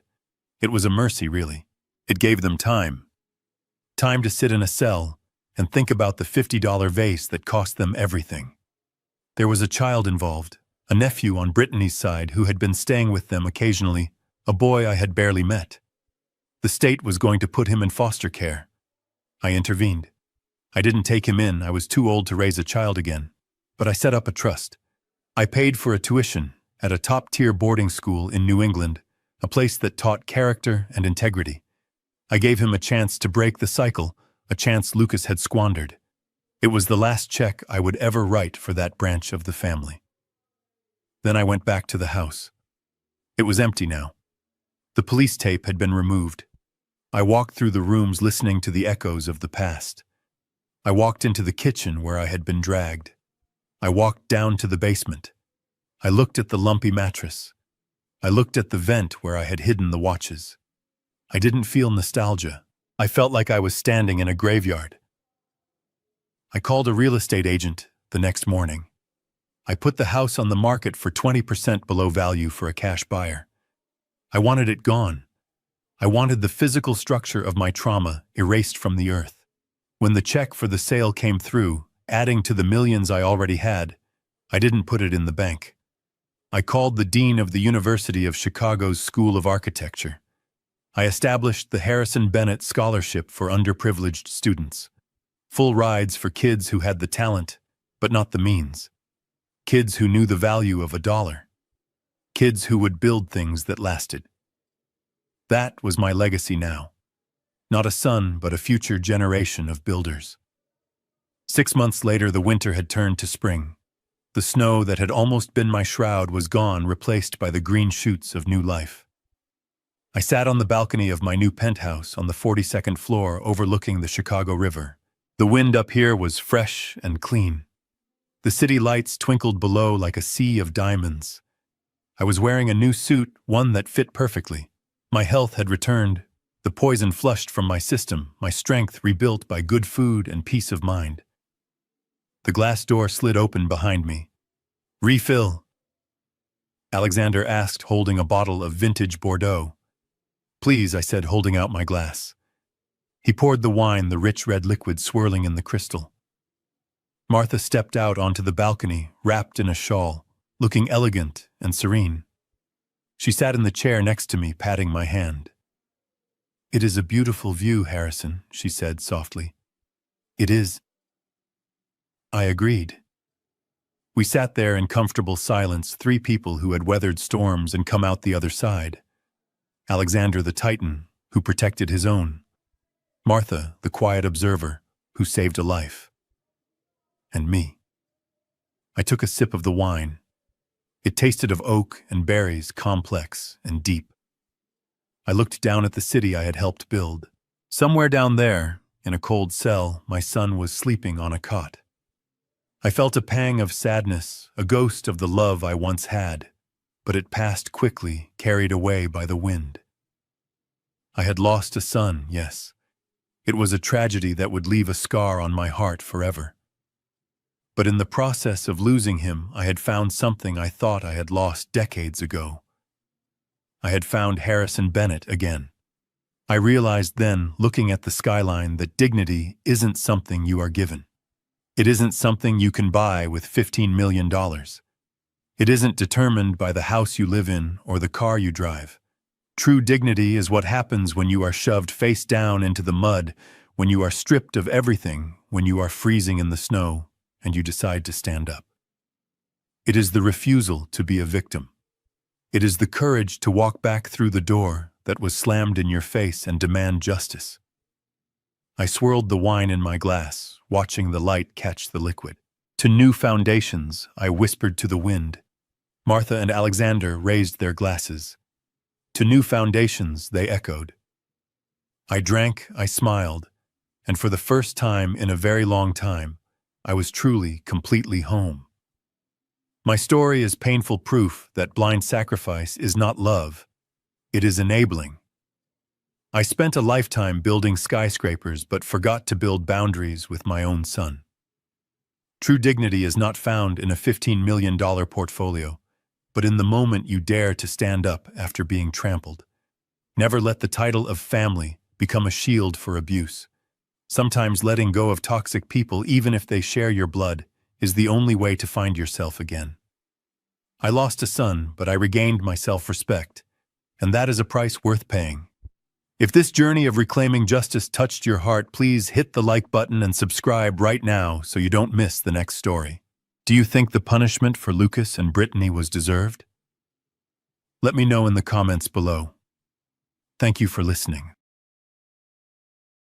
A: It was a mercy, really. It gave them time. Time to sit in a cell and think about the $50 vase that cost them everything. There was a child involved, a nephew on Brittany's side who had been staying with them occasionally, a boy I had barely met. The state was going to put him in foster care. I intervened. I didn't take him in, I was too old to raise a child again. But I set up a trust. I paid for a tuition at a top-tier boarding school in New England, a place that taught character and integrity. I gave him a chance to break the cycle, a chance Lucas had squandered. It was the last check I would ever write for that branch of the family. Then I went back to the house. It was empty now. The police tape had been removed. I walked through the rooms listening to the echoes of the past. I walked into the kitchen where I had been dragged. I walked down to the basement. I looked at the lumpy mattress. I looked at the vent where I had hidden the watches. I didn't feel nostalgia. I felt like I was standing in a graveyard. I called a real estate agent the next morning. I put the house on the market for 20% below value for a cash buyer. I wanted it gone. I wanted the physical structure of my trauma erased from the earth. When the check for the sale came through, adding to the millions I already had, I didn't put it in the bank. I called the dean of the University of Chicago's School of Architecture. I established the Harrison Bennett Scholarship for underprivileged students. Full rides for kids who had the talent, but not the means. Kids who knew the value of $1. Kids who would build things that lasted. That was my legacy now. Not a son, but a future generation of builders. 6 months later, the winter had turned to spring. The snow that had almost been my shroud was gone, replaced by the green shoots of new life. I sat on the balcony of my new penthouse on the 42nd floor overlooking the Chicago River. The wind up here was fresh and clean. The city lights twinkled below like a sea of diamonds. I was wearing a new suit, one that fit perfectly. My health had returned, the poison flushed from my system, my strength rebuilt by good food and peace of mind. The glass door slid open behind me. "Refill," Alexander asked, holding a bottle of vintage Bordeaux. "Please," I said, holding out my glass. He poured the wine, the rich red liquid swirling in the crystal. Martha stepped out onto the balcony, wrapped in a shawl, looking elegant and serene. She sat in the chair next to me, patting my hand. "It is a beautiful view, Harrison," she said softly. "It is." I agreed. We sat there in comfortable silence, 3 people who had weathered storms and come out the other side. Alexander the Titan, who protected his own. Martha, the quiet observer, who saved a life. And me. I took a sip of the wine. It tasted of oak and berries, complex and deep. I looked down at the city I had helped build. Somewhere down there, in a cold cell, my son was sleeping on a cot. I felt a pang of sadness, a ghost of the love I once had, but it passed quickly, carried away by the wind. I had lost a son, yes. It was a tragedy that would leave a scar on my heart forever. But in the process of losing him, I had found something I thought I had lost decades ago. I had found Harrison Bennett again. I realized then, looking at the skyline, that dignity isn't something you are given. It isn't something you can buy with $15 million. It isn't determined by the house you live in or the car you drive. True dignity is what happens when you are shoved face down into the mud, when you are stripped of everything, when you are freezing in the snow, and you decide to stand up. It is the refusal to be a victim. It is the courage to walk back through the door that was slammed in your face and demand justice. I swirled the wine in my glass, watching the light catch the liquid. To new foundations, I whispered to the wind. Martha and Alexander raised their glasses. To new foundations, they echoed. I drank, I smiled, and for the first time in a very long time, I was truly, completely home. My story is painful proof that blind sacrifice is not love. It is enabling. I spent a lifetime building skyscrapers but forgot to build boundaries with my own son. True dignity is not found in a $15 million portfolio, but in the moment you dare to stand up after being trampled. Never let the title of family become a shield for abuse. Sometimes letting go of toxic people, even if they share your blood, is the only way to find yourself again. I lost a son, but I regained my self-respect, and that is a price worth paying. If this journey of reclaiming justice touched your heart, please hit the like button and subscribe right now so you don't miss the next story. Do you think the punishment for Lucas and Brittany was deserved? Let me know in the comments below. Thank you for listening.